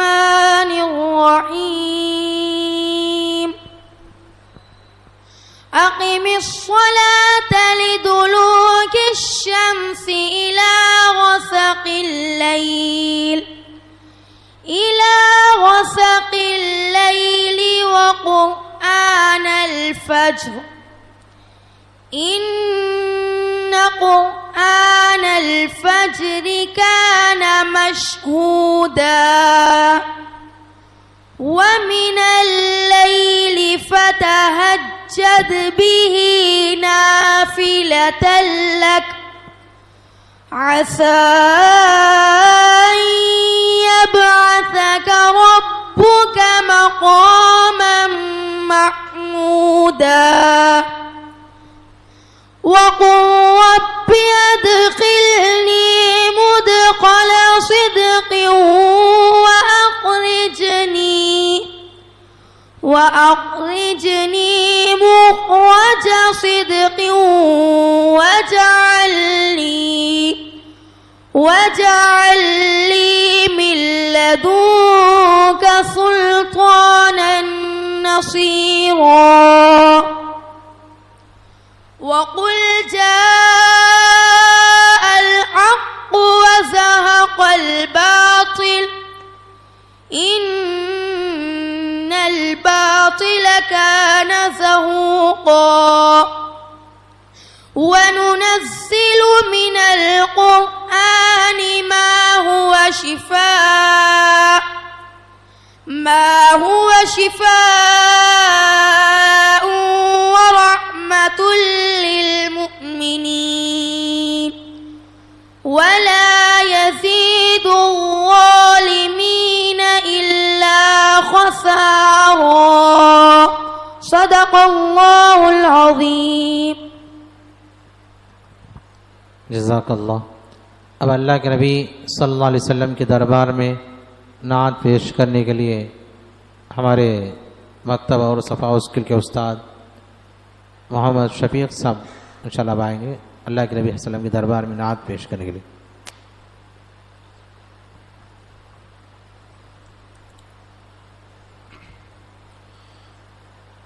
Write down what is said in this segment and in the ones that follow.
الرحمن الرحيم أقم الصلاة لدلوك الشمس إلى غسق الليل وقرآن الفجر إن قرآن الفجر كان مشهودا ومن الليل فتهجد به نافلة لك عسى أن يبعثك ربك مقاما محمودا وقل رب أدخلني مدخل صدق وأخرجني مخرج صدق واجعل لي من لدنك سلطانا نصيرا وقل جاء الحق وزهق الباطل إن الباطل كان زهوقا وننزل من القرآن ما هو شفاء ورحمة للمؤمنين ولا يزيد الظالمين إلا خسارا صدق الله العظيم. جزاک اللہ. اب اللہ کے نبی صلی اللہ علیہ وسلم کے دربار میں نعت پیش کرنے کے لیے ہمارے مکتب اور صفا اسکول کے استاد محمد شفیق صاحب انشاءاللہ اب آئیں گے اللہ کے نبی صلی اللہ علیہ وسلم کے دربار میں نعت پیش کرنے کے لیے.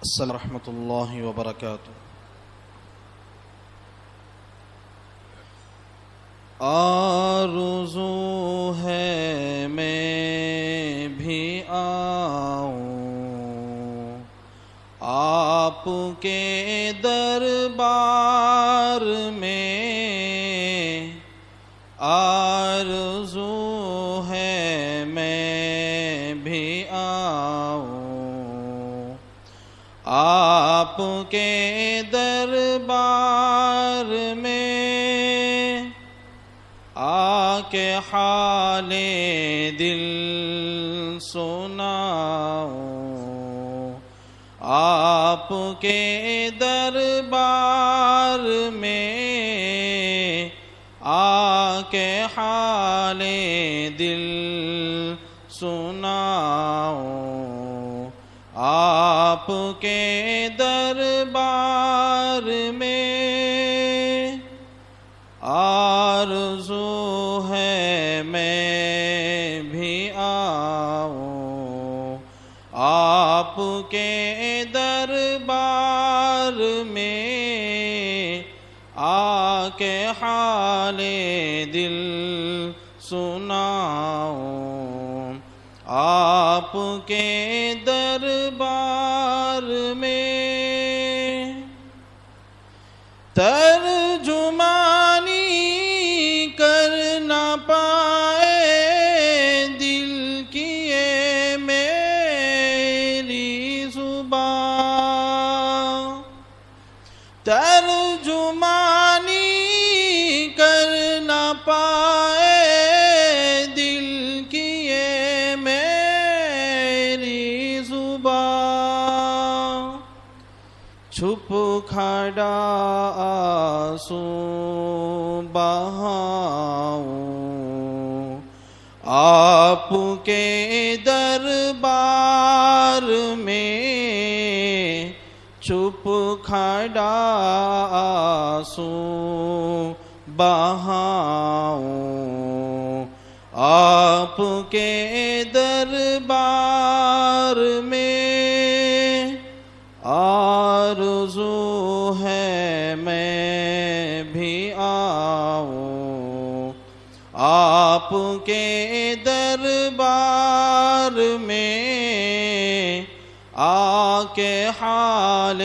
السلام ورحمۃ اللہ وبرکاتہ. آرزو ہے میں بھی آؤں آپ کے دربار میں، آرزو ہے میں بھی آؤں آپ کے دربار میں، آ کے حال دل سناؤں آپ کے دربار میں، آ کے حال دل سناؤں آپ کے دربار میں، آرزو ہے میں بھی آؤں آپ کے دربار میں، آ کے حال دل سناؤں آپ کے دربار میں، ترجمانی کر نہ پائے دل کی یہ میری زبان، ترجمانی کر نہ پائے دل کی یہ میری زبان، چھپ کھڑا آنسو بہاؤں آپ کے دربار میں، چھپ کھڑا آنسو بہاؤں آپ کے دربار میں آرزو ہے میں بھی آؤں، آپ کے دربار میں آ کے حال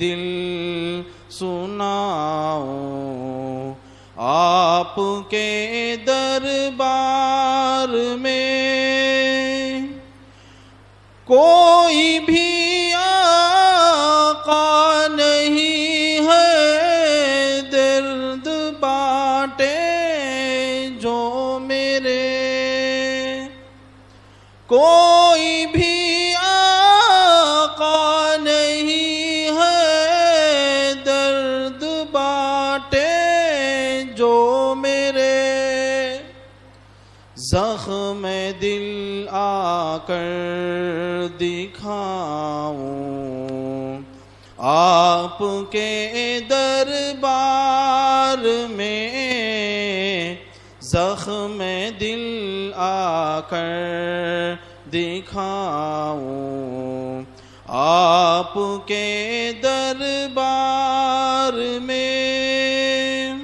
دل سناؤں، آپ کے دربار میں کوئی بھی آقا نہیں ہے درد بانٹے جو میرے، کوئی بھی آقا نہیں ہے درد بانٹے جو میرے، زخم دل آ کر دکھاؤں، آپ کے دربار میں زخم دل آ کر دکھاؤں، آپ کے دربار میں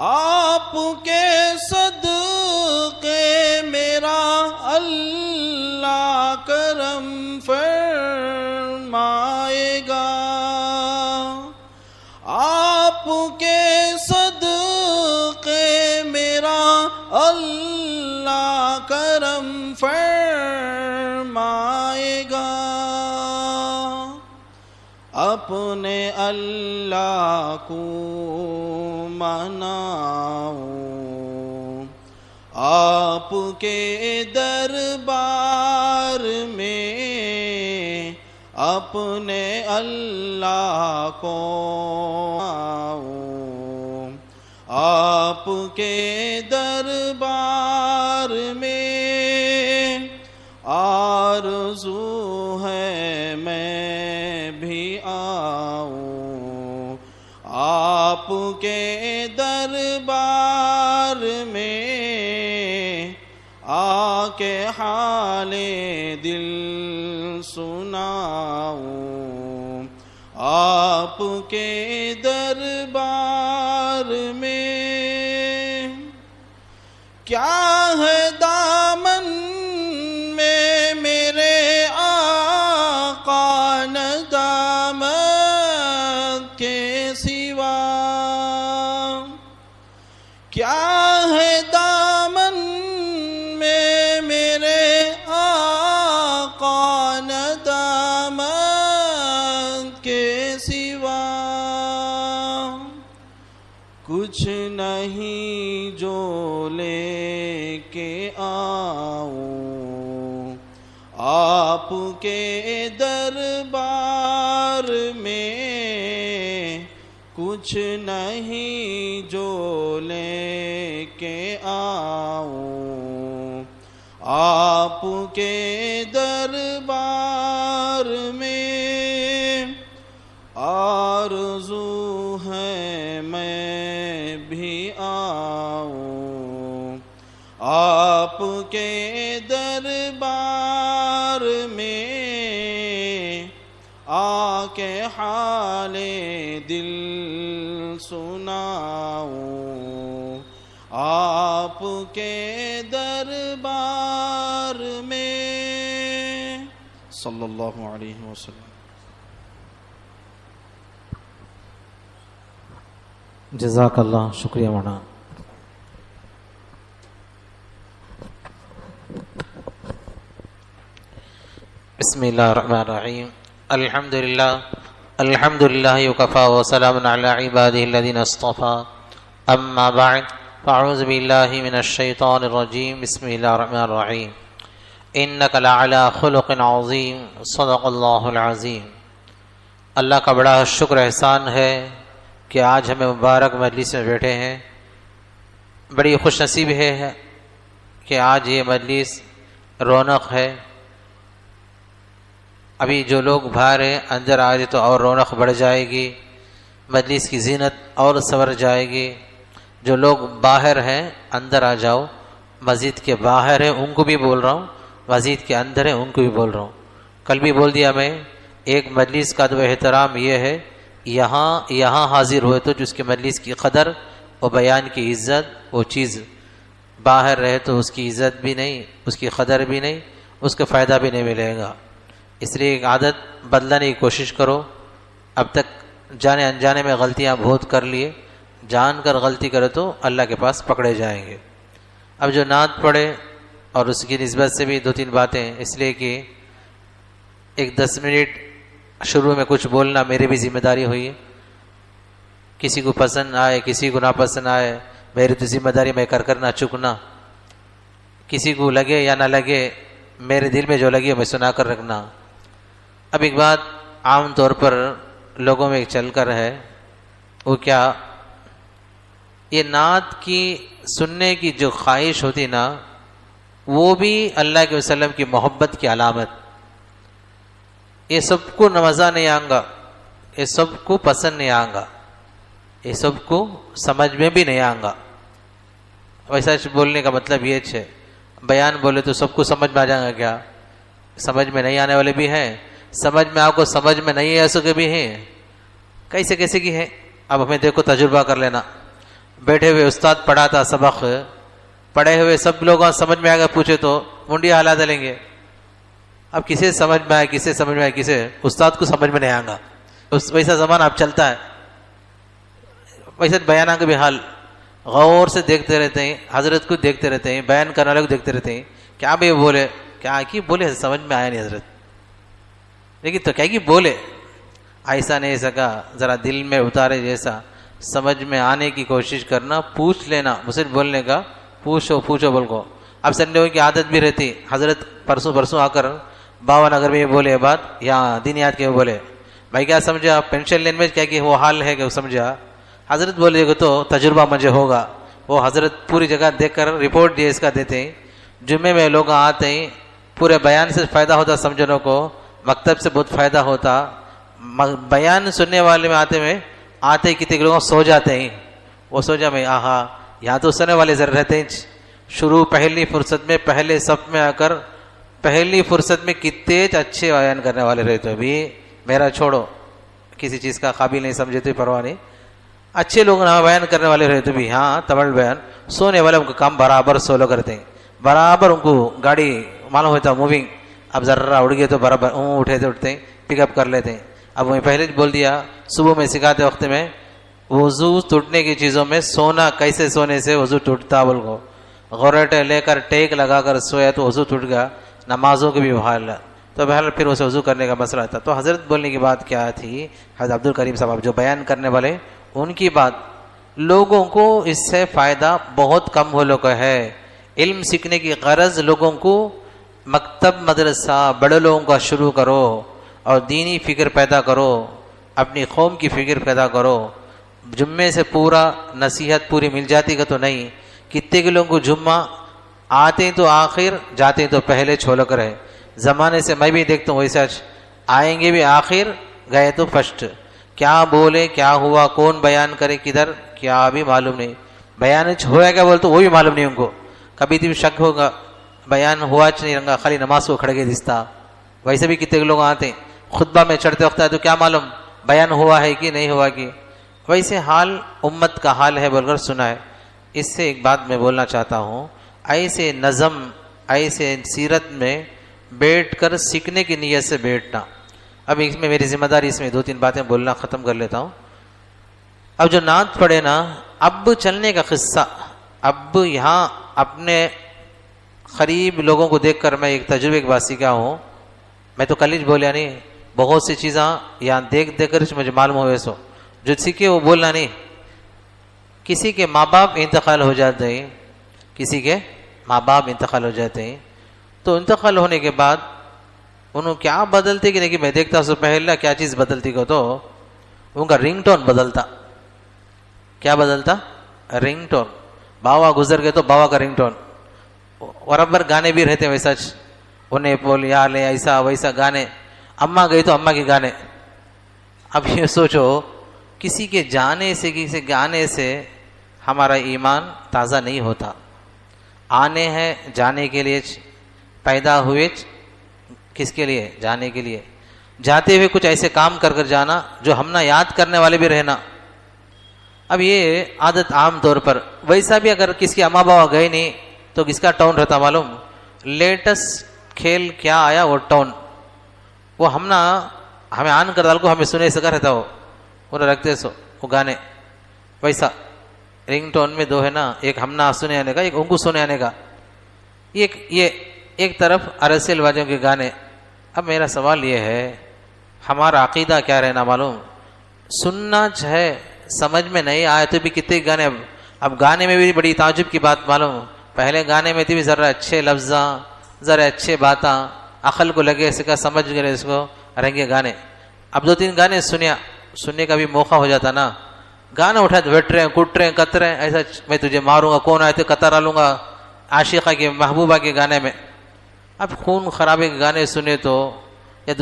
آپ کے صدقے میرا اللہ کرم فرمائے گا، آپ کے صدقے میرا اللہ کرم فرمائے گا، اپنے اللہ کو مناؤں، آپ کے دربار میں اپنے اللہ کو مناؤں، آپ کے دربار میں آرزو ہے میں بھی آؤں، آپ کے دربار میں آ کے حال دل سناؤں، آپ کے دربار میں کیا ہے دامن میں میرے آقا ندامت کے سوا، کیا ہے دامن میں میرے آقا ندامت کے سوا، کچھ نہیں جو لے کے آؤں، آپ کے دربار میں کچھ نہیں جو لے کے آؤں، آپ کے دربار میں آرزو ہے میں بھی آؤں، آپ کے دربار میں آ کے حال دل سناؤں، آپ کے دربار میں صلی اللہ علیہ وسلم۔ جزاک اللہ، شکریہ مولانا۔ بسم اللہ الرحمن الرحیم، الحمدللہ وکفی وسلام علی عبادہ الذین اصطفی، اما بعد فاعوذ باللہ من الشیطان الرجیم، بسم اللہ الرحمن الرحیم، انک لعلی خلق عظیم، صدق اللہ العظیم۔ اللہ کا بڑا شکر احسان ہے کہ آج ہمیں مبارک مجلس میں بیٹھے ہیں، بڑی خوش نصیب ہے کہ آج یہ مجلس رونق ہے۔ ابھی جو لوگ باہر ہیں اندر آ جائے تو اور رونق بڑھ جائے گی، مجلس کی زینت اور سنور جائے گی۔ جو لوگ باہر ہیں اندر آ جاؤ مسجد کے باہر ہیں ان کو بھی بول رہا ہوں، مسجد کے اندر ہیں ان کو بھی بول رہا ہوں۔ کل بھی بول دیا میں، ایک مجلس کا ادب احترام یہ ہے، یہاں حاضر ہوئے تو جس کے مجلس کی قدر اور بیان کی عزت وہ چیز، باہر رہے تو اس کی عزت بھی نہیں، اس کی قدر بھی نہیں، اس کا فائدہ بھی نہیں ملے گا۔ اس لیے ایک عادت بدلنے کی کوشش کرو۔ اب تک جانے انجانے میں غلطیاں بہت کر لیے، جان کر غلطی کرے تو اللہ کے پاس پکڑے جائیں گے۔ اب جو نعت پڑھے اور اس کی نسبت سے بھی 2-3 باتیں، اس لیے کہ ایک 10 منٹ شروع میں کچھ بولنا میری بھی ذمہ داری ہوئی ہے، کسی کو پسند آئے کسی کو ناپسند آئے، میری تو ذمہ داری میں کر نہ چکنا، کسی کو لگے یا نہ لگے، میرے دل میں جو لگے میں سنا کر رکھنا۔ اب ایک بات عام طور پر لوگوں میں چل کر ہے، وہ کیا، یہ نعت کی سننے کی جو خواہش ہوتی نا، وہ بھی اللہ کے وسلم کی محبت کی علامت۔ یہ سب کو مزہ نہیں آئے گا، یہ سب کو پسند نہیں آئے گا، یہ سب کو سمجھ میں بھی نہیں آئے گا۔ ویسا بولنے کا مطلب یہ ہے، بیان بولے تو سب کو سمجھ میں آ جائے گا کیا؟ سمجھ میں نہیں آنے والے بھی ہیں، سمجھ میں آپ کو سمجھ میں نہیں آ سکے بھی ہیں، کیسے کی ہے۔ اب ہمیں دیکھو تجربہ کر لینا، بیٹھے ہوئے استاد پڑھاتا سبق، پڑھے ہوئے سب لوگ سمجھ میں آ گیا، پوچھے تو منڈیا ہلا دیں گے۔ اب کسے سمجھ میں آئے کسے سمجھ میں آئے، کسے استاد کو سمجھ میں نہیں آئے گا۔ ویسا زمانہ اب چلتا ہے، ویسے بیانہ کا بھی حال غور سے دیکھتے رہتے ہیں، حضرت کو دیکھتے رہتے ہیں، بیان کرنے والے کو دیکھتے رہتے ہیں، کیا بھائی بولے، کیا کی بولے، سمجھ میں آیا نہیں حضرت، لیکن تو کیا کی بولے، ایسا نہیں سکا، ذرا دل میں اتارے جیسا سمجھ میں آنے کی کوشش کرنا، پوچھ لینا، مجھے بولنے کا پوچھو بول کو۔ اب سنڈے کی عادت بھی رہتی، حضرت پرسوں آ کر 52 نگر میں یہ بولے بات، یہاں دین یاد کے بولے، بھائی کیا سمجھا پینشن لین میں کیا کہ وہ حال ہے کہ سمجھا، حضرت بولے گا تو تجربہ مجھے ہوگا، وہ حضرت پوری جگہ دیکھ کر رپورٹ دیے اس کا دیتے ہیں، جمعے میں لوگ آتے ہیں، پورے بیان سے فائدہ ہوتا سمجھنے کو، مکتب سے بہت فائدہ ہوتا، بیان سننے والے میں آتے کتنے لوگ سو جاتے ہیں، وہ سوچا میں آہا یہاں تو سننے والے ذرا رہتے ہیں، شروع پہلی فرصت میں پہلے صف میں آ کر پہلی فرصت میں کتنے اچھے بیان کرنے والے رہتے، بھی میرا چھوڑو، کسی چیز کا قابل نہیں سمجھے تو پرواہ نہیں، اچھے لوگ نہ بیان کرنے والے رہتے بھی، ہاں تمل بیان، سونے والے ان کا کام برابر سولو کرتے ہیں، برابر ان کو گاڑی معلوم ہوتا موونگ، اب ذرا اڑ گئے تو برابر اٹھے تو اٹھتے ہیں، پک اپ کر لیتے ہیں۔ اب میں پہلے بول دیا، صبح میں سکھاتے وقت میں وضو ٹوٹنے کی چیزوں میں سونا، کیسے سونے سے وضو ٹوٹتا بول کو، غورٹے لے کر ٹیک لگا کر سویا تو وضو ٹوٹ گیا، نمازوں کے بھی حال، تو بہرحال پھر اسے وضو کرنے کا مسئلہ تھا۔ تو حضرت بولنے کی بات کیا تھی، حضرت عبد الکریم صاحب جو بیان کرنے والے، ان کی بات، لوگوں کو اس سے فائدہ بہت کم ہو لوگ ہے، علم سیکھنے کی غرض لوگوں کو مکتب مدرسہ بڑے لوگوں کا شروع کرو اور دینی فکر پیدا کرو، اپنی قوم کی فکر پیدا کرو۔ جمعے سے پورا نصیحت پوری مل جاتی کا تو نہیں، کتنے کے لوگوں کو جمعہ آتے ہیں تو آخر، جاتے ہیں تو پہلے چھولک رہے، زمانے سے میں بھی دیکھتا ہوں ویسا، آئیں گے بھی آخر، گئے تو فرسٹ، کیا بولے کیا ہوا، کون بیان کرے کدھر، کیا بھی معلوم نہیں، بیان ہوا کیا بولے تو وہ بھی معلوم نہیں ان کو، کبھی بھی شک ہوگا بیان ہوا نہیں رنگا، خالی نماز کو کھڑے کے دستا۔ ویسے بھی کتنے لوگ آتے ہیں خطبہ میں چڑھتے وقت ہے تو کیا معلوم بیان ہوا ہے کہ نہیں ہوا کہ، ویسے حال امت کا حال ہے بول کر سنا ہے۔ اس سے ایک بات میں بولنا چاہتا ہوں، ایسے نظم ایسے سیرت میں بیٹھ کر سیکھنے کی نیت سے بیٹھنا۔ اب اس میں میری ذمہ داری، اس میں 2-3 باتیں بولنا ختم کر لیتا ہوں۔ اب جو نعت پڑھے نا، اب چلنے کا قصہ، اب یہاں اپنے قریب لوگوں کو دیکھ کر میں ایک تجربے کی بات سیکھا ہوں، میں تو کل بولیا نہیں، بہت سی چیزاں یہاں دیکھ کر مجھے معلوم ہوئے، سو جو سیکھے وہ بولنا نہیں۔ کسی کے ماں باپ انتقال ہو جاتے ہیں، کسی کے ماں باپ انتقال ہو جاتے ہیں، تو انتقال ہونے کے بعد انہوں کیا بدلتے کہ نہیں، کہ میں دیکھتا ہوں پہلا کیا چیز بدلتی کو، تو ان کا رنگ ٹون بدلتا۔ کیا بدلتا؟ رنگ ٹون۔ باوا گزر گئے تو باوا کا رنگ ٹون، برابر گانے بھی رہتے ویسا، انہیں بول یا لے ایسا ویسا گانے، اماں گئی تو اماں کے گانے۔ اب یہ سوچو، کسی کے جانے سے کسی گانے سے ہمارا ایمان تازہ نہیں ہوتا۔ آنے ہیں جانے کے لیے، پیدا ہوئے کس کے لیے؟ جانے کے لیے۔ جاتے ہوئے کچھ ایسے کام کر کر جانا جو ہم نہ یاد کرنے والے بھی رہنا۔ اب یہ عادت عام طور پر، ویسا بھی اگر کس کے اما بابا گئے نہیں تو کس کا ٹون رہتا معلوم؟ لیٹسٹ کھیل کیا آیا وہ ٹون، وہ ہم نہ ہمیں آن کر ڈال کو ہمیں سنے سکا رہتا وہ رکھتے سو وہ گانے، ویسا رنگ ٹون میں دو ہے نا، ایک ہم نہ سنے آنے کا، ایک ان کو سنے آنے کا، یہ ایک طرف ارسل واجوں کے گانے۔ اب میرا سوال یہ ہے ہمارا عقیدہ کیا رہنا معلوم؟ سننا ہے، سمجھ میں نہیں آئے تو بھی کتنے گانے، اب گانے میں بھی بڑی تعجب کی بات معلوم، پہلے گانے میں بھی ذرا اچھے لفظاں، ذرا اچھے باتاں، عقل کو لگے اس کا سمجھ گئے اس کو رنگے گانے۔ اب 2-3 گانے سننے کا بھی موقع ہو جاتا نا، گانا اٹھا تو بیٹھ رہے ہیں، کٹ رہے ہیں، کت رہے ہیں، ایسا میں تجھے ماروں گا، کون آئے تو قطر لوں گا، عاشقہ کے محبوبہ کے گانے میں۔ اب خون خرابے کے گانے سنے تو یا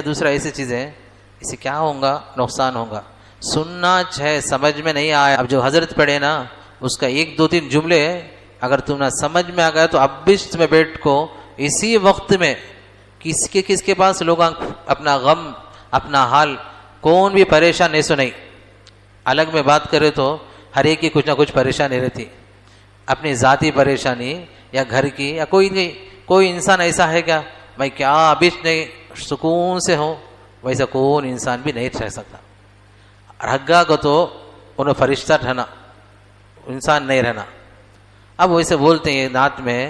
دوسرا ایسی چیزیں، اسے کیا ہوگا؟ نقصان ہوگا۔ سننا ہے، سمجھ میں نہیں آیا، اب جو حضرت پڑھے نا اس کا 1-2-3 جملے اگر تم نہ سمجھ میں آ گیا تو اب بھی میں بیٹھ کو اسی وقت میں کس کے پاس لوگ اپنا غم، اپنا حال، کون بھی پریشان نہیں سنائی۔ الگ میں بات کرے تو ہر ایک کی کچھ نہ کچھ پریشانی رہتی، اپنی ذاتی پریشانی یا گھر کی، یا کوئی انسان ایسا ہے کیا میں کیا ابھی نہیں سکون سے ہوں؟ ویسا کون انسان بھی نہیں رہ سکتا۔ رگا کو تو انہیں فرشتہ رہنا، انسان نہیں رہنا۔ اب ویسے بولتے ہیں نعت میں،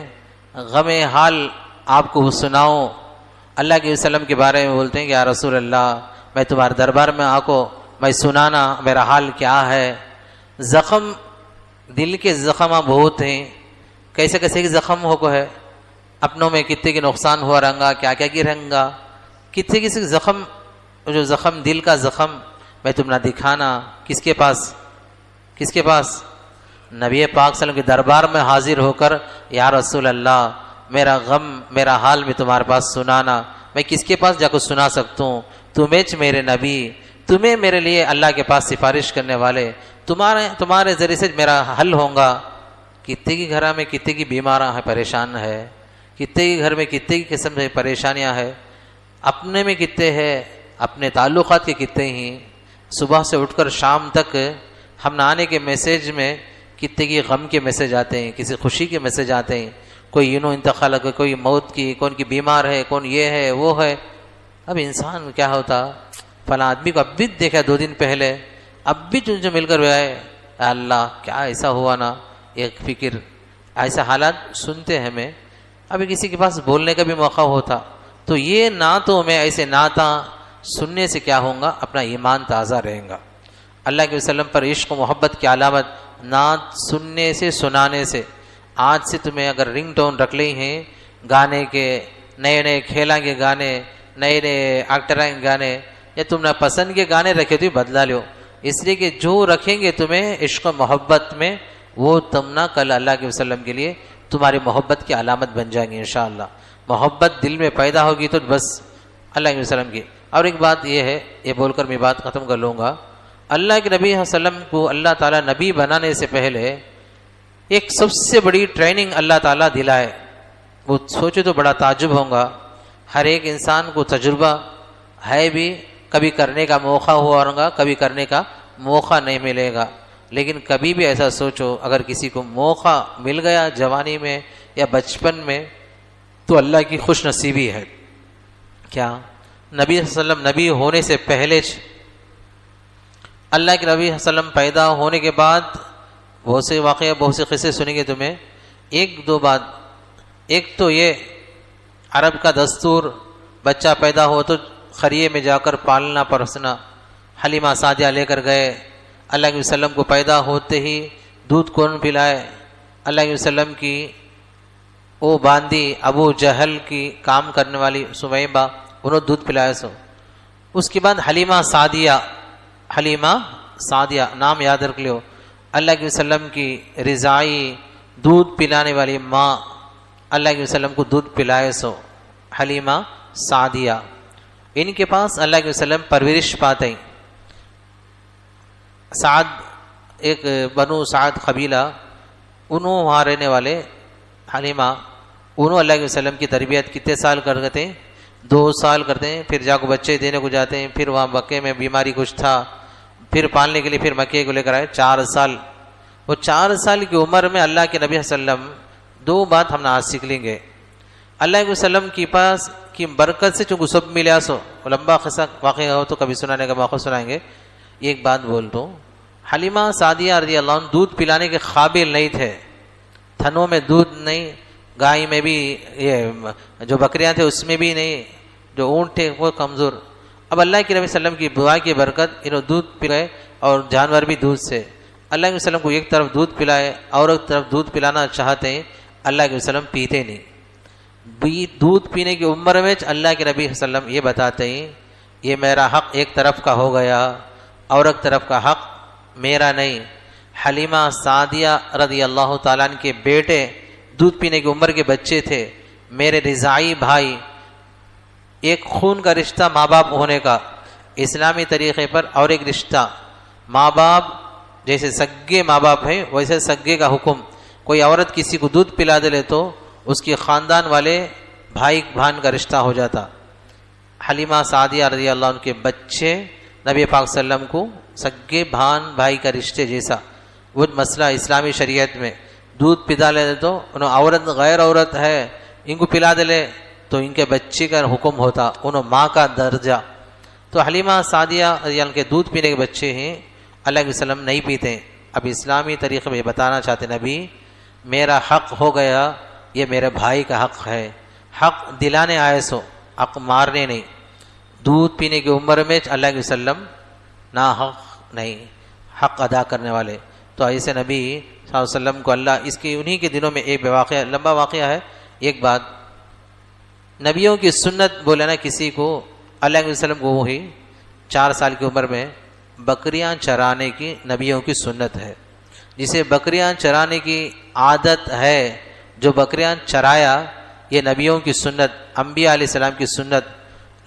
غم حال آپ کو سناؤں، اللہ کے وسلم کے بارے میں بولتے ہیں کہ یا رسول اللہ میں تمہارے دربار میں آکو، میں سنانا میرا حال کیا ہے۔ زخم، دل کے زخم بہت ہیں، کیسے کے زخم ہو کو ہے، اپنوں میں کتنے کے نقصان ہوا رہنگا، کیا کی رہنگا، کتنے زخم، جو زخم دل کا زخم میں تم نہ دکھانا، کس کے پاس؟ نبی پاک صلی اللہ علیہ وسلم کے دربار میں حاضر ہو کر یا رسول اللہ میرا غم، میرا حال میں تمہارے پاس سنانا، میں کس کے پاس جا کر سنا سکتا ہوں؟ تمہیں میرے نبی، تمہیں میرے لیے اللہ کے پاس سفارش کرنے والے، تمہارے ذریعے سے میرا حل ہوگا۔ کتنے کی گھر میں کتنے کی بیماراں ہیں، پریشان ہے، کتنے کی گھر میں کتنے کی قسم سے پریشانیاں ہیں، اپنے میں کتنے ہیں، اپنے تعلقات کے کتنے ہی، صبح سے اٹھ کر شام تک ہم نہ آنے کے میسیج میں کتنے کی غم کے میسیج آتے ہیں، کسی خوشی کے میسیج آتے ہیں، کوئی انتقال، کوئی موت کی، کون کی بیمار ہے، کون یہ ہے وہ ہے۔ اب انسان کیا ہوتا، فلاں آدمی کو اب بھی دیکھا 2 دن پہلے، اب بھی جو مل کر آئے، اللہ کیا ایسا ہوا نا، ایک فکر، ایسا حالات سنتے ہیں ہمیں۔ ابھی کسی کے پاس بولنے کا بھی موقع ہوتا تو یہ نعتوں میں ایسے نعتاں سننے سے کیا ہوگا؟ اپنا ایمان تازہ رہے گا۔ اللہ کے وسلم پر عشق و محبت کی علامت نعت سننے سے، سنانے سے۔ آج سے تمہیں اگر رنگ ٹون رکھ لی ہیں گانے کے، نئے کھیلاں کے گانے، نئے ایکٹراں کے گانے، یا تم نہ پسند کے گانے رکھے تو بدلا لو، اس لیے کہ جو رکھیں گے تمہیں عشق و محبت میں، وہ تم نہ کل اللہ کے وسلم کے لیے تمہاری محبت کی علامت بن جائیں گے انشاءاللہ۔ محبت دل میں پیدا ہوگی تو بس اللہ کے وسلم کی۔ اور ایک بات یہ ہے، یہ بول کر میں بات ختم کر لوں گا، اللہ کے نبی صلی اللہ علیہ وسلم کو اللہ تعالیٰ نبی بنانے سے پہلے ایک سب سے بڑی ٹریننگ اللہ تعالیٰ دلائے، وہ سوچے تو بڑا تعجب ہوگا۔ ہر ایک انسان کو تجربہ ہے بھی، کبھی کرنے کا موقع ہوا ہوگا، کبھی کرنے کا موقع نہیں ملے گا، لیکن کبھی بھی ایسا سوچو اگر کسی کو موقع مل گیا جوانی میں یا بچپن میں تو اللہ کی خوش نصیبی ہے۔ کیا نبی صلی اللہ علیہ وسلم نبی ہونے سے پہلے، اللہ کے نبی صلی اللہ علیہ وسلم پیدا ہونے کے بعد بہت سے واقعہ، بہت سے قصے سنیں گے تمہیں۔ 1-2 بات، ایک تو یہ عرب کا دستور، بچہ پیدا ہو تو خریے میں جا کر پالنا پرسنا۔ حلیمہ سعدیہ لے کر گئے، اللہ کے وسلم کو پیدا ہوتے ہی دودھ کون پلائے؟ اللہ کے وسلم کی وہ باندی ابو جہل کی کام کرنے والی سویبہ، انہوں دودھ پلایا سو۔ اس کے بعد حلیمہ سعدیہ نام یاد رکھ لو، اللہ کے وسلم کی رضائی دودھ پلانے والی ماں، اللہ کے وسلم کو دودھ پلائے سو حلیمہ سعدیہ۔ ان کے پاس اللہ کے وسلم پرورش پاتے ہیں۔ سعد، ایک بنو سعد قبیلہ، انہوں وہاں رہنے والے حلیمہ انہوں اللہ کے وسلم کی تربیت کتنے سال کرتے ہیں؟ 2 سال کرتے ہیں، پھر جا کو بچے دینے کو جاتے ہیں، پھر وہاں مکے میں بیماری کچھ تھا، پھر پالنے کے لیے پھر مکے کو لے کر آئے 4 سال۔ وہ 4 سال کی عمر میں اللہ کے نبی صلی اللہ علیہ وسلم 2 بات ہم نے آج سیکھ لیں گے۔ اللہ کے وسلم کے پاس کی برکت سے چونکہ سب ملیا سو، لمبا قصہ واقعہ ہو تو کبھی سنانے کا موقع سنائیں گے۔ ایک بات بول دوں، حلیمہ سعدیہ رضی اللہ عنہ دودھ پلانے کے قابل نہیں تھے، تھنوں میں دودھ نہیں، گائے میں بھی، یہ جو بکریاں تھے اس میں بھی نہیں، جو اونٹ تھے وہ کمزور۔ اب اللہ کے نبی صلی اللہ علیہ وسلم کی دعا کی برکت انہوں دودھ پلائے اور جانور بھی دودھ سے۔ اللہ کے وسلم کو ایک طرف دودھ پلائے اور ایک طرف دودھ پلانا چاہتے ہیں، اللہ کے وسلم پیتے نہیں۔ دودھ پینے کی عمر میں اللہ کے نبی صلی اللہ علیہ وسلم یہ بتاتے ہیں یہ میرا حق ایک طرف کا ہو گیا اور ایک طرف کا حق میرا نہیں۔ حلیمہ سعدیہ رضی اللہ تعالیٰ عنہ کے بیٹے دودھ پینے کی عمر کے بچے تھے، میرے رضاعی بھائی، ایک خون کا رشتہ ماں باپ ہونے کا اسلامی طریقے پر، اور ایک رشتہ ماں باپ جیسے سگے ماں باپ ہیں ویسے سگے کا حکم۔ کوئی عورت کسی کو دودھ پلا دے تو اس کے خاندان والے بھائی بہن کا رشتہ ہو جاتا۔ حلیمہ سعدیہ رضی اللہ عنہ کے بچے نبی پاک صلی اللہ علیہ وسلم کو سگے بہن بھائی کا رشتے جیسا، وہ مسئلہ اسلامی شریعت میں دودھ پلا لے تو انہوں عورت غیر عورت ہے ان کو پلا دے لے تو ان کے بچے کا حکم ہوتا، انہوں ماں کا درجہ۔ تو حلیمہ سعدیہ رضی اللہ عنہ کے دودھ پینے کے بچے ہیں، اللہ کے وسلم نہیں پیتے۔ اب اسلامی طریقے میں بتانا چاہتے نبی میرا حق ہو گیا، یہ میرے بھائی کا حق ہے، حق دلانے آئے سو، حق مارنے نہیں۔ دودھ پینے کی عمر میں اللہ کے وسلم نا حق نہیں، حق ادا کرنے والے۔ تو ایسے نبی صلی اللہ علیہ وسلم کو اللہ اس کے انہی کے دنوں میں ایک واقعہ، لمبا واقعہ ہے، ایک بات نبیوں کی سنت بولے نا کسی کو، اللہ کے وسلم کو وہی 4 سال کی عمر میں بکریاں چرانے کی نبیوں کی سنت ہے۔ جسے بکریاں چرانے کی عادت ہے، جو بکریاں چرایا، یہ نبیوں کی سنت، انبیاء علیہ السلام کی سنت۔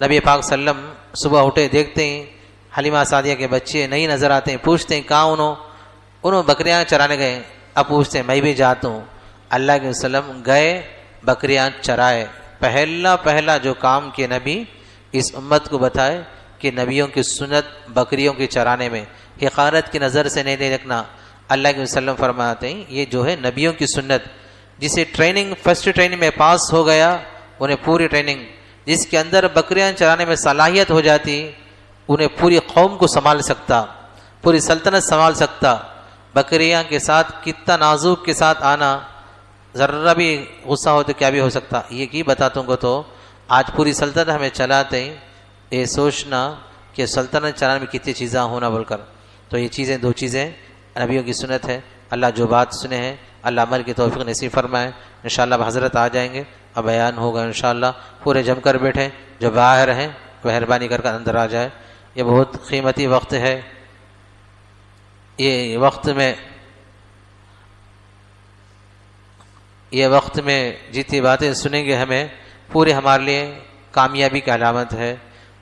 نبی پاک صلی اللہ علیہ وسلم صبح اٹھے دیکھتے ہیں حلیمہ سعدیہ کے بچے نہیں نظر آتے ہیں، پوچھتے ہیں کہاں انہوں بکریاں چرانے گئے۔ اب پوچھتے ہیں میں بھی جاتا ہوں۔ اللہ کے وسلم گئے بکریاں چرائے۔ پہلا جو کام کیے نبی اس امت کو بتائے کہ نبیوں کی سنت بکریوں کے چرانے میں، حقارت کی نظر سے نہیں دیکھنا۔ اللہ کے وسلم فرماتے ہیں یہ جو ہے نبیوں کی سنت، جسے ٹریننگ فرسٹ ٹریننگ میں پاس ہو گیا انہیں پوری ٹریننگ، جس کے اندر بکریاں چرانے میں صلاحیت ہو جاتی انہیں پوری قوم کو سنبھال سکتا، پوری سلطنت سنبھال سکتا۔ بکریاں کے ساتھ کتنا نازک کے ساتھ آنا، ذرہ بھی غصہ ہو تو کیا بھی ہو سکتا۔ یہ کی بتاتوں کو تو آج پوری سلطنت ہمیں چلاتے ہیں، یہ سوچنا کہ سلطنت چلانے میں کتنی چیزیں ہونا بول کر۔ تو یہ چیزیں 2 چیزیں نبیوں کی سنت ہے۔ اللہ جو بات سنے ہیں اللہ عمل کی توفیق نصیب فرمائے۔ انشاءاللہ اب حضرت آ جائیں گے، اب بیان ہوگا انشاءاللہ۔ پورے جم کر بیٹھیں، جو باہر ہیں مہربانی کر اندر آ جائے۔ یہ بہت قیمتی وقت ہے، یہ وقت میں جتنی باتیں سنیں گے ہمیں پورے ہمارے لیے کامیابی کی علامت ہے۔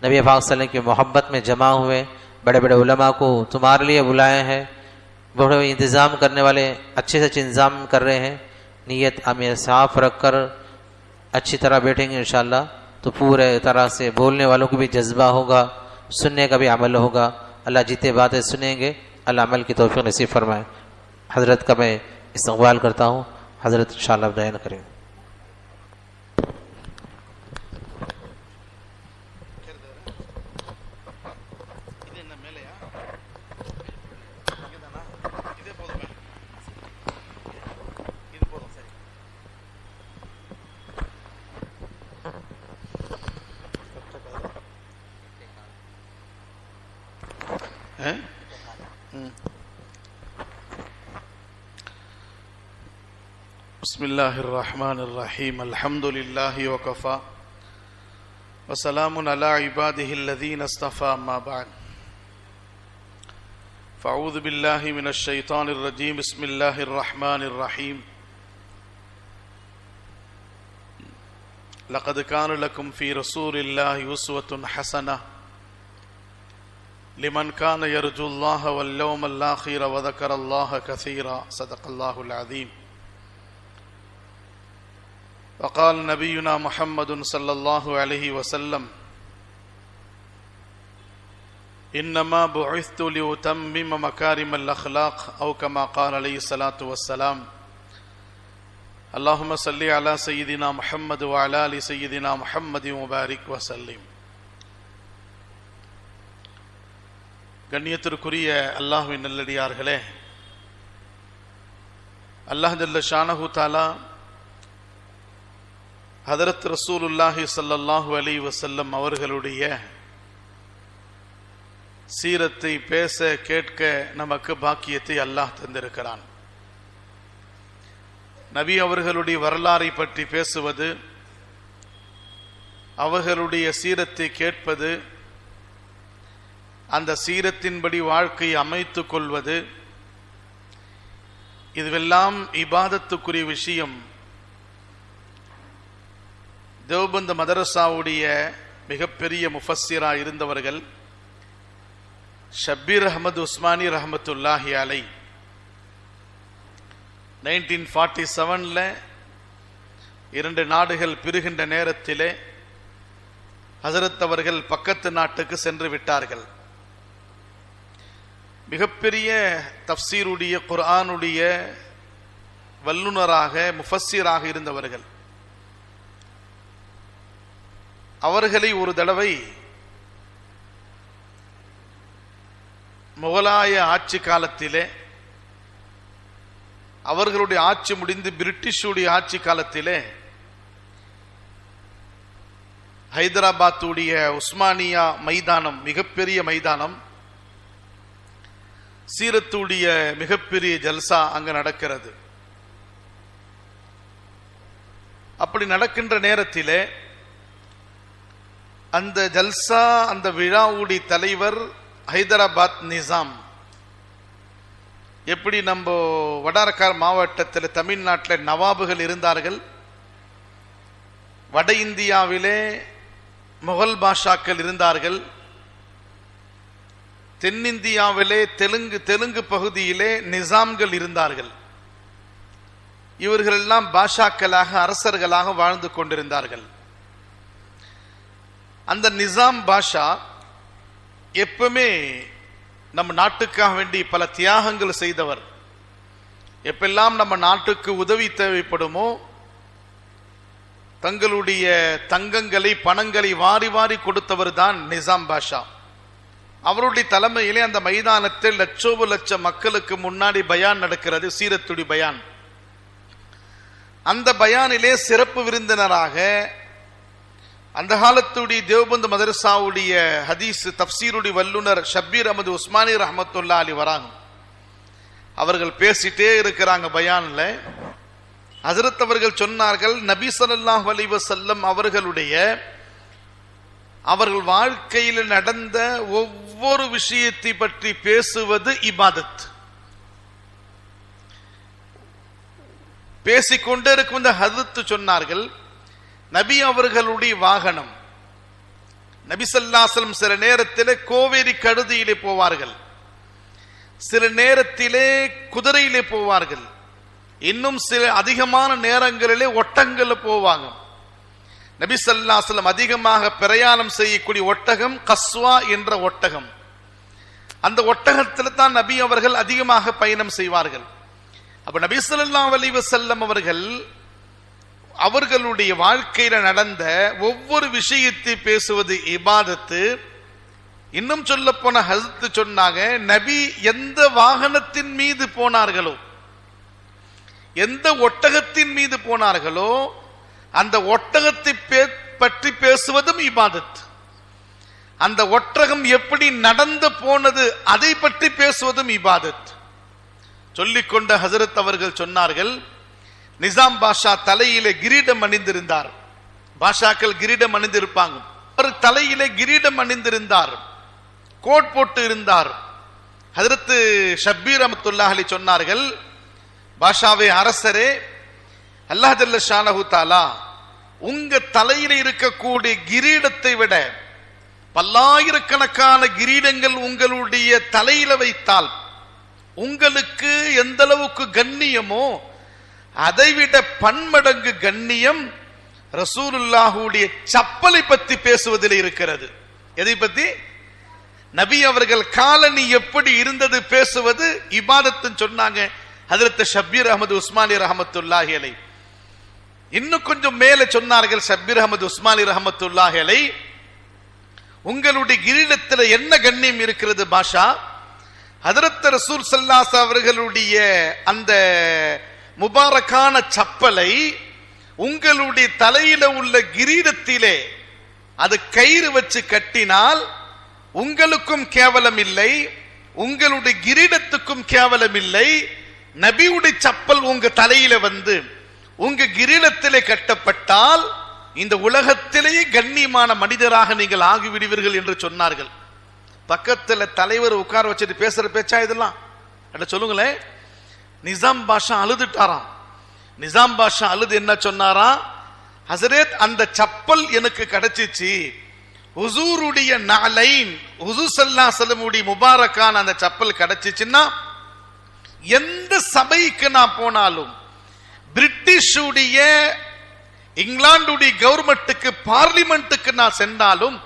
نبی پاک صلی اللہ علیہ وسلم کی محبت میں جمع ہوئے، بڑے بڑے علماء کو تمہارے لیے بلائے ہیں، بڑے انتظام کرنے والے اچھے سے اچھے انتظام کر رہے ہیں۔ نیت ہمیں صاف رکھ کر اچھی طرح بیٹھیں گے انشاءاللہ تو پورے طرح سے بولنے والوں کو بھی جذبہ ہوگا، سننے کا بھی عمل ہوگا۔ اللہ جتنے باتیں سنیں گے اللہ عمل کی توفیق نصیب فرمائے۔ حضرت کا میں استقبال کرتا ہوں، حضرت انشاءاللہ بیان کریں۔ بسم اللہ الرحمن الرحیم، الحمد للہ وکفا وسلام علی عبادہ الذین اصطفى، اما بعد فاعوذ باللہ من الشیطان الرجیم، بسم اللہ الرحمن الرحیم۔ لقد کان لکم فی رسول اللہ اسوۃ حسنہ لمن کان یرجو اللہ والیوم الآخر وذکر اللہ کثیرا، صدق اللہ العظیم۔ وقال نبينا محمد صلى الله عليه وسلم إنما بعثت لأتمم مكارم الأخلاق أو كما قال عليه الصلاة والسلام اللهم صل على سيدنا محمد وعلى آل سيدنا محمد وبارك وسلم. கண்ணியத்திற்குரிய அல்லாஹ்வின் நல்லடியார்களே, அல்லாஹ் ஜல்ல ஷானஹு தஆலா ஹதரத் ரசூலுல்லாஹி ஸல்லல்லாஹு அலைஹி வஸல்லம் அவர்களுடைய சீரத்தை பேச கேட்க நமக்கு பாக்கியத்தை அல்லாஹ் தந்திருக்கிறான். நபி அவர்களுடைய வரலாறை பற்றி பேசுவது, அவர்களுடைய சீரத்தை கேட்பது, அந்த சீரத்தின்படி வாழ்க்கையை அமைத்துக் கொள்வது, இதுவெல்லாம் இபாதத்துக்குரிய விஷயம். தேவபந்த் மதரசாவுடைய மிகப்பெரிய முஃபஸ்ஸிரா இருந்தவர்கள் ஷப்பீர் அஹமது உஸ்மானி ரஹமத்துல்லாஹி அலை 1947 2 நாடுகள் பிரிகின்ற நேரத்திலே ஹசரத் அவர்கள் பக்கத்து நாட்டுக்கு சென்று விட்டார்கள். மிகப்பெரிய தஃப்சீருடைய குர்ஆனுடைய வல்லுனராக முஃபஸ்ஸிராக இருந்தவர்கள். அவர்களை ஒரு தடவை முகலாய ஆட்சி காலத்திலே, அவர்களுடைய ஆட்சி முடிந்து பிரிட்டிஷுடைய ஆட்சி காலத்திலே ஹைதராபாத்துடைய உஸ்மானியா மைதானம், மிகப்பெரிய மைதானம், சீரத்துடைய மிகப்பெரிய ஜல்சா அங்க நடக்கிறது. அப்படி நடக்கின்ற நேரத்திலே அந்த ஜல்சா, அந்த விழாவுடைய தலைவர் ஹைதராபாத் நிசாம். எப்படி நம்ம வடாரக்கார் மாவட்டத்தில் தமிழ்நாட்டில் நவாபுகள் இருந்தார்கள், வட இந்தியாவிலே முகல் பாஷாக்கள் இருந்தார்கள், தென்னிந்தியாவிலே தெலுங்கு பகுதியிலே நிசாம்கள் இருந்தார்கள். இவர்கள் எல்லாம் பாஷாக்களாக, அரசர்களாக வாழ்ந்து கொண்டிருந்தார்கள். அந்த நிசாம் பாஷா எப்பவுமே நம்ம நாட்டுக்காக வேண்டி பல தியாகங்கள் செய்தவர். எப்பெல்லாம் நம்ம நாட்டுக்கு உதவி தேவைப்படுமோ தங்களுடைய தங்கங்களை, பணங்களை வாரி வாரி கொடுத்தவர் தான் நிசாம் பாஷா. அவருடைய தலைமையிலே அந்த மைதானத்தில் லட்ச மக்களுக்கு முன்னாடி பயான் நடக்கிறது, சீரத்துடைய பயான். அந்த பயானிலே சிறப்பு விருந்தினராக அந்த காலத்துடைய தேவபந்த் மதரசாவுடைய ஹதீஸ் தஃப்சீருடைய வல்லுனர் ஷப்பீர் அஹமது உஸ்மானி ரஹமத்துல்லாஹி அலைஹி வராங்க. அவர்கள் பேசிட்டே இருக்கிறாங்க பயான்ல. ஹஜ்ரத் அவர்கள் சொன்னார்கள், நபி ஸல்லல்லாஹு அலைஹி வஸல்லம் அவர்கள் வாழ்க்கையில் நடந்த ஒவ்வொரு விஷயத்தை பற்றி பேசுவது இபாதத். பேசிக்கொண்டே இருக்கும் இந்த ஹஜ்ரத் சொன்னார்கள், நபி அவர்களுடைய வாகனம், நபி ஸல்லல்லாஹு அலைஹி வஸல்லம் சில நேரத்திலே கோவேரி கழுதியிலே போவார்கள், சில நேரத்திலே குதிரையிலே போவார்கள், இன்னும் சில அதிகமான நேரங்களிலே ஒட்டங்களில் போவாங்க. நபி ஸல்லல்லாஹு அலைஹி வஸல்லம் அதிகமாக பிரயாணம் செய்யக்கூடிய ஒட்டகம் கஸ்வா என்ற ஒட்டகம். அந்த ஒட்டகத்தில் தான் நபி அவர்கள் அதிகமாக பயணம் செய்வார்கள். அப்ப நபி ஸல்லல்லாஹு அலைஹி வஸல்லம் அவர்களுடைய வாழ்க்கையில நடந்த ஒவ்வொரு விஷயத்தை பேசுவது இபாதத்து. இன்னும் சொல்ல போன ஹஜ்ரத் சொன்னாங்க, நபி எந்த வாகனத்தின் மீது போனார்களோ, எந்த ஒட்டகத்தின் மீது போனார்களோ அந்த ஒட்டகத்தை பற்றி பேசுவதும் இபாதத். அந்த ஒட்டகம் எப்படி நடந்து போனது அதை பற்றி பேசுவதும் இபாதத். சொல்லிக்கொண்ட ஹஜ்ரத் அவர்கள் சொன்னார்கள், நிசாம் பாஷா தலையிலே கிரீடம் அணிந்திருந்தார். பாஷாக்கள் கிரீடம் அணிந்திருப்பாங்க. அவர் தலையிலே கிரீடம் அணிந்திருந்தார், கோட் போட்டு இருந்தார். ஹஜ்ரத் ஷப்பீர் ரஹ்மத்துல்லாஹி அலைஹி சொன்னார்கள், பாஷாவே, அரசரே, அல்லாஹ் ஜல்ல ஷானஹு தஆலா உங்க தலையில இருக்கக்கூடிய கிரீடத்தை விட பல்லாயிரக்கணக்கான கிரீடங்கள் உங்களுடைய தலையில வைத்தால் உங்களுக்கு எந்த அளவுக்கு கண்ணியமோ அதைவிட பன்மடங்கு கண்ணியம் ரசூலுல்லாஹுடைய சப்பலை பத்தி பேசுவதில் இருக்கிறது. எதை பத்தி? நபி அவர்கள் காலனி எப்படி இருந்தது பேசுவது இபாதத்துன்னு சொன்னாங்க ஹஜ்ரத் ஷப்பீர் அஹமது உஸ்மானி ரஹமத்துல்லாஹி அலைஹி. இன்னும் கொஞ்சம் மேலே சொன்னார்கள் ஷப்பீர் அஹமது உஸ்மானி ரஹமத்துல்லாஹி அலைஹி, உங்களுடைய கிரீடத்தில் என்ன கண்ணியம் இருக்கிறது பாஷா? ஹஜ்ரத் ரசூல் ஸல்லல்லாஹு அலைஹி அவர்களுடைய அந்த முபாரக்கான சப்பலை உங்களுடைய தலையில உள்ள கிரீடத்திலே அது கயிறு வச்சு கட்டினால் உங்களுக்கும் கேவலம் இல்லை, உங்களுடைய கிரீடத்துக்கும் கேவலம் இல்லை. நபியுடைய சப்பல் உங்க தலையில வந்து உங்க கிரீடத்திலே கட்டப்பட்டால் இந்த உலகத்திலேயே கண்ணியமான மனிதராக நீங்கள் ஆகிவிடுவீர்கள் என்று சொன்னார்கள். பக்கத்துல தலைவர் உட்கார வச்சுட்டு பேசுற பேச்சா இதெல்லாம்? சொல்லுங்களேன். நிசாம் பாஷா அழுதுட்டாராம். நிசாம் பாஷா அழுது என்ன சொன்னாரா? ஹசரத், அந்த சப்பல் எனக்கு கிடைச்சிச்சு, ஹுசூருடைய நலைன், ஹுசூர் ஸல்லல்லாஹு அலைஹி வஸல்லம் முபாரக்கான அந்த சப்பல் கிடைச்சிச்சுன்னா எந்த சபைக்கு நான் போனாலும், பிரிட்டிஷுடைய இங்கிலாந்துடைய கவர்மெண்ட்டுக்கு பார்லிமெண்ட்டுக்கு நான் சென்றாலும்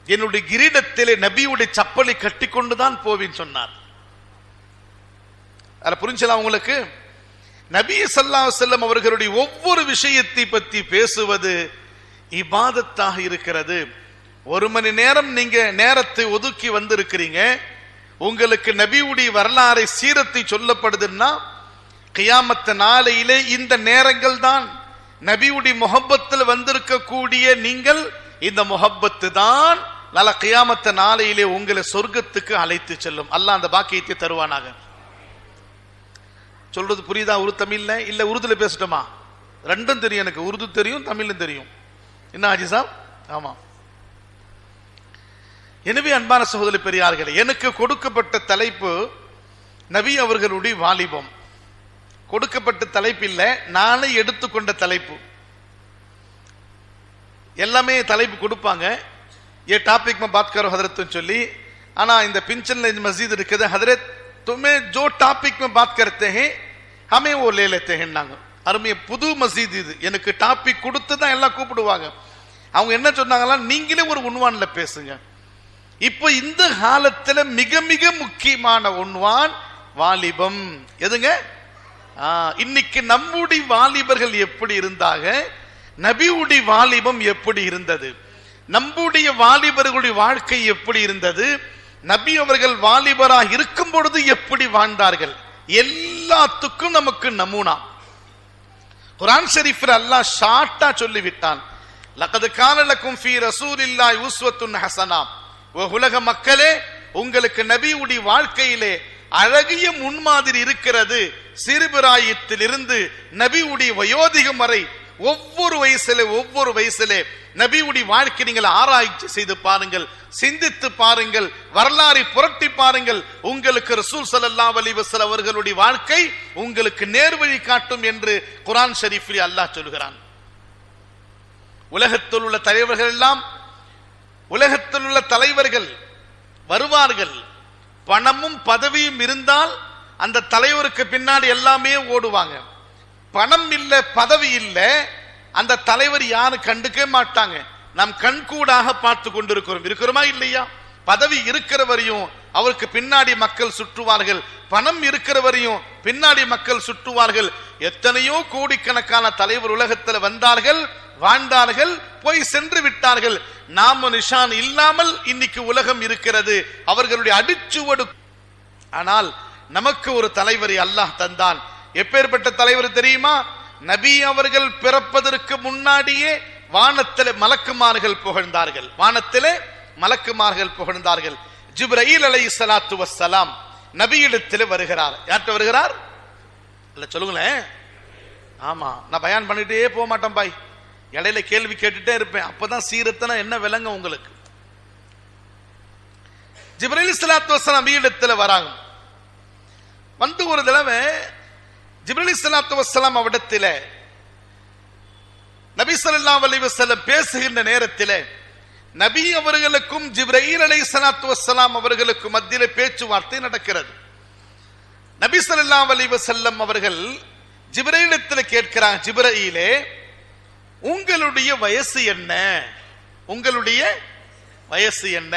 என்னுடைய கிரீடத்திலே நபியுடைய சப்பலை கட்டி கொண்டுதான் போவேன் சொன்னார். அத புரிஞ்சலாம் உங்களுக்கு? நபி ஸல்லல்லாஹு அலைஹி வஸல்லம் அவர்களுடைய ஒவ்வொரு விஷயத்தை பற்றி பேசுவது இபாதத்தாக இருக்கிறது. ஒரு மணி நேரம் நீங்க நேரத்தை ஒதுக்கி வந்திருக்கிறீங்க, உங்களுக்கு நபியுடைய வரலாறை சீரத்தை சொல்லப்படுதுன்னா கியாமத் நாளையிலே இந்த நேரங்கள் தான் நபியுடைய முஹப்பத்தில் வந்திருக்கக்கூடிய நீங்கள், இந்த முஹப்பத்து தான் நல்ல கியாமத் நாளையிலே உங்களை சொர்க்கத்துக்கு அழைத்து செல்லும். அல்லாஹ் அந்த பாக்கியத்தை தருவானாக. சொல்றது புரியுதா? உருது தமிழ்ல இல்ல உருதுல பேசட்டுமா? ரெண்டும் தெரியும் எனக்கு, உருது தெரியும் தமிழும் தெரியும். என்ன ஆஜி சாப்? ஆமா. எனவே அன்பான சகோதரி பெரியார்களே, எனக்கு கொடுக்கப்பட்ட தலைப்பு நபி அவர்களுடைய வாலிபம். கொடுக்கப்பட்ட தலைப்பு இல்ல, நானே எடுத்துக்கொண்ட தலைப்பு. எல்லாமே தலைப்பு கொடுப்பாங்க, ये टॉपिक में बात करो हजरत சொல்லி. ஆனா இந்த பிஞ்சன்ல இந்த மஸ்ஜித் இருக்குது, ஹஜரத் तुम्हें जो टॉपिक में बात करते हैं हमें वो ले लेते हैं நாங்க. அருமைய புது மஸ்ஜித் இது, எனக்கு டாபிக் கொடுத்து தான் எல்லாம் கூப்பிடுவாங்க. அவங்க என்ன சொன்னாங்களா, நீங்களே ஒரு உன்வான்ல பேசுங்க. இப்போ இந்த காலத்துல மிக மிக முக்கியமான உன்வான் வாலிபம். எதுங்க? இன்னைக்கு நம்முடைய வாலிபர்கள் எப்படி இருந்தாங்க, நபியுடைய வாலிபம் எப்படி இருந்தது, நம்முடைய வாலிபர்களுடைய வாழ்க்கை எப்படி இருந்தது, நபி அவர்கள் வாலிபராக இருக்கும் பொழுது எப்படி வாழ்ந்தார்கள், எல்லாத்துக்கும் நமக்கு நமூனா. குர்ஆன் ஷரீஃபில் அல்லாஹ் ஷார்ட்டா சொல்லிவிட்டான், லகத் கான லக்கும் ஃபீ ரசூலில்லாஹி உஸ்வத்துன் ஹஸனா. உலக மக்களே, உங்களுக்கு நபியுடைய வாழ்க்கையிலே அழகிய முன்மாதிரி இருக்கிறது. சிறுபிராயத்திலிருந்து நபியுடைய வயோதிகம் வரை ஒவ்வொரு வயசிலே நபியுடைய வாழ்க்கை நீங்கள் ஆராய்ச்சி செய்து பாருங்கள், சிந்தித்து பாருங்கள், வரலாறை புரட்டி பாருங்கள். உங்களுக்கு ரசூல் ஸல்லல்லாஹு அலைஹி வஸல்லம் அவர்களுடைய வாழ்க்கை உங்களுக்கு நேர்வழி காட்டும் என்று குர்ஆன் ஷரீஃபில் அல்லாஹ் சொல்கிறான். உலகத்தில் உள்ள தலைவர்கள் வருவார்கள். பணமும் பதவியும் இருந்தால் அந்த தலைவருக்கு பின்னாடி எல்லாமே ஓடுவாங்க. பணம் இல்ல, பதவி இல்ல, அந்த தலைவர் யாரும் கண்டுக்க மாட்டாங்க. நாம் கண்கூடாக பார்த்து இருக்கிறோமா இல்லையா? பதவி இருக்கிற வரையும் அவருக்கு பின்னாடி மக்கள் சுற்றுவார்கள், பணம் இருக்கிற வரையும் பின்னாடி மக்கள் சுற்றுவார்கள். எத்தனையோ கோடிக்கணக்கான தலைவர் உலகத்தில் வந்தார்கள், வாழ்ந்தார்கள், போய் சென்று விட்டார்கள். நாம நிஷான் இல்லாமல் இன்னைக்கு உலகம் இருக்கிறது, அவர்களுடைய அடிச்சுவடு. ஆனால் நமக்கு ஒரு தலைவரை அல்லாஹ் தந்தான். எப்பேற்பட்ட தலைவர் தெரியுமா? நபி அவர்கள் பிறப்பதற்கு முன்னாடியே வானத்திலே மலக்குமார்கள் புகழ்ந்தார்கள். ஜிப்ரீல் அலைஹிஸ்ஸலாத்து வஸ்ஸலாம் நபியிடத்தில் வருகிறார். யார்கிட்ட வருகிறார்? இல்ல சொல்லுங்களேன். ஆமா, நான் பயான் பண்ணிட்டே போக மாட்டேன் பாய், இடையில கேள்வி கேட்டுட்டே இருப்பேன். அப்பதான் சீரத்தனா என்ன விளங்க உங்களுக்கு. ஜிப்ரீல் அலைஹிஸ்ஸலாத்து வஸ்ஸலாம் நபியிடத்தில் வராங்க. வந்து ஒரு தடவை ஜிப்ரீல் அலைஹிஸ்ஸலாத்து வஸ்ஸலாம் அவரிடத்தில் நபி ஸல்லல்லாஹு அலைஹி வஸல்லம் பேசுகின்ற நேரத்தில் நபி அவர்களுக்கும் ஜிப்ரீல் அலைஹிஸ்ஸலாத்து வஸ்ஸலாம் அவர்களுக்கும் மத்தியிலே பேச்சுவார்த்தை நடக்கிறது. நபி ஸல்லல்லாஹு அலைஹி வஸல்லம் அவர்கள் ஜிப்ரீலிடத்தில் கேட்கிறாங்க, ஜிப்ரீலே உங்களுடைய வயசு என்ன? உங்களுடைய வயசு என்ன?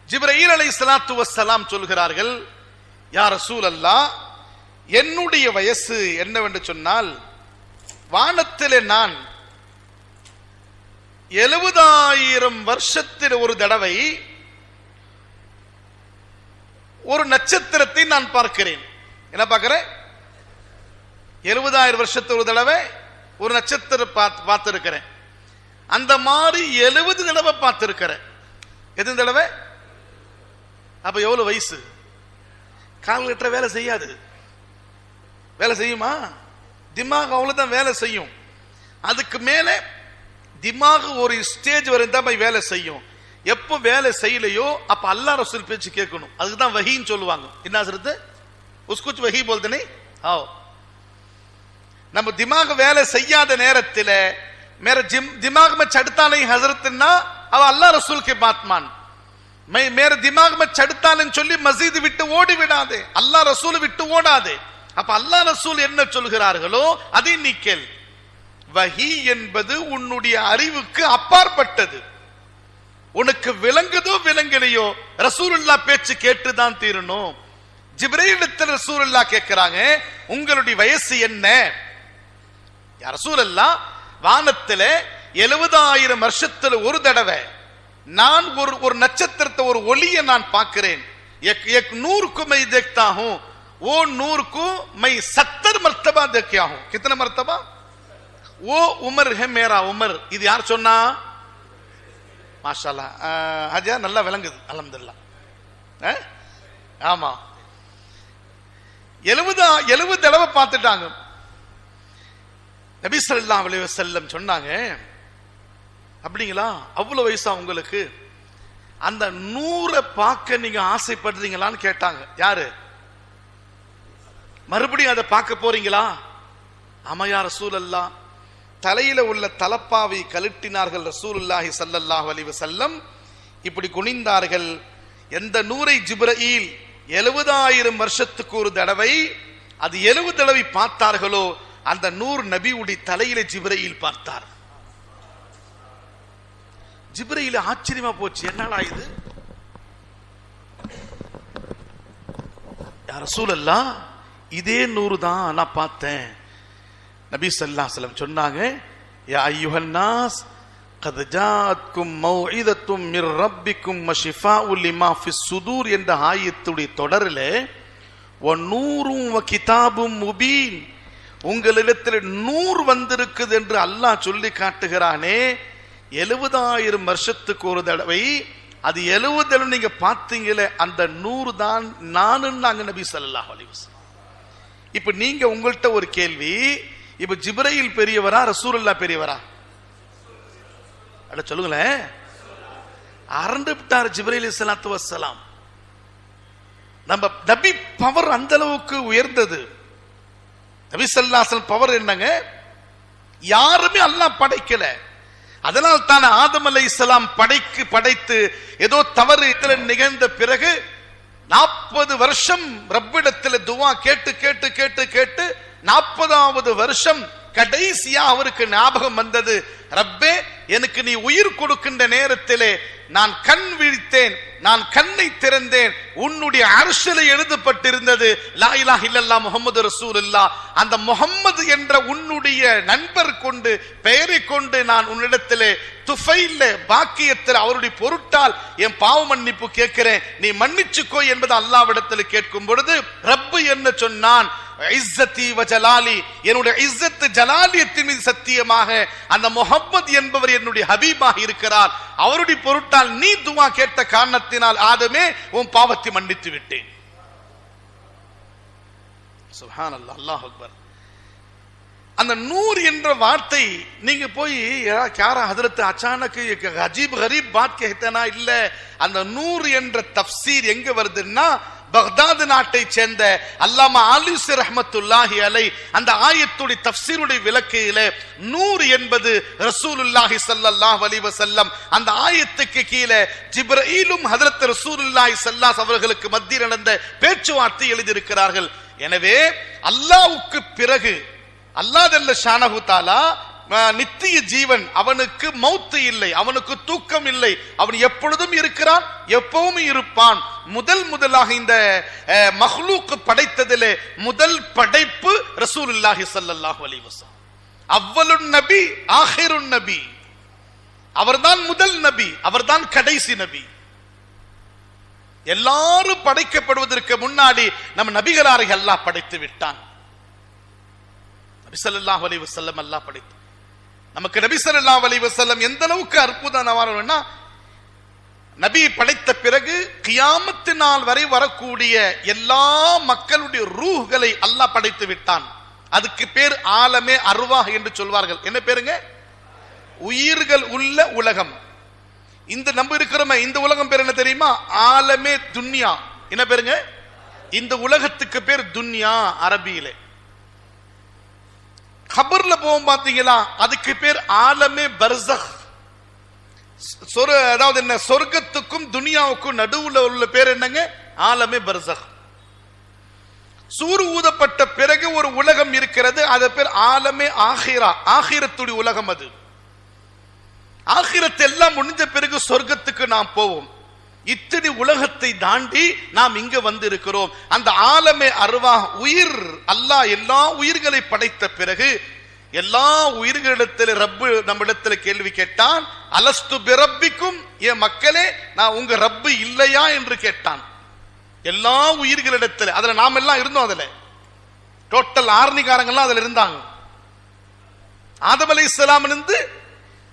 ஜிப்ரீல் அலைஹிஸ்ஸலாத்து வஸ்ஸலாம் சொல்கிறார்கள், யா ரசூலல்லாஹ், என்னுடைய வயசு என்னவென்று சொன்னால், வானத்திலே நான் 70,000 வருஷத்தில் ஒரு தடவை ஒரு நட்சத்திரத்தை நான் பார்க்கிறேன். என்ன பார்க்கிறேன்? 70,000 வருஷத்துக்கு ஒரு தடவை ஒரு நட்சத்திரம் பார்த்திருக்கிறேன். அந்த மாதிரி 70 தடவை பார்த்திருக்கிறேன். எத்தனை தடவை? அப்ப எவ்வளவு வயசு? கால்கட்ட வேலை செய்யாது. வேலை செய்யுமா? திமாக் அவ்வளவுதான் வேலை செய்யும். அதுக்கு மேல திமாக் ஒரு ஸ்டேஜ் வரை தான் போய் வேலை செய்யும். எப்போ வேலை செய்யலையோ அப்ப அல்லாஹ் ரசூல் பேச்சு கேட்கணும். அதுக்கு தான் வஹீன்னு சொல்லுவாங்க. என்ன சொல்றது? உஸ்குச் வஹீ बोलते नहीं? आओ, நம்ம திமாக் வேலை செய்யாத நேரத்தில் मेरा दिमाग में चढ़ता नहीं हजरत ना, अब अल्लाह रसूल के बात मान. मैं मेरे दिमाग में चढ़ता नहीं சொல்லி மஸ்ஜித் விட்டு ஓடி விடாதே, அல்லாஹ் ரசூல் விட்டு ஓடாதே. அப்ப அல்லாஹ் ரசூல் என்ன சொல்கிறார்களோ அதை நீ கேள். வஹீ என்பது உன்னுடைய அறிவுக்கு அப்பாற்பட்டது. உனக்கு விளங்குதோ விளங்கலையோ ரசூலுல்லாஹ் பேச்சு கேட்டுதான் தீரணும். ஜிப்ரீலிடத்தில் ரசூலுல்லாஹ் கேட்கிறாங்க, உங்களுடைய வயசு என்ன? யா ரசூலல்லாஹ், வானத்திலே 70,000 வருஷத்துல ஒரு தடவை நான் ஒரு நட்சத்திரத்தை, ஒரு ஒளியை நான் பார்க்கிறேன். एक नूर को मैं देखता हूं, वो नूर को मैं 70 मर्तबा देखा हूं. कितना मर्तबा? वो उम्र है मेरा उम्र. இது யார் சொன்னா? மாஷாஅல்லாஹ், ஹஜ்ஜா நல்லா விளங்குது, அல்ஹம்துலில்லாஹ். ஆமா, 70 தடவை பார்த்துட்டாங்க. நபி ஸல்லல்லாஹு அலைஹி வஸல்லம் சொன்னாங்க, அப்படிங்களா, அவ்வளவு வயசா உங்களுக்கு? அந்த 100 பார்க்க நீங்க ஆசைப்படுறீங்களான்னு கேட்டாங்க. யாரு? மறுபடியும் அதை பார்க்க போறீங்களா? ஆமா யா ரசூலல்லாஹ். தலையில உள்ள தலப்பாவை கழட்டினார்கள் ரசூலுல்லாஹி ஸல்லல்லாஹு அலைஹி வஸல்லம். இப்படி குனிந்தார்கள். எந்த 100ஐ ஜிப்ரீல் 70,000 வருஷத்துக்கு ஒரு தடவை, அது 70 தடவை பார்த்தார்களோ அந்த 100 நபியுடைய தலையில ஜிப்ரீல் பார்த்தார். ஜிப்ரீல் ஆச்சரியமா போச்சு, என்னடா இது? யா ரசூலல்லாஹ், இதே 100 தான் நான் பார்த்தேன். நபி ஸல்லல்லாஹு அலைஹி வஸல்லம் சொன்னாங்க, யா அய்யுஹன் நாஸ் கத் ஜாஅத்கும் மௌஇதத்தும் மிர் ரப்பிக்கும் வஷிஃபாஉ லிமா ஃபிஸ் சுதூர் என்ற ஆயத்துடைய தொடரிலே வ நூரும் வ கிதாபும் முபீன், உங்களிடத்தில் 100 வந்திருக்குது என்று அல்லாஹ் சொல்லி காட்டுகிறானே. 70,000 வருஷத்துக்கு ஒரு தடவை, அது 70 தடவை நீங்க பார்த்தீங்களே, அந்த 100 தான் நானுன்னாங்க நபி ஸல்லல்லாஹு அலைஹி வஸல்லம். இப்ப நீங்க உங்கள்கிட்ட ஒரு கேள்வி, இப்ப ஜிப்ரீல் பெரியவரா ரசூலுல்லாஹ் பெரியவரா? அட சொல்லுங்களேன். அரண்டு விட்டார் ஜிப்ரீல் அலைஹிஸ்ஸலாத்து வஸ்ஸலாம். நம்ம நபி பவர் அந்த அளவுக்கு உயர்ந்தது. நபி ஸல்லல்லாஹு அலைஹி வஸல்லம் பவர் என்னங்க? யாருமே அல்லாஹ் படைக்கல. அதனால் தான் ஆதம் அலைஹிஸ்ஸலாம் படைத்து ஏதோ தவறு நிகழ்ந்த பிறகு 40 வருஷம் ரப்பிடத்தில் துவா கேட்டு கேட்டு கேட்டு கேட்டு 40வது வருஷம் கடைசியா அவருக்கு ஞாபகம் வந்தது, ரப்பே, எனக்கு நீ உயிர் கொடுக்கின்ற நேரத்திலே நான் கண் விழித்தேன், நான் கண்ணை திறந்தேன், உன்னுடைய அர்ஷிலே எழுதப்பட்டிருந்தது லா இலாஹ இல்லல்லாஹ் முஹம்மது ரசூலுல்லாஹ். அந்த முஹம்மது என்ற உன்னுடைய நண்பர் கொண்டு, பெயரை கொண்டு நான் உன்னிடத்திலே துஃபைல்ல பாக்கியத்தில் அவருடைய பொருட்டால் என் பாவ மன்னிப்பு கேட்கிறேன், நீ மன்னிச்சுக்கோ என்பது அல்லாஹ்விடத்தில் கேட்கும் பொழுது ரப்பு என்ன சொன்னான்? இஸ்ஸத்தி வ ஜலாலி, என்னுடைய இஸ்ஸத் ஜலாலியத்தின் மீது சத்தியமாக அந்த முஹம்மது என்பவர் என்னுடைய ஹபீபாக இருக்கிறார், அவருடைய பொருட்டால் நீ துவா கேட்ட காரணத்தினால் ஆதமே உன் பாவத்தை மன்னித்து விட்டேன். சுப்ஹானல்லாஹ், அல்லாஹ் அக்பர். அந்த 100 என்ற வார்த்தை நீங்க போய் யாரா ஹஜரத் அச்சானக் அஜீப் கரீப் பாத் கேட்டனா இல்ல. அந்த 100 என்ற தஃப்சீர் எங்க வருதுன்னா, பக்தாத் நாட்டை சேர்ந்த அல்லாமா ஆலூசி ரஹ்மத்துல்லாஹி அலை அந்த ஆயத்துடைய தஃப்சீருடைய விளக்கையிலே 100 என்பது ரசூலுல்லாஹி ஸல்லல்லாஹு அலைஹி வஸல்லம். அந்த ஆயத்துக்கு கீழே ஜிப்ரீலும் ஹஜரத் ரசூலுல்லாஹி ஸல்லல்லாஹு அவர்களுக்கு மத்தியில் நடந்த பேச்சுவார்த்தை எழுதியிருக்கிறார்கள். எனவே அல்லாஹ்வுக்கு பிறகு அல்லாஹ் ஜல்ல ஷானஹு தஆலா நித்திய ஜீவன், அவனுக்கு மௌத்து இல்லை, அவனுக்கு தூக்கம் இல்லை, அவன் எப்பொழுதும் இருக்கிறான், எப்பவும் இருப்பான். முதலாக இந்த மஹ்லூக் படைத்ததிலே முதல் படைப்பு ரசூலுல்லாஹி ஸல்லல்லாஹு அலைஹி வஸல்லம். அவ்வலுன் நபி ஆஹிருன் நபி, அவர்தான் முதல் நபி, அவர்தான் கடைசி நபி. எல்லாரும் படைக்கப்படுவதற்கு முன்னாடி நம்ம நபிகளாரை அல்லாஹ் படைத்து விட்டான். நபி ஸல்லல்லாஹு அலைஹி வஸல்லம் அல்லாஹ் படைத்து, நமக்கு நபி ஸல்லல்லாஹு அலைஹி வஸல்லம் எந்த அளவுக்கு அற்புதமானவர்னா, நபி படைத்த பிறகு கியாமத்து நாள் வரை வரக்கூடிய எல்லா மக்களுடைய ரூஹ்களை அல்லாஹ் படைத்து விட்டான். அதுக்கு பேர் ஆலமே அர்வாஹ் என்று சொல்வார்கள். என்ன பேருங்க? உயிர்கள் உள்ள உலகம். இந்த நம்ம இருக்கிறோமே இந்த உலகம் பேர் என்ன தெரியுமா? ஆலமே துன்யா. என்ன பேருங்க? இந்த உலகத்துக்கு பேர் துன்யா அரபியிலே. கபர்ல போவோம் பாத்தீங்களா, அதுக்கு பேர் ஆலமே பர்சக். அதாவது என்ன, சொர்க்கத்துக்கும் துனியாவுக்கும் நடுவுல உள்ள பேர் என்னங்க? ஆலமே பர்சக். சூறு ஊதப்பட்ட பிறகு ஒரு உலகம் இருக்கிறது, அது பேர் ஆலமே ஆஹிரா, ஆஹிரத்துடைய உலகம். அது ஆகிரத்து எல்லாம் முடிஞ்ச பிறகு சொர்க்கத்துக்கு நாம் போவோம். இத்தனை உலகத்தை தாண்டி நாம் இங்க வந்து இருக்கிறோம். அந்த ஆலமே அர்வாஹ் உயிர், அல்லாஹ் எல்லா உயிர்களை படைத்த பிறகு எல்லா உயிர்களிடத்தில் ரப்பு நம்மிடத்தில் கேள்வி கேட்டான், அலஸ்து பிரப்பிக்கும், என் மக்களே நான் உங்க ரப்பு இல்லையா என்று கேட்டான். எல்லா உயிர்களிடத்தில், அதுல நாம் எல்லாம் இருந்தோம். அதுல டோட்டல் ஆர்னிகாரங்கள்லாம் அதுல இருந்தாங்க. ஆதம் அலைஹிஸ்ஸலாம் இருந்து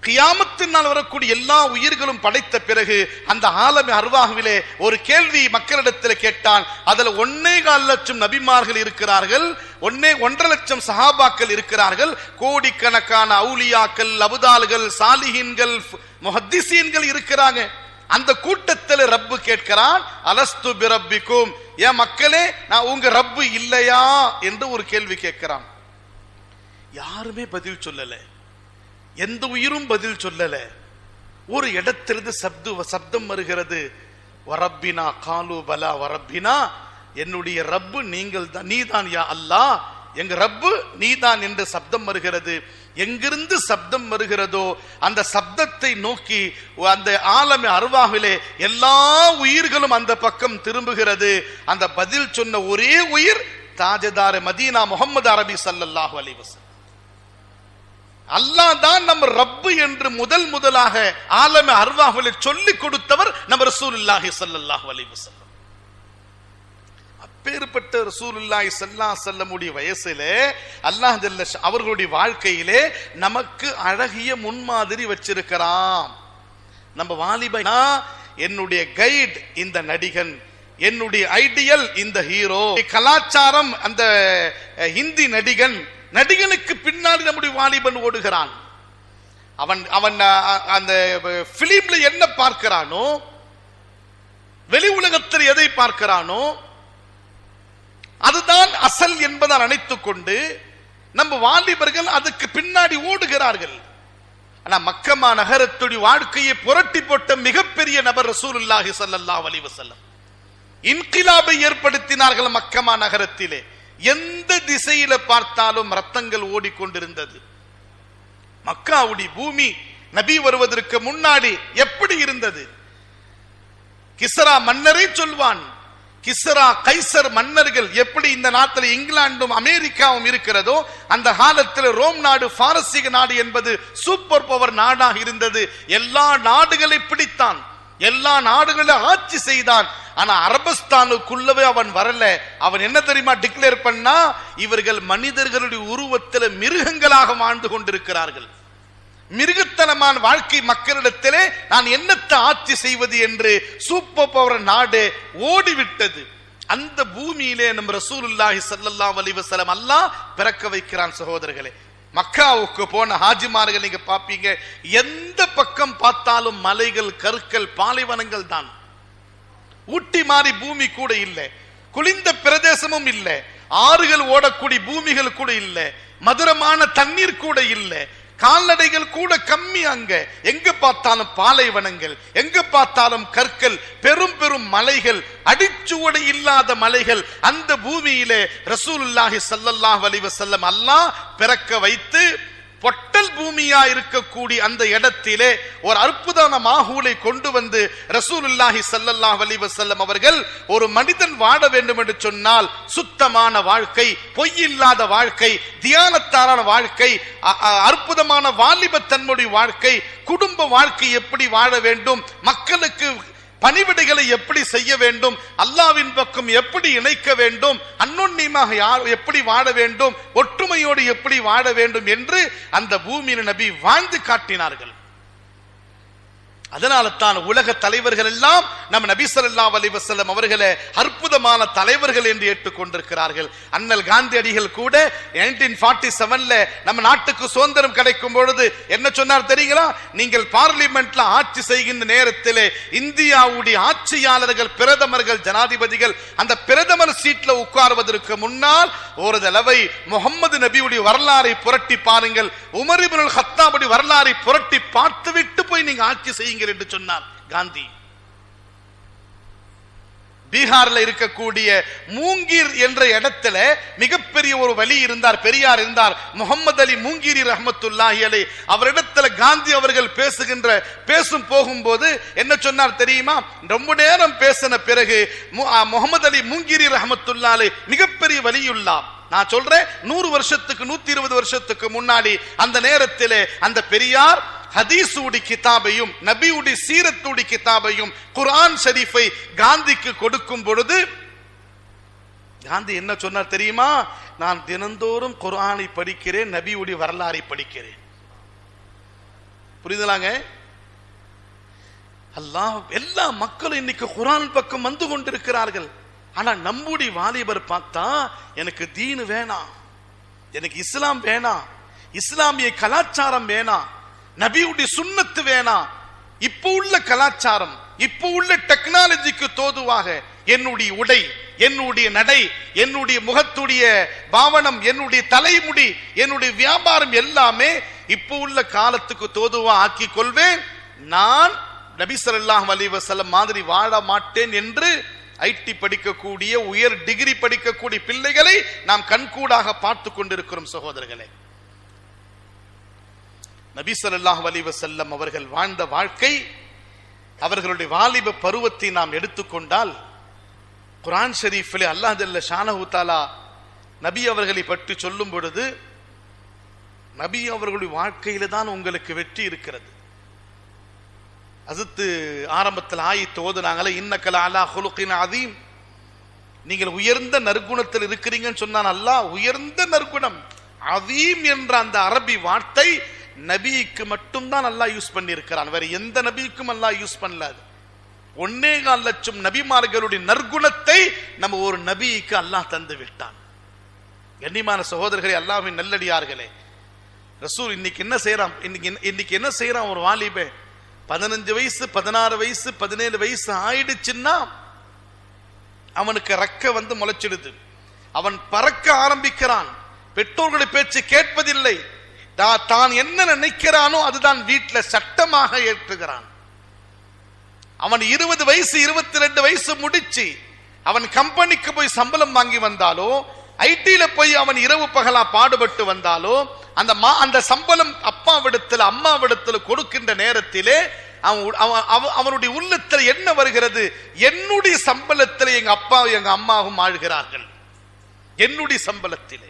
கியாமத்தினால் வரக்கூடிய எல்லா உயிர்களும் படைத்த பிறகு அந்த ஆலமே அர்வாஹ்விலே ஒரு கேள்வி மக்களிடத்தில் கேட்டான். அதுல 1.25 லட்சம் நபிமார்கள் இருக்கிறார்கள், 1.5 லட்சம் சஹாபாக்கள் இருக்கிறார்கள், கோடிக்கணக்கான அவுலியாக்கள், அபுதால்கள், சாலிஹீன்கள், முஹத்திஸீன்கள் இருக்கிறாங்க. அந்த கூட்டத்தில் ரப்பு கேட்கிறான், அலஸ்து பிரப்பிக்கும், என் மக்களே நான் உங்க ரப்பு இல்லையா என்று ஒரு கேள்வி கேட்கிறான். யாருமே பதில் சொல்லல, எந்த உயிரும் பதில் சொல்லல. ஒரு இடத்திலிருந்து சப்தம் வருகிறது, வரப்பினா காலு பலா வரப்பினா, என்னுடைய ரப்பு நீங்கள் தான், நீதான் யா அல்லாஹ், எங்க ரப்பு நீதான் என்று சப்தம் வருகிறது. எங்கிருந்து சப்தம் வருகிறதோ அந்த சப்தத்தை நோக்கி அந்த ஆலமே அர்வாஹிலே எல்லா உயிர்களும் அந்த பக்கம் திரும்புகிறது. அந்த பதில் சொன்ன ஒரே உயிர் தாஜதார் மதீனா முஹம்மது அரபி ஸல்லல்லாஹு அலைஹி வஸல்லம். அல்லாஹ் தான் நம்ம ரப்பு என்று முதலாக ஆலமே அர்வாஹிலே சொல்லிக் கொடுத்தவர் நம்ம ரசூலுல்லாஹி ஸல்லல்லாஹு அலைஹி வஸல்லம். அப்பேற்பட்ட ரசூலுல்லாஹி ஸல்லல்லாஹு அலைஹி வஸல்லமுடைய வயசிலே அல்லாஹ் ஜல்ல அவர்களுடைய வாழ்க்கையிலே நமக்கு அழகிய முன்மாதிரி வச்சிருக்கிறான். நம்ம வாலிபனா என்னுடைய கைட் இந்த நடிகன், என்னுடைய ஐடியல் இந்த ஹீரோ, கலாச்சாரம் அந்த ஹிந்தி நடிகன், நடிகனுக்கு பின்னாடி நம்முடைய வாலிபன் ஓடுகிறான். அவன் அவன் அந்த பிலிம்ல என்ன பார்க்கிறானோ, வெளி உலகத்தில் எதை பார்க்கிறானோ அதுதான் அசல் என்பதை நினைத்துக் கொண்டு நம்ம வாலிபர்கள் அதுக்கு பின்னாடி ஓடுகிறார்கள். ஆனா மக்கமா நகரத்துடைய வாழ்க்கையை புரட்டி போட்ட மிகப்பெரிய நபர் ரசூலுல்லாஹி ஸல்லல்லாஹு அலைஹி வஸல்லம். இன்கிலாபை ஏற்படுத்தினார்கள் மக்கமா நகரத்திலே. எந்த திசையில பார்த்தாலும் ரத்தங்கள் ஓடிக்கொண்டிருந்தது. மக்காவுடைய பூமி நபி வருவதற்கு முன்னாடி எப்படி இருந்தது? கிஸ்ரா மன்னரை சொல்வான், கிஸ்ரா கைசர் மன்னர்கள் எப்படி இந்த நாட்டில் இங்கிலாந்தும் அமெரிக்காவும் இருக்கிறதோ அந்த காலத்தில் ரோம் நாடு, பாரசீக நாடு என்பது சூப்பர் பவர் நாடாக இருந்தது. எல்லா நாடுகளை பிடித்தான், எல்லா நாடுகளை ஆட்சி செய்தான். ஆனா அரபஸ்தானுக்குள்ளவே அவன் வரல. அவன் என்ன தெரியுமா டிக்ளேர் பண்ணா, இவர்கள் மனிதர்களுடைய உருவத்தில் மிருகங்களாக வாழ்ந்து கொண்டிருக்கிறார்கள். மிருகத்தனமான வாழ்க்கை மக்களிடத்திலே நான் என்னத்தை ஆட்சி செய்வது என்று சூப்பர் பவர் நாடு ஓடிவிட்டது. அந்த பூமியிலே நம்ம ரசூலுல்லாஹி ஸல்லல்லாஹு அலைஹி வஸல்லம் அல்லாஹ் பிறக்க வைக்கிறான். சகோதரர்களே, மக்காவுக்கு போன ஹாஜிமார்கள் நீங்க பாப்பீங்க, எந்த பக்கம் பார்த்தாலும் மலைகள், கற்கள், பாலைவனங்கள் தான். ஊட்டி மாறி பூமி கூட இல்லை, குளிர்ந்த பிரதேசமும் இல்லை, ஆறுகள் ஓடக்கூடிய பூமிகள் கூட இல்லை, மதுரமான தண்ணீர் கூட இல்லை, கால்நடைகள் கூட கம்மி. அங்க எங்க பார்த்தாலும் பாலைவனங்கள், எங்க பார்த்தாலும் கற்கள், பெரும் பெரும் மலைகள், அடிச்சுவடு இல்லாத மலைகள். அந்த பூமியிலே ரசூலுல்லாஹி ஸல்லல்லாஹு அலைஹி வஸல்லம் அல்லாஹ் பிறக்க வைத்து பொட்டல் பூமியா இருக்கக்கூடிய அந்த இடத்திலே ஒரு அற்புதமான மாஹூலை கொண்டு வந்து ரசூலுல்லாஹி ஸல்லல்லாஹு அலைஹி வஸல்லம் அவர்கள், ஒரு மனிதன் வாழ வேண்டும் என்று சொன்னால் சுத்தமான வாழ்க்கை, பொய்யில்லாத வாழ்க்கை, தியானத்தாரான வாழ்க்கை, அற்புதமான வாலிபத்தன்முடைய வாழ்க்கை, குடும்ப வாழ்க்கை எப்படி வாழ வேண்டும், மக்களுக்கு பணிவிடைகளை எப்படி செய்ய வேண்டும், அல்லாஹ்வின் பக்கம் எப்படி இணைக்க வேண்டும், அன்னொன்னியமாக எப்படி வாழ வேண்டும், ஒற்றுமையோடு எப்படி வாழ வேண்டும் என்று அந்த பூமியில் நபி வாழ்ந்து காட்டினார்கள். அதனால தான் உலக தலைவர்கள் எல்லாம் நம்ம நபி ஸல்லல்லாஹு அலைஹி வஸல்லம் அவர்களை அற்புதமான தலைவர்கள் என்று ஏற்றுக்கொண்டிருக்கிறார்கள். அண்ணல் காந்தியடிகள் கூட 1947ல நம்ம நாட்டுக்கு சுதந்திரம் கிடைக்கும் பொழுது என்ன சொன்னார் தெரியுங்களா? நீங்கள் பார்லிமெண்ட்ல ஆட்சி செய்கின்ற நேரத்திலே இந்தியாவுடைய ஆட்சியாளர்கள், பிரதமர்கள், ஜனாதிபதிகள் அந்த பிரதமர் சீட்ல உட்கார்வதற்கு முன்னால் ஒரு தடவை முகமது நபியுடைய வரலாறை புரட்டி பாருங்கள், உமர் இப்னுல் கத்தாபுடைய வரலாறை புரட்டி பார்த்துவிட்டு போய் நீங்க ஆட்சி செய்யுங்க என்று சொன்னார் காந்தி. பீகார்ல இருக்கக்கூடிய மூங்கீர் என்ற இடத்துல மிகப்பெரிய ஒரு வலி இருந்தார், பெரியார் இருந்தார், முகமது அலி மூங்கீரி ரஹ்மத்துல்லாஹி அலைஹி. அவரிடத்துல காந்தி அவர்கள் பேசும் போகும்போது என்ன சொன்னார் தெரியுமா? ரொம்ப நேரம் பேசின பிறகு முகமது அலி மூங்கீரி ரஹ்மத்துல்லாஹி அலைஹி மிகப்பெரிய வலியுள்ளார். நான் சொல்றேன் 100 வருஷத்துக்கு 120 வருஷத்துக்கு முன்னாடி அந்த நேரத்திலே அந்த பெரியார் ஹதீஸுடைய கிதாபையும் நபியுடைய சீரத்துடைய கிதாபையும் குர்ஆன் ஷரீஃபை காந்திக்கு கொடுக்கும் பொழுது காந்தி என்ன சொன்னார் தெரியுமா? நான் தினந்தோறும் குர்ஆனை படிக்கிறேன், நபியுடைய வரலாறை படிக்கிறேன். புரியுதுலாங்க? அல்லாஹ் எல்லா மக்களும் இன்னைக்கு குர்ஆன் பக்கம் வந்து கொண்டிருக்கிறார்கள். ஆனா நம்முடைய வாலிபர் பார்த்தா எனக்கு தீன் வேணாம், எனக்கு இஸ்லாம் வேணாம், இஸ்லாமிய கலாச்சாரம் வேணாம், நபியுடைய சுன்னத்து வேணாம். இப்போ உள்ள கலாச்சாரம், இப்போ உள்ள டெக்னாலஜிக்கு தோதுவாக என்னுடைய உடை, என்னுடைய நடை, என்னுடைய முகத்துடைய பாவனம், என்னுடைய தலைமுடி, என்னுடைய வியாபாரம் எல்லாமே இப்போ உள்ள காலத்துக்கு தோதுவா ஆக்கி கொள்வேன். நான் நபி ஸல்லல்லாஹு அலைஹி வஸல்லம் மாதிரி வாழ மாட்டேன் என்று ஐடி படிக்கக்கூடிய, உயர் டிகிரி படிக்கக்கூடிய பிள்ளைகளை நாம் கண்கூடாக பார்த்து கொண்டிருக்கிறோம். சகோதரர்களே, நபி ஸல்லல்லாஹு அலைஹி வஸல்லம் அவர்கள் வாழ்ந்த வாழ்க்கை, அவர்களுடைய வாலிப பருவத்தை நாம் எடுத்துக்கொண்டால் குர்ஆன் ஷரீஃபிலே அல்லாஹ் ஜல்ல ஷானஹு தஆலா நபி அவர்களை பற்றி சொல்லும் பொழுது, நபி அவர்களுடைய வாழ்க்கையில தான் உங்களுக்கு வெற்றி இருக்கிறது. அதுக்கு ஆரம்பத்தில் ஆயத்து ஓதுனாங்களே, இன்னக லஅலா குலுகின் அதீம், நீங்கள் உயர்ந்த நற்குணத்தில் இருக்கிறீங்கன்னு சொன்னான் அல்லாஹ். உயர்ந்த நற்குணம் அதீம் என்ற அந்த அரபி வார்த்தை நபிக்கு மட்டும்தான் அல்லாஹ் யூஸ் பண்ணி இருக்கிறான், வேற எந்த நபிக்கும் அல்லாஹ் யூஸ் பண்ணல. 1.25 லட்சம் நபிமார்களுடைய நற்குணத்தை நம்ம ஒரு நபிக்கு அல்லாஹ் தந்து விட்டான். கண்ணியமான சகோதரர்களே, அல்லாஹ்வின் நல்லடியார்களே, ரசூல் இன்னைக்கு என்ன செய்யறான்? இன்னைக்கு என்ன செய்யறான்? ஒரு வாலிபே 15 வயசு 16 வயசு 17 வயசு ஆயிடுச்சுன்னா அவனுக்கு ரெக்க வந்து முளைச்சிடுது, அவன் பறக்க ஆரம்பிக்கிறான், பெற்றோர்களை பேச்சு கேட்பதில்லை, தான் என்ன நினைக்கிறானோ அதுதான் வீட்டில் சட்டமாக ஏற்றுகிறான். அவன் 20 வயசு 22 வயசு முடிச்சு அவன் கம்பெனிக்கு போய் சம்பளம் வாங்கி வந்தாலோ, ஐடியில போய் அவன் இரவு பகலா பாடுபட்டு வந்தாலோ, அந்த சம்பளம் அப்பாவிடத்தில் அம்மாவிடத்தில் கொடுக்கின்ற நேரத்திலே அவனுடைய உள்ளத்தில் என்ன வருகிறது? என்னுடைய சம்பளத்தில் எங்க அப்பா எங்க அம்மாவும் ஆழ்கிறார்கள், என்னுடைய சம்பளத்திலே.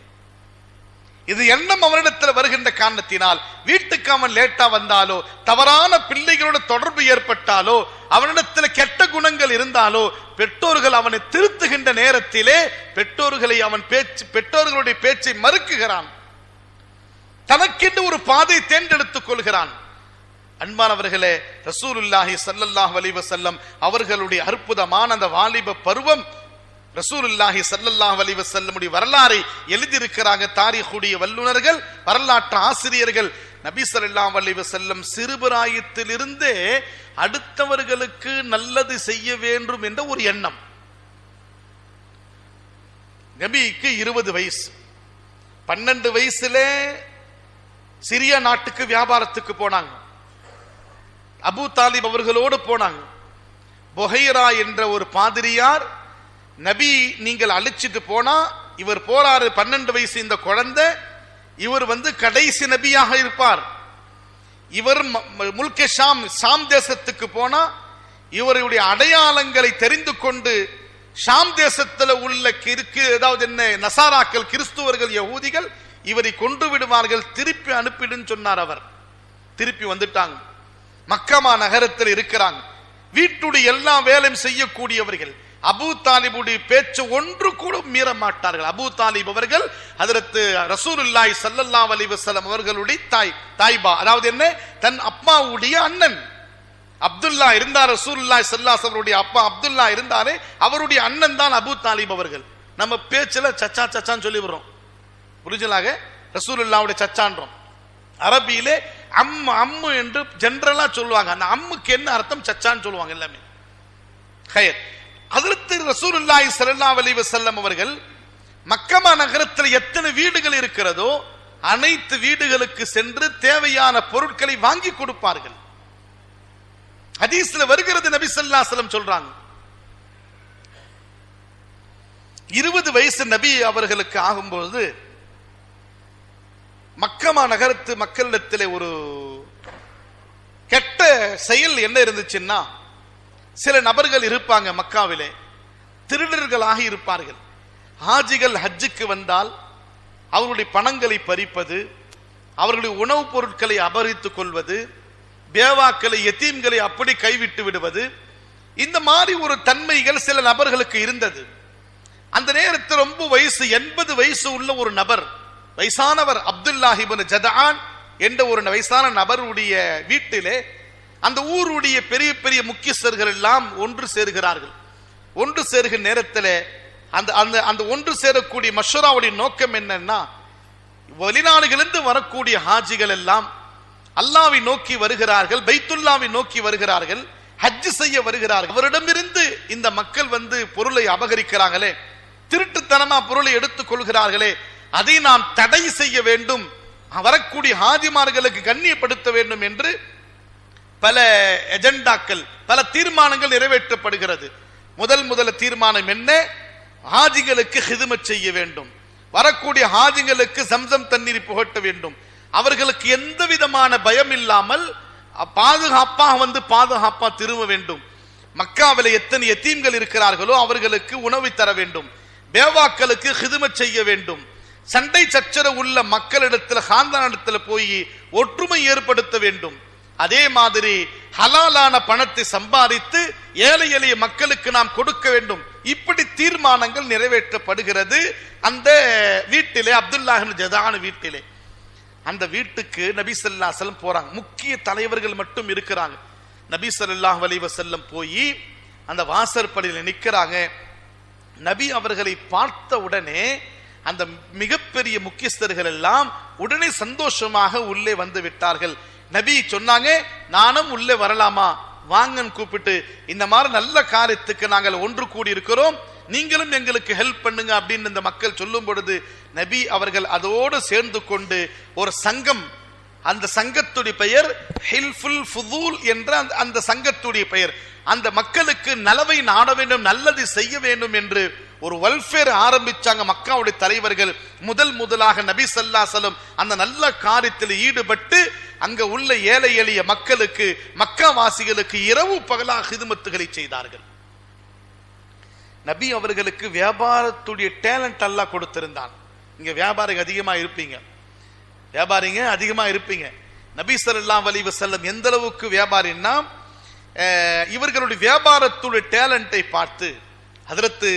இது எண்ணம் அவனிடத்தில் வருகின்ற காரணத்தினால் வீட்டுக்கு அவன் லேட்டா வந்தாலோ, தவறான பிள்ளைகளோட தொடர்பு ஏற்பட்டாலோ, அவனிடத்தில் கெட்ட குணங்கள் இருந்தாலோ, பெற்றோர்கள் அவனை திருத்துகின்ற நேரத்திலே பெற்றோர்களுடைய பேச்சை மறுக்குகிறான், தனக்கென்று ஒரு பாதை தேர்ந்தெடுத்துக் கொள்கிறான். அன்பானவர்களே, ரசூலுல்லாஹி ஸல்லல்லாஹு அலைஹி வஸல்லம் அவர்களுடைய அற்புதமான அந்த வாலிப பருவம், ரசூலுல்லாஹி ஸல்லல்லாஹு அலைஹி வஸல்லம் வரலாறை எழுதியிருக்கிறாங்க தாரீഖுடைய வல்லுநர்கள், வரலாற்று ஆசிரியர்கள். நபி ஸல்லல்லாஹு அலைஹி வஸல்லம் சிறுபிராயத்திலிருந்தே அடுத்தவர்களுக்கு நல்லது செய்ய வேண்டும் என்ற ஒரு எண்ணம். நபிக்கு 20 வயசு, 12 வயசுல சிரியா நாட்டுக்கு வியாபாரத்துக்கு போனாங்க. அபூ தாலிப் அவர்களோடு போனாங்க. புஹைரா என்ற ஒரு பாதிரியார், நபி நீங்கள் அழைச்சிட்டு போனா, இவர் போறாரு 12 வயசு இந்த குழந்தை, இவர் கடைசி நபியாக இருப்பார். இவர் முல்கே ஷாம் தேசத்துக்கு போனா இவருடைய அடையாளங்களை தெரிந்து கொண்டு ஷாம் தேசத்தில் உள்ள ஏதாவது என்ன நசாராக்கள், கிறிஸ்துவர்கள், யகூதிகள் இவரை கொண்டு விடுவார்கள், திருப்பி அனுப்பிடுன்னு சொன்னார். அவர் திருப்பி வந்துட்டாங்க. மக்கமா நகரத்தில் இருக்கிறாங்க. வீட்டுடைய எல்லா வேலையும் செய்யக்கூடியவர்கள். அபூ தாலிபுடைய பேச்சு ஒன்று கூட மீற மாட்டார்கள். அபூ தாலிப் அவர்கள் ஹஜ்ரத் ரசூலுல்லாஹி ஸல்லல்லாஹு அலைஹி வஸல்லம் அவர்களுடைய தாய்பா, அதாவது என்ன, தன் அப்பாவுடைய அண்ணன் அப்துல்லா இருந்தார். ரசூலுல்லாஹி ஸல்லல்லாஹு அலைஹி வஸல்லம் அப்பா அப்துல்லா இருந்தாரே, அவருடைய அண்ணன் தான் அபூ தாலிப் அவர்கள். நம்ம பேச்சுல சச்சா சச்சான்னு சொல்லி வர்றோம். புரிஞ்சலாக ரசூலுல்லாஹ்வுடைய சச்சான்றோம். அரபியிலே அம்மு என்று ஜெனரலா சொல்லுவாங்க. அந்த அம்முக்கு என்ன அர்த்தம்? சச்சான்னு சொல்லுவாங்க எல்லாமே. ஹைர். ஹஜ்ரத் ரசூலுல்லாஹி ஸல்லல்லாஹு அலைஹி வஸல்லம் அவர்கள் மக்கமா நகரத்தில் எத்தனை வீடுகள் இருக்கிறதோ அனைத்து வீடுகளுக்கு சென்று தேவையான பொருட்களை வாங்கி கொடுப்பார்கள். ஹதீஸ்ல வருகிறது, நபி ஸல்லல்லாஹு அலைஹி வஸல்லம் சொல்றாங்க, 20 வயசு நபி அவர்களுக்கு ஆகும்போது மக்கமா நகரத்து மக்களிடத்திலே ஒரு கெட்ட செயல் என்ன இருந்துச்சுன்னா, சில நபர்கள் இருப்பாங்க மக்காவிலே, திருடர்களாக இருப்பார்கள். ஹாஜிகள் ஹஜ்ஜுக்கு வந்தால் அவர்களுடைய பணங்களை பறிப்பது, அவர்களுடைய உணவுப் பொருட்களை அபகரித்துக் கொள்வது, பேவாக்களை யத்தீம்களை அப்படி கைவிட்டு விடுவது, இந்த மாதிரி ஒரு தன்மைகள் சில நபர்களுக்கு இருந்தது. அந்த நேரத்தில் ரொம்ப வயசு 80 வயசு உள்ள ஒரு நபர், வயசானவர், அப்துல்லாஹ் இப்னு ஜதஆன் என்ற ஒரு வயசான நபருடைய வீட்டிலே அந்த ஊருடைய பெரிய பெரிய முக்கியஸ்தர்கள் எல்லாம் ஒன்று சேர்கிறார்கள். ஒன்று சேருகிற நேரத்தில் அந்த ஒன்று சேரக்கூடிய மஷூராவுடைய நோக்கம் என்னன்னா, வெளிநாடுகளிலிருந்து வரக்கூடிய ஹாஜிகள் எல்லாம் அல்லாஹ்வை நோக்கி வருகிறார்கள், பைத்துல்லாவை நோக்கி வருகிறார்கள், ஹஜ் செய்ய வருகிறார்கள். அவரிடமிருந்து இந்த மக்கள் பொருளை அபகரிக்கிறார்களே, திருட்டுத்தனமா பொருளை எடுத்துக் கொள்கிறார்களே, அதை நாம் தடை செய்ய வேண்டும், வரக்கூடிய ஹாஜிமார்களுக்கு கண்ணியப்படுத்த வேண்டும் என்று பல எஜெண்டாக்கள், பல தீர்மானங்கள் நிறைவேற்றப்படுகிறது. முதல் தீர்மானம் என்ன? ஹாஜிகளுக்கு ஹிதுமத் செய்ய வேண்டும், வரக்கூடிய ஹாஜிகளுக்கு சம்சம் தண்ணீர் புகட்ட வேண்டும், அவர்களுக்கு எந்த விதமான பயம் இல்லாமல் பாதுகாப்பா திரும்ப வேண்டும். மக்காவில் எத்தனை யத்தீம்கள் இருக்கிறார்களோ அவர்களுக்கு உணவு தர வேண்டும், பேவாக்களுக்கு ஹிதுமத் செய்ய வேண்டும், சண்டை சச்சரவு உள்ள மக்களிடத்தில் காந்தானிடத்தில் போய் ஒற்றுமை ஏற்படுத்த வேண்டும். அதே மாதிரி ஹலாலான பணத்தை சம்பாதித்து ஏழை எளிய மக்களுக்கு நாம் கொடுக்க வேண்டும். இப்படி தீர்மானங்கள் நிறைவேற்றப்படுகிறது அந்த வீட்டிலே, அப்துல்லாஹ் இப்னு ஜதஆன் வீட்டிலே. அந்த வீட்டுக்கு நபி ஸல்லல்லாஹு அலைஹி வஸல்லம் போறாங்க. முக்கிய தலைவர்கள் மட்டும் இருக்கிறாங்க. நபி ஸல்லல்லாஹு அலைஹி வஸல்லம் போய் அந்த வாசற்படியில் நிற்கிறாங்க. நபி அவர்களை பார்த்த உடனே அந்த மிகப்பெரிய முக்கியஸ்தர்கள் எல்லாம் உடனே சந்தோஷமாக உள்ளே வந்து விட்டார்கள். நபி சொன்னாங்க, நானும் உள்ளே வரலாமா, வாங்கன்னு கூப்பிட்டு, இந்த மாதிரி நல்ல காரியத்துக்கு நாங்கள் ஒன்று கூடி இருக்கிறோம், நீங்களும் எங்களுக்கு ஹெல்ப் பண்ணுங்க அப்படின்னு இந்த மக்கள் சொல்லும் பொழுது நபி அவர்கள் அதோடு சேர்ந்து கொண்டு ஒரு சங்கம், அந்த சங்கத்துடைய பெயர் ஹில்ஃபுல் ஃபுதூல் என்ற அந்த சங்கத்துடைய பெயர், அந்த மக்களுக்கு நலவை நாட வேண்டும், நல்லது செய்ய வேண்டும் என்று ஒரு வெல்ஃபேர் ஆரம்பிச்சாங்க மக்காவுடைய தலைவர்கள். முதலாக நபி ஸல்லல்லாஹு அலைஹி வஸல்லம் அந்த நல்ல காரியத்தில் ஈடுபட்டு அங்க உள்ள ஏழை எளிய மக்களுக்கு, மக்கா வாசிகளுக்கு இரவு பகலாக ஹிதுமத்துகளை செய்தார்கள். நபி அவர்களுக்கு வியாபாரத்துடைய டேலண்ட் அல்லாஹ் கொடுத்திருந்தான். இங்க வியாபாரிங்க அதிகமா இருப்பீங்க. நபி ஸல்லல்லாஹு அலைஹி வஸல்லம் எந்த அளவுக்கு வியாபாரின்னா, இவர்களுடைய வியாபாரத்துடைய டேலண்டை பார்த்து ஹஜ்ரத்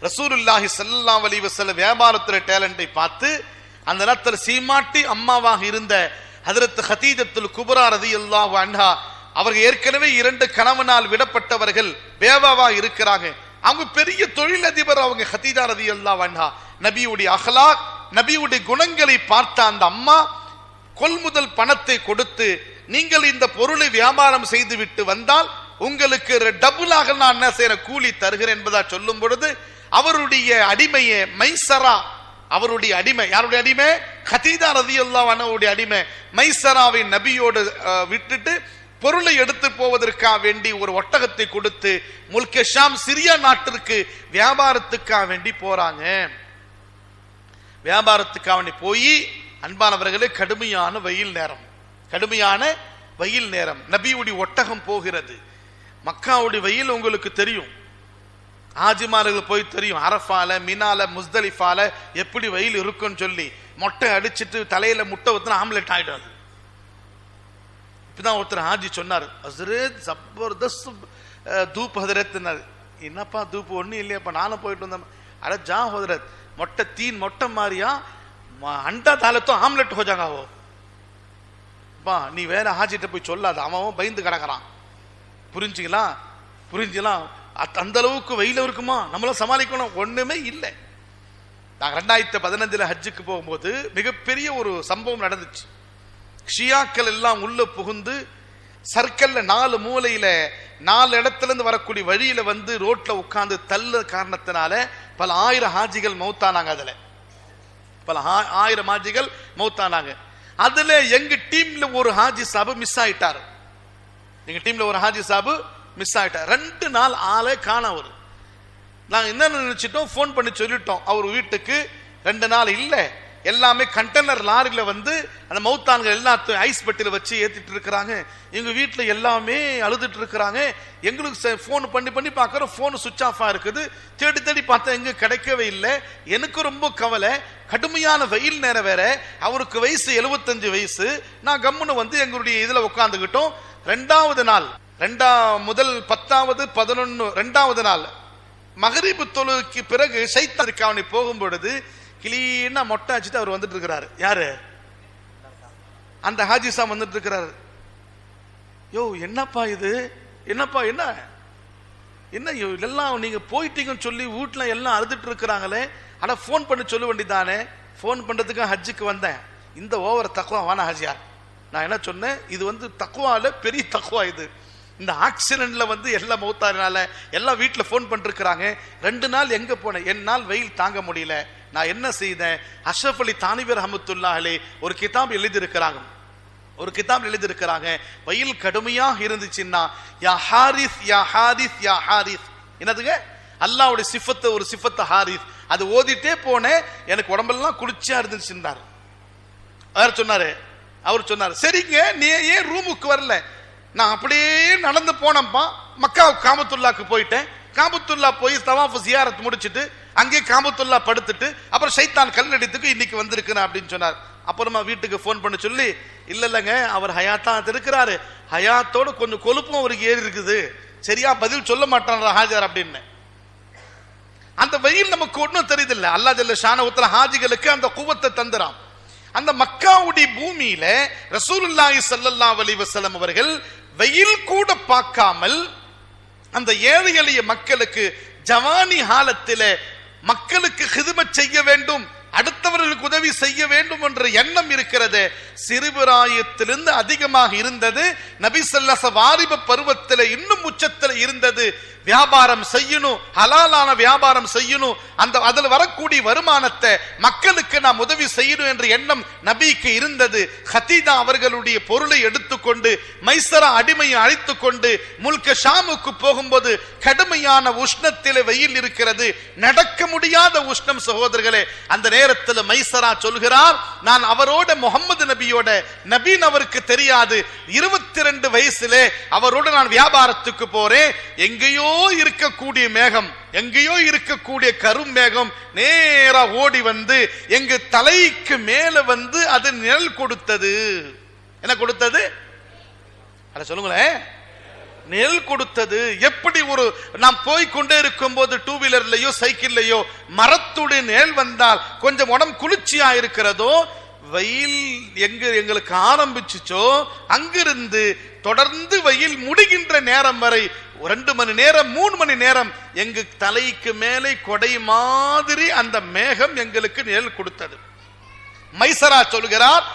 ரசூலுல்லாஹி ஸல்லல்லாஹு அலைஹி வஸல்லம் வியாபாரத்துடைய டேலண்டை பார்த்து அந்த நேரத்தில் சீமாட்டி அம்மாவாக இருந்த ஹஜ்ரத் ஹதீஜத்துல் குப்ரா ரலியல்லாஹு அன்ஹா, அவர்கள் ஏற்கனவே 2 கணவனால் விடப்பட்டவர்கள், பேவாவா இருக்கிறாங்க, அவங்க பெரிய தொழிலதிபர், அவங்க ஹதீஜா ரலியல்லாஹு அன்ஹா. நபியுடைய அஹ்லாக், நபியுடைய குணங்களை பார்த்த அந்த அம்மா கொள்முதல் பணத்தை கொடுத்து, நீங்கள் இந்த பொருளை வியாபாரம் செய்து விட்டு வந்தால் உங்களுக்கு டபுளாக நான் என்ன செய்ய கூலி தருகிறேன் என்பதா சொல்லும் பொழுது, அவருடைய அடிமையை மைசரா, அவருடைய அடிமை, யாருடைய அடிமை? ஹதீஜா ரலியல்லாஹு அன்ஹாவுடைய அடிமை மைசராவை நபியோடு விட்டுட்டு பொருளை எடுத்து போவதற்காக வேண்டி ஒரு ஒட்டகத்தை கொடுத்து முல்கே ஷாம் சிரியா நாட்டிற்கு வியாபாரத்துக்காக வேண்டி போறாங்க. வியாபாரத்துக்காக வேண்டி போய் அன்பானவர்களே, கடுமையான வெயில் நேரம், கடுமையான வெயில் நேரம். நபியுடைய ஒட்டகம் போகிறது. மக்காவுடைய வெயில் உங்களுக்கு தெரியும், ஆஜிமார்கள் போய் தெரியும். அரஃபால, மினால, முஸ்தலிஃபால எப்படி வெயில் இருக்குன்னு சொல்லி மொட்டை அடிச்சுட்டு தலையில முட்டை ஊத்தினா ஆம்லெட் ஆயிடும். இப்பதான் ஒருத்தர் ஹாஜி சொன்னார், ஹஸ்ரத் ஜபர்தஸ்த் தூப் ஹதரத்னார். என்னப்பா தூப்பு ஒன்றும் இல்லையாப்பா, நானும் போயிட்டு வந்தேன். அட ஜா ஹதரத், மொட்டை தீன் மொட்டை மாதிரியா அண்டா தாலத்தோ ஆம்லெட் ஹோ ஜாங்க वो பா, நீ வேற ஹாஜிட்ட போய் சொல்லாத, அவன் பயந்து கிடக்கிறான். புரிஞ்சுங்களா? அந்த அளவுக்கு வெயில் இருக்குமா, நம்மளாம் சமாளிக்கணும். ஒண்ணுமே இல்லை. நாங்கள் 2015 ஹஜ்ஜுக்கு போகும்போது மிகப்பெரிய ஒரு சம்பவம் நடந்துச்சு. ஷியாக்கள் எல்லாம் உள்ள புகுந்து சர்க்கல்ல 4 மூலையில 4 இடத்துல இருந்து வரக்கூடிய வழியில வந்து ரோட்ல உட்கார்ந்து தள்ள காரணத்தினால பல ஆயிரம் ஹாஜிகள் மௌத்தானாங்க. அதுல பல ஆயிரம் ஹாஜிகள் மௌத்தானாங்க. அதுல எங்க டீம்ல ஒரு ஹாஜி சாபு மிஸ் ஆயிட்டார். எங்க டீம்ல ஒரு ஹாஜி சாபு மிஸ் ஆயிட்டார். 2 நாள் ஆளே காணவர். நாங்க என்ன நினைச்சிட்டோம், போன் பண்ணி சொல்லிட்டோம் அவர் வீட்டுக்கு. 2 நாள் இல்ல, எல்லாமே கண்டெய்னர் லாரியில வந்து அந்த மௌத்தான்கள் எல்லாத்தையும் ஐஸ் பெட்டியில வச்சு ஏத்திட்டு இருக்கிறாங்க. எங்க வீட்டுல எல்லாமே அழுதுட்டு இருக்கிறாங்க. எங்களுக்கு போன் பண்ணி பார்க்கறோம், போன் சுவிட்ச் ஆஃபா இருக்குது. தேடி பார்த்தா எங்க கிடைக்கவே இல்லை. எனக்கு ரொம்ப கவலை. கடுமையான வெயில் நேரம் வேற, அவருக்கு வயசு 75 வயசு. நான் கம்முன்னு வந்து எங்களுடைய இதுல உட்கார்ந்துகிட்டோம். 2வது நாள், முதல் 10வது 11 2வது நாள் மகரிபு தொழுகைக்கு பிறகு ஷைத்தான் காவணி போகும் பொழுது கிளீனா மொட்டை அடிச்சுட்டு அவர் வந்துட்டு இருக்கிறாரு. யாரு? அந்த ஹாஜி சாம் வந்துட்டு இருக்கிறாரு. யோ என்னப்பா இது, என்னப்பா என்ன எல்லாம் நீங்க போயிட்டீங்கன்னு சொல்லி வீட்டுல எல்லாம் அழுதுட்டு இருக்கிறாங்களே, ஆனா போன் பண்ணி சொல்ல வேண்டியதானே. போன் பண்றதுக்கு ஹஜ்ஜுக்கு வந்தேன். இந்த ஓவர் தக்குவா வானா ஹாஜியார். நான் என்ன சொன்னேன், இது வந்து தக்குவால பெரிய தக்குவா. இது இந்த ஆக்சிடென்ட்ல வந்து எல்லாம் மௌத்தாரினால எல்லாம் வீட்டுல போன் பண்ணிருக்கிறாங்க. 2 நாள் எங்க போனேன், என்னால் வெயில் தாங்க முடியல. நான் என்ன செய்தேன், அஷ்ரஃப் அலி தானிவி ரஹ்மத்துல்லாஹி அலைஹி ஒரு கிதாப் எழுதியிருக்கிறாங்க. வெயில் கடுமையாக இருந்துச்சுன்னா யா ஹாரிஸ் யா ஹாரிஸ் யா ஹாரிஸ், என்னதுங்க, அல்லாஹ்வுடைய சிஃபத்து, ஒரு சிஃபத்து ஹாரிஸ். அது ஓதிட்டே போனேன், எனக்கு உடம்பெல்லாம் குளிர்ச்சியா இருந்துச்சுன்னாரு. அவர் சொன்னாரு சரிங்க, நீ ஏன் ரூமுக்கு வரல? நான் அப்படியே நடந்து போனப்பா, மக்கா காபத்துல்லாக்கு போயிட்டேன். காபத்துல்லா போய் தவாஃப் ஜியாரத் முடிச்சிட்டு அங்கே காபத்துல்லா படுத்துட்டு அப்புறம் ஷைத்தான் கல்லடித்துக்கு இன்னைக்கு வந்திருக்கிறேன் அப்படின்னு சொன்னார். அப்புறமா வீட்டுக்கு போன் பண்ணி சொல்லி, இல்லங்க அவர் ஹயாத்தா இருக்கிறாரு, ஹயாத்தோட கொஞ்சம் கொழுப்பும் அவருக்கு ஏறி இருக்குது, சரியா பதில் சொல்ல மாட்டான் ஹாஜர் அப்படின்னு. அந்த வெயில் நமக்கு ஒன்றும் தெரியுதில்லை. அல்லாஹ் ஜல்ல ஷானஹு ஹாஜிகளுக்கு அந்த குவத்தை தந்துறான். அந்த மக்காவுடைய பூமியில ரசூலுல்லாஹி ஸல்லல்லாஹு அலைஹி வஸல்லம் அவர்கள் வெயில் கூட பார்க்காமல் அந்த ஏழை எளிய மக்களுக்கு ஜவானி காலத்திலே மக்களுக்கு ஹிதுமத் செய்ய வேண்டும், அடுத்தவர்களுக்கு உதவி செய்ய வேண்டும் என்ற எண்ணம் இருக்கிறது. சிறுபிராயத்திலிருந்து அதிகமாக இருந்தது. நபி ஸல்லல்லாஹு அலைஹி வஸல்லம் வாலிப பருவத்தில் இன்னும் உச்சத்தில் இருந்தது. வியாபாரம் செய்யணும், ஹலாலான வியாபாரம் செய்யணும், அந்த அதில் வரக்கூடிய வருமானத்தை மக்களுக்கு நாம் உதவி செய்யணும் என்ற எண்ணம் நபிக்கு இருந்தது. ஹதீஜா அவர்களுடைய பொருளை எடுத்துக்கொண்டு மைசரா அடிமையை அழைத்துக் கொண்டு முல்க ஷாமுக்கு போகும்போது கடுமையான உஷ்ணத்தில் வெயில் இருக்கிறது, நடக்க முடியாத உஷ்ணம் சகோதரர்களே. அந்த நேரத்தில் மைசரா சொல்கிறார், நான் அவரோட முகமது நபியோட, நபீன் அவருக்கு தெரியாது, 22 வயசுல அவரோட நான் வியாபாரத்துக்கு போறேன். எங்கேயோ இருக்கக்கூடிய மேகம், எங்கேயோ இருக்கக்கூடிய கரும் மேகம் நேரா ஓடி வந்து எங்க தலைக்கு மேல வந்து அது நிழல் கொடுத்தது. என்ன கொடுத்தது? அத சொல்லுங்களேன். நிழல் கொடுத்தது. எப்படி ஒரு நாம் போய்கொண்டே இருக்கும் போது டூ வீலர்லயோ சைக்கிள்லயோ மரத்துடைய நிழல் வந்தால் கொஞ்சம் உடம்பு குளிர்ச்சியா இருக்கிறதோ, வெயில் எங்களுக்கு ஆரம்பிச்சுச்சோ அங்கிருந்து தொடர்ந்து வெயில் முடிகின்ற நேரம் வரை 2 மணி நேரம் 3 மணி நேரம் எங்க தலைக்கு மேலே கொடை மாதிரி அந்த மேகம் எங்களுக்கு நிழல் கொடுத்தது. மைசரா சொல்கிறார்,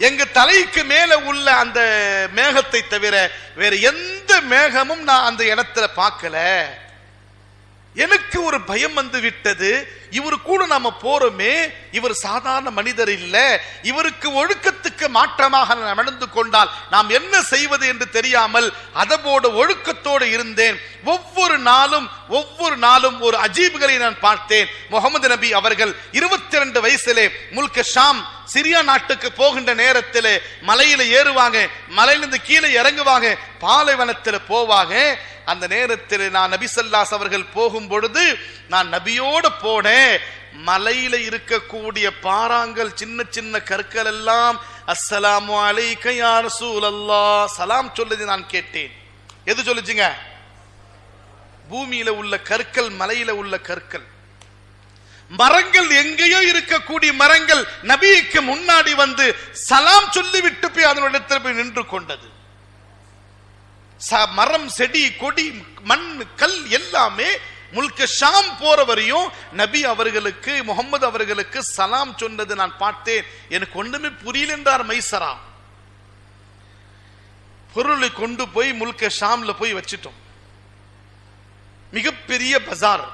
எங்க தலைக்கு மேல உள்ள அந்த மேகத்தை தவிர வேற எந்த மேகமும் நான் அந்த இடத்துல பார்க்கல. எனக்கு ஒரு பயம் வந்து விட்டது. இவரு கூட நாம போறோமே, இவர் சாதாரண மனிதர் இல்ல, இவருக்கு ஒழுக்கத்துக்கு மாற்றமாக நடந்து கொண்டால் நாம் என்ன செய்வது என்று தெரியாமல் அதபோடு ஒழுக்கத்தோடு இருந்தேன். ஒவ்வொரு நாளும் ஒரு அஜீப்களை நான் பார்த்தேன். முகமது நபி அவர்கள் 22 வயசிலே முல்க ஷாம் சிரியா நாட்டுக்கு போகின்ற நேரத்தில் மலையில ஏறுவாங்க, மலையிலிருந்து கீழே இறங்குவாங்க, பாலைவனத்தில் போவாங்க. அந்த நேரத்தில் நான் நபி ஸல்லல்லாஹு அவர்கள் போகும் பொழுது நான் நபியோடு போனேன். மலையில இருக்கக்கூடிய பாறாங்கள், சின்ன சின்ன கற்கள் எல்லாம் அஸ்ஸலாமு அலைக்க யா ரசூலல்லாஹ் சலாம் சொல்லுது நான் கேட்டேன். எது சொல்லுச்சுங்க? பூமியில உள்ள கற்கள், மலையில உள்ள கற்கள். மரங்கள் எங்கேயோ இருக்கக்கூடிய மரங்கள் நபிக்கு முன்னாடி வந்து சலாம் சொல்லிவிட்டு போய் அதனிடத்தில் போய் நின்று கொண்டது. மரம், செடி, கொடி, மண், கல் எல்லாமே முல்க ஷாம் போற வரையும் நபி அவர்களுக்கு, முகமது அவர்களுக்கு சலாம் சொன்னது நான் பார்த்தேன். எனக்கு ஒண்ணுமே புரியல என்றார் மைசரா. பொருளை கொண்டு போய் முல்க ஷாம்ல போய் வச்சிட்டோம். மிகப்பெரிய பஜார்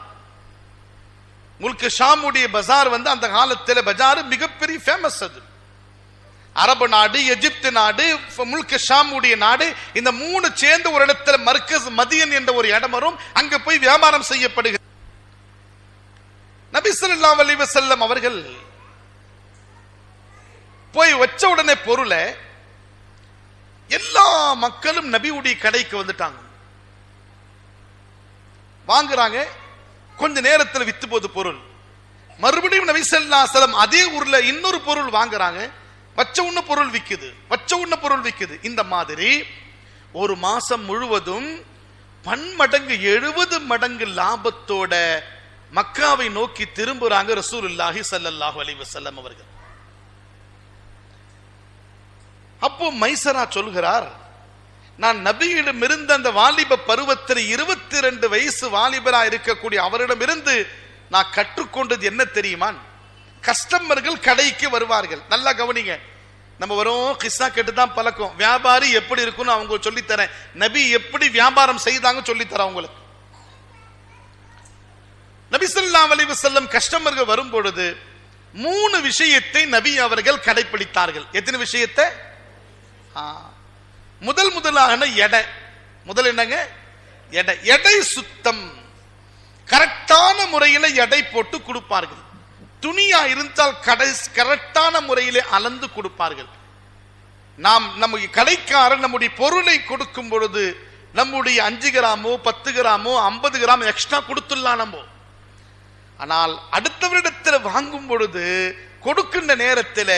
முல்க ஷாமுடைய பஜார் வந்து அந்த காலத்தில் பஜார் மிகப்பெரிய ஃபேமஸ். அது அரபு நாடு, எகிப்து நாடு, முல்க ஷாமுடைய நாடு, இந்த 3 சேர்ந்து ஒரு இடத்துல மர்கஸ் மதியன் என்ற ஒரு இடம் வரும். அங்க போய் வியாபாரம் செய்யப்படுகிறது. நபி ஸல்லல்லாஹு அலைஹி வஸல்லம் அவர்கள் போய் வச்ச உடனே பொருளை எல்லா மக்களும் நபியுடைய கடைக்கு வந்துட்டாங்க, வாங்குறாங்க. கொஞ்ச நேரத்தில் வித்து போது பொருள். மறுபடியும் நபி ஸல்லல்லாஹு அலைஹி வஸல்லம் அதே ஊர்ல இன்னொரு பொருள் வாங்குறாங்க, வச்ச உண்ண பொருள் விக்குது. இந்த மாதிரி ஒரு மாசம் முழுவதும் பன்மடங்கு 70 மடங்கு லாபத்தோட மக்காவை நோக்கி திரும்புறாங்க ரசூலுல்லாஹி ஸல்லல்லாஹு அலைஹி வஸல்லம் அவர்கள். அப்போ மைசரா சொல்கிறார், நான் நபியிடம் இருந்த அந்த வாலிப பருவத்தில் 22 வயசு வாலிபரா இருக்கக்கூடிய அவரிடம் இருந்து நான் கற்றுக்கொண்டது என்ன தெரியுமா? கஸ்டமர்கள் கடைக்கு வருவார்கள். நல்லா கவனிங்க, நம்ம வரும் கிஸ்ஸா கேட்டுதான் பழக்கம். வியாபாரி எப்படி இருக்குன்னு அவங்க சொல்லித்தரேன், நபி எப்படி வியாபாரம் செய்தாங்க சொல்லித்தரேன் உங்களுக்கு. நபி ஸல்லல்லாஹு அலைஹி வஸல்லம் கஸ்டமர்கள் வரும் பொழுது 3 விஷயத்தை நபி அவர்கள் கடைபிடித்தார்கள். எத்தனை விஷயத்தை? முதலாக எடை. முதல் என்னங்க? எடை சுத்தம். கரெக்டான முறையில் எடை போட்டு கொடுப்பார்கள். துணியா இருந்தால் கரெக்டான முறையிலே அளந்து கொடுப்பார்கள். நம்ம கடைக்காரர் நம்முடைய பொருளை கொடுக்கும் பொழுது நம்முடைய 5 கிராமோ 10 கிராமோ 50 கிராம் எக்ஸ்ட்ரா கொடுத்துடலாம் நம்ம. ஆனால் அடுத்தவரிடத்தில் வாங்கும் பொழுது கொடுக்கின்ற நேரத்தில்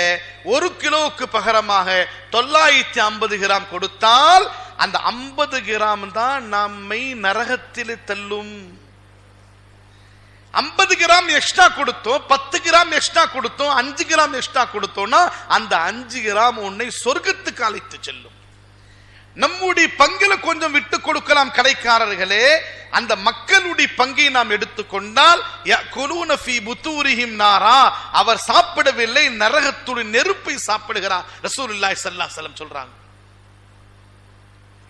1 கிலோவுக்கு பகரமாக 950 கிராம் கொடுத்தால் அந்த 50 கிராம் தான் நம்மை நரகத்தில் தள்ளும். 50 கிராம் எக்ஸ்ட்ரா கொடுத்தோம், 10 கிராம் எக்ஸ்ட்ரா கொடுத்தோம், 5 கிராம் எக்ஸ்ட்ரா கொடுத்தோம்னா அந்த 5 கிராம் உன்னை சொர்க்கத்துக்கு அழைத்து செல்லும். நம்முடைய பங்குல கொஞ்சம் விட்டு கொடுக்கலாம் கடைக்காரர்களே. அந்த மக்களுடைய பங்கை நாம் எடுத்துக்கொண்டால் அவர் சாப்பிடவில்லை, நரகத்துடைய நெருப்பை சாப்பிடுகிறார் ரசூலுல்லாஹி ஸல்லல்லாஹு அலைஹி வஸல்லம் சொல்றாங்க.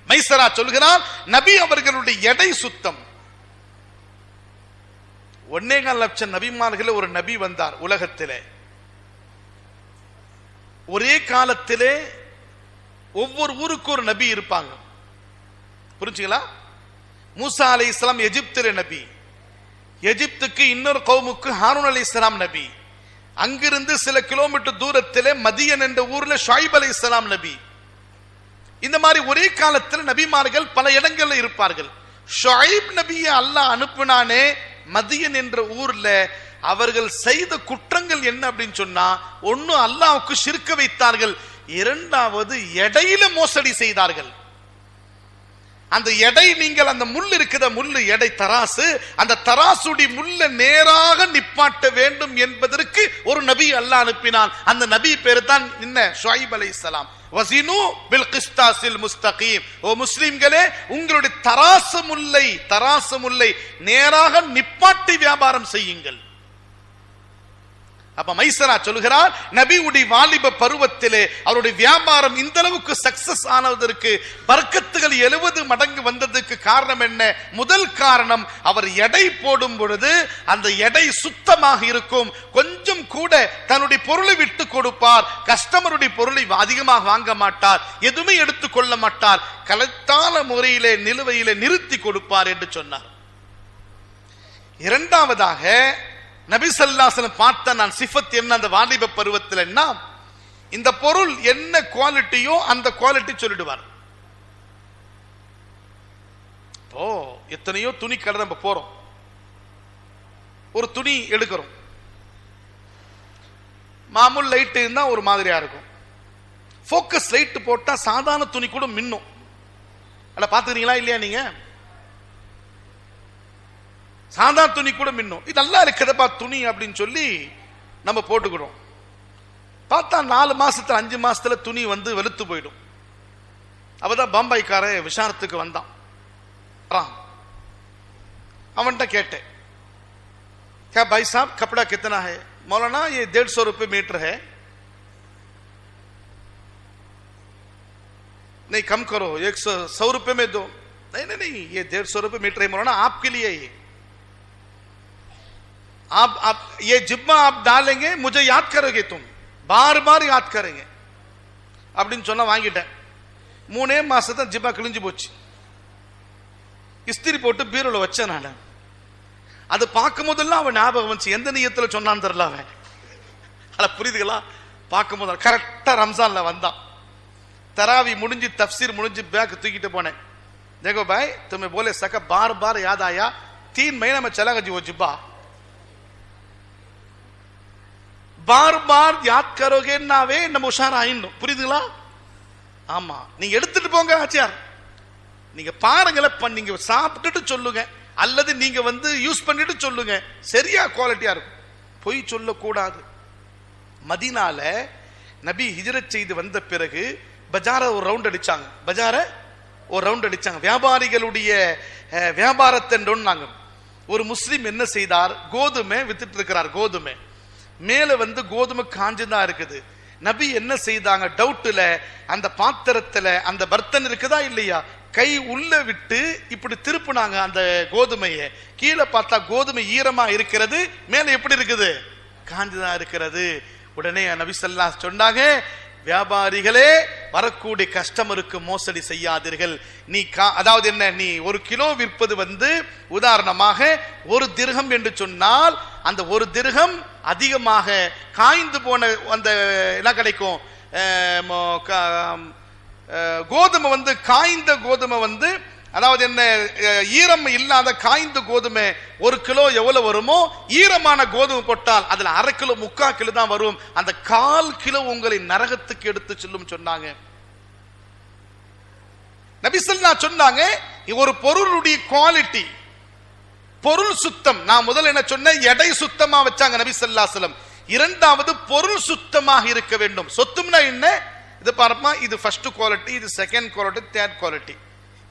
மைசரா சொல்கிறார், நபி அவர்களுடைய எடை சுத்தம். 1.25 லட்சம் நபிமார்கள் ஒரு நபி வந்தார் உலகத்திலே. ஒரே காலத்திலே ஒவ்வொரு ஊருக்கு ஒரு நபி இருப்பாங்க. புரிஞ்சுங்களா? மூசா அலைஹிஸ்ஸலாம் எகிப்திலே நபி, எகிப்துக்கு இன்னொரு கௌமுக்கு ஹாரூன் அலைஹிஸ்ஸலாம் நபி, அங்கிருந்து சில கிலோமீட்டர் தூரத்திலே மதியன் என்ற ஊர்ல ஷுஐப் அலைஹிஸ்ஸலாம் நபி. இந்த மாதிரி ஒரே காலத்தில் நபிமார்கள் பல இடங்கள்ல இருப்பார்கள். ஷுஐப் நபியை அல்லாஹ் அனுப்பினானே மதியன் என்ற ஊர்ல, அவர்கள் செய்த குற்றங்கள் என்ன அப்படின்னு சொன்னா, ஒன்னு அல்லாஹ்வுக்கு ஷிர்க் வைத்தார்கள், இரண்டாவது எடையில மோசடி செய்தார்கள். அந்த எடை, நீங்கள் அந்த முள் இருக்கிற முள்ளு எடை தராசு, அந்த தராசுடி முள்ள நேராக நிப்பாட்ட வேண்டும் என்பதற்கு ஒரு நபி அல்லாஹ் அனுப்பினான். அந்த நபி பேரு தான் என்ன? ஷுஐப் அலைஹிஸ்ஸலாம். வஸினு பில் கிஸ்தாஸில் முஸ்தகீம். ஓ முஸ்லிம்களே, உங்களுடைய தராசு முல்லை நேராக நிப்பாட்டி வியாபாரம் செய்யுங்கள். அப்ப மைசரா சொல்லுகிறார், நபியுடைய வாலிப பருவத்திலே அவருடைய வியாபாரம் இந்த அளவுக்கு சக்சஸ் ஆனதற்கு, பர்க்கத்துகள் 70 மடங்கு வந்ததுக்கு காரணம் என்ன? முதல் காரணம், அவர் எடை போடும் பொழுது அந்த எடை சுத்தமாக இருக்கும். கொஞ்சம் கூட தன்னுடைய பொருளை விட்டு கொடுப்பார். கஸ்டமருடைய பொருளை அதிகமாக வாங்க மாட்டார், எதுவுமே எடுத்துக் கொள்ள மாட்டார், கலத்தான முறையிலே நிலுவையிலே நிறுத்தி கொடுப்பார் என்று சொன்னார். இரண்டாவதாக நபி ஸல்லல்லாஹு அலைஹி வஸல்லம் பார்த்த நான் சிஃபத் என்ன அந்த வாலிப பருவத்தில், இந்த பொருள் என்ன குவாலிட்டியோ அந்த குவாலிட்டி சொல்லிடுவார். இப்போ எத்தனையோ துணி கடை நம்ம போறோம், ஒரு துணி எடுக்கிறோம், மாமூல் லைட் இருந்தா ஒரு மாதிரியா இருக்கும், போக்கஸ் லைட் போட்டா சாதாரண துணி கூட மின்னும். அட பாத்துக்கிறீங்களா இல்லையா? நீங்க சாதாரண துணி கூட மின்னும். இது நல்லா இருக்குதப்பா துணி அப்படின்னு சொல்லி நம்ம போட்டுக்கிறோம். பார்த்தா 4 மாசத்துல 5 மாசத்துல துணி வந்து வெளுத்து போயிடும். அவதான் பம்பாய்க்காரன் விசாரத்துக்கு வந்தான். அவன்கிட்ட கேட்டேன், क्या भाई साहब कपड़ा कितना है? मौलाना ये 150 रुपये मीटर है. नहीं कम करो, 100 रुपये में दो. नहीं नहीं नहीं, ये 150 रुपये मीटर है मौलाना, आपके लिए ये. आप ये जिब्बा आप डालेंगे, मुझे याद करोगे, तुम बार बार याद करेंगे அப்படின்னு சொன்னா வாங்கிட்டேன். 3 மாசத்துல ஜிப்பா கிழிஞ்சு போச்சு. இஸ்திரி போட்டு பீரோல வச்சேன் நான். அது பார்க்கும் போதெல்லாம் அவன் ஞாபகம் வந்துச்சு, எந்த நியத்துல சொன்னான்னு தெரியல அவன். அத புரியுதுங்களா? பார்க்கும் போது கரெக்டா ரம்ஜான்ல வந்தான். தராவி முடிஞ்சு தஃப்சீர் முடிஞ்சு பேக் தூக்கிட்டு போனேன். देखो भाई तुम्हें बोले सका बार बार याद आया, 3 महीने में चला गया वो जिब्बा, பார் பார் யாத் கரோகேன்னாவே நம்ம உஷாரா ஆயிடணும். புரியுதுங்களா? ஆமா, நீங்க எடுத்துட்டு போங்க ஆச்சியார், நீங்க பாருங்களேன், நீங்க சாப்பிட்டுட்டு சொல்லுங்க, அல்லது நீங்க வந்து யூஸ் பண்ணிட்டு சொல்லுங்க, சரியா குவாலிட்டியா இருக்கும். பொய் சொல்லக்கூடாது. மதீனால நபி ஹிஜ்ரத் செய்து வந்த பிறகு பஜார ஒரு ரவுண்ட் அடிச்சாங்க. வியாபாரிகளுடைய வியாபாரத்தை நாங்க. ஒரு முஸ்லிம் என்ன செய்தார், கோதுமை வித்துட்டு இருக்கிறார். கோதுமை மேல வந்து கோதுமை காஞ்சுதான் இருக்குது. நபி என்ன செய்தாங்க, டவுட்ல அந்த பாத்திரத்துல அந்த பர்த்தன் இருக்குதா இல்லையா, கை உள்ள விட்டு இப்படி திருப்புனாங்க அந்த கோதுமையை. கீழே பார்த்தா கோதுமை ஈரமா இருக்கிறது, மேல எப்படி இருக்குது, காஞ்சுதான் இருக்கிறது. உடனே நபி ஸல்லல்லாஹு அலைஹி வஸல்லம் சொன்னாங்க, வியாபாரிகளே வரக்கூடிய கஸ்டமருக்கு மோசடி செய்யாதீர்கள். நீ அதாவது என்ன, நீ 1 கிலோ விற்பது வந்து உதாரணமாக 1 திர்ஹம் என்று சொன்னால், அந்த 1 திர்ஹம் அதிகமாக காய்ந்து போன அந்த என்ன கிடைக்கும், கோதுமை வந்து காய்ந்த கோதுமை வந்து, அதாவது என்ன, ஈரம் இல்லாத காய்ந்த கோதுமை 1 கிலோ எவ்வளவு வருமோ, ஈரமான கோதுமை போட்டால் அதுல 1/2 கிலோ 3/4 கிலோ தான் வரும். அந்த 1/4 கிலோ உங்களை நரகத்துக்கு எடுத்து செல்லும் சொன்னாங்க. நபி ஸல்லல்லாஹு சொன்னாங்க, ஒரு பொருளுடைய குவாலிட்டி, பொருள் சுத்தம். நான் முதல்ல என்ன சொன்னேன், எடை சுத்தமா வச்சாங்க நபி ஸல்லல்லாஹு அலைஹி வஸல்லம். இரண்டாவது பொருள் சுத்தமாக இருக்க வேண்டும். சொத்தும்னா என்ன, இது பாருமா, இது ஃபர்ஸ்ட் குவாலிட்டி, இது செகண்ட் குவாலிட்டி, தேர்ட் குவாலிட்டி.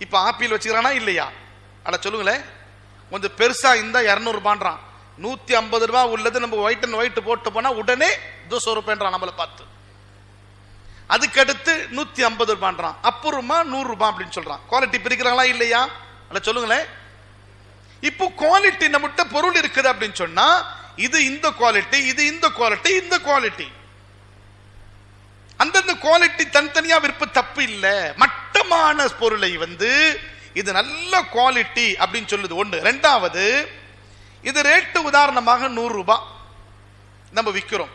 இப்ப ஆப்பிள் வச்சுக்கிறானா இல்லையா? அட சொல்லுங்களேன், கொஞ்சம் பெருசா இருந்தா 200 ரூபான்றான், 150 ரூபாய் உள்ளது நம்ம ஒயிட் அண்ட் ஒயிட் போட்டு போனா உடனே 200 ரூபாய்ன்றான் நம்மளை பார்த்து. அதுக்கடுத்து 150 ரூபான்றான், அப்புறமா 100 ரூபாய் அப்படின்னு சொல்றான். குவாலிட்டி பிரிக்கிறாங்களா இல்லையா? அட சொல்லுங்களேன். இப்போ குவாலிட்டி நம்மகிட்ட பொருள் இருக்குது அப்படின்னு சொன்னா, இது இந்த குவாலிட்டி, இது இந்த குவாலிட்டி, இந்த குவாலிட்டி, அந்தந்த குவாலிட்டி தனித்தனியா விற்ப தப்பு இல்ல. மட்டமான பொருளை வந்து இது நல்ல குவாலிட்டி அப்படின்னு சொல்லுது ஒண்ணு. ரெண்டாவது, இது ரேட்டு உதாரணமாக 100 ரூபாய் நம்ம விற்கிறோம்,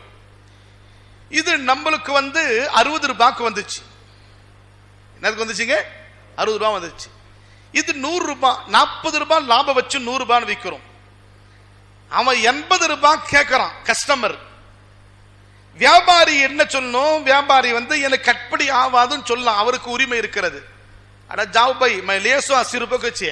இது நம்மளுக்கு வந்து 60 ரூபாய்க்கு வந்துச்சு. என்னதுக்கு வந்துச்சுங்க? 60 ரூபாய் வந்துச்சு. இது 100 ரூபாய், 40 ரூபாய் லாபம் வச்சு 100 ரூபாய் விற்கிறோம். அவன் 80 ரூபாய் கேட்கறான் கஸ்டமர். வியாபாரி என்ன சொல்லணும், வியாபாரி வந்து எனக்கு கட்படி ஆவாதுன்னு சொல்லலாம், அவருக்கு உரிமை இருக்கிறது. அட ஜாவ் பை மை லேசோ 80 ரூபாய்க்கு வச்சு,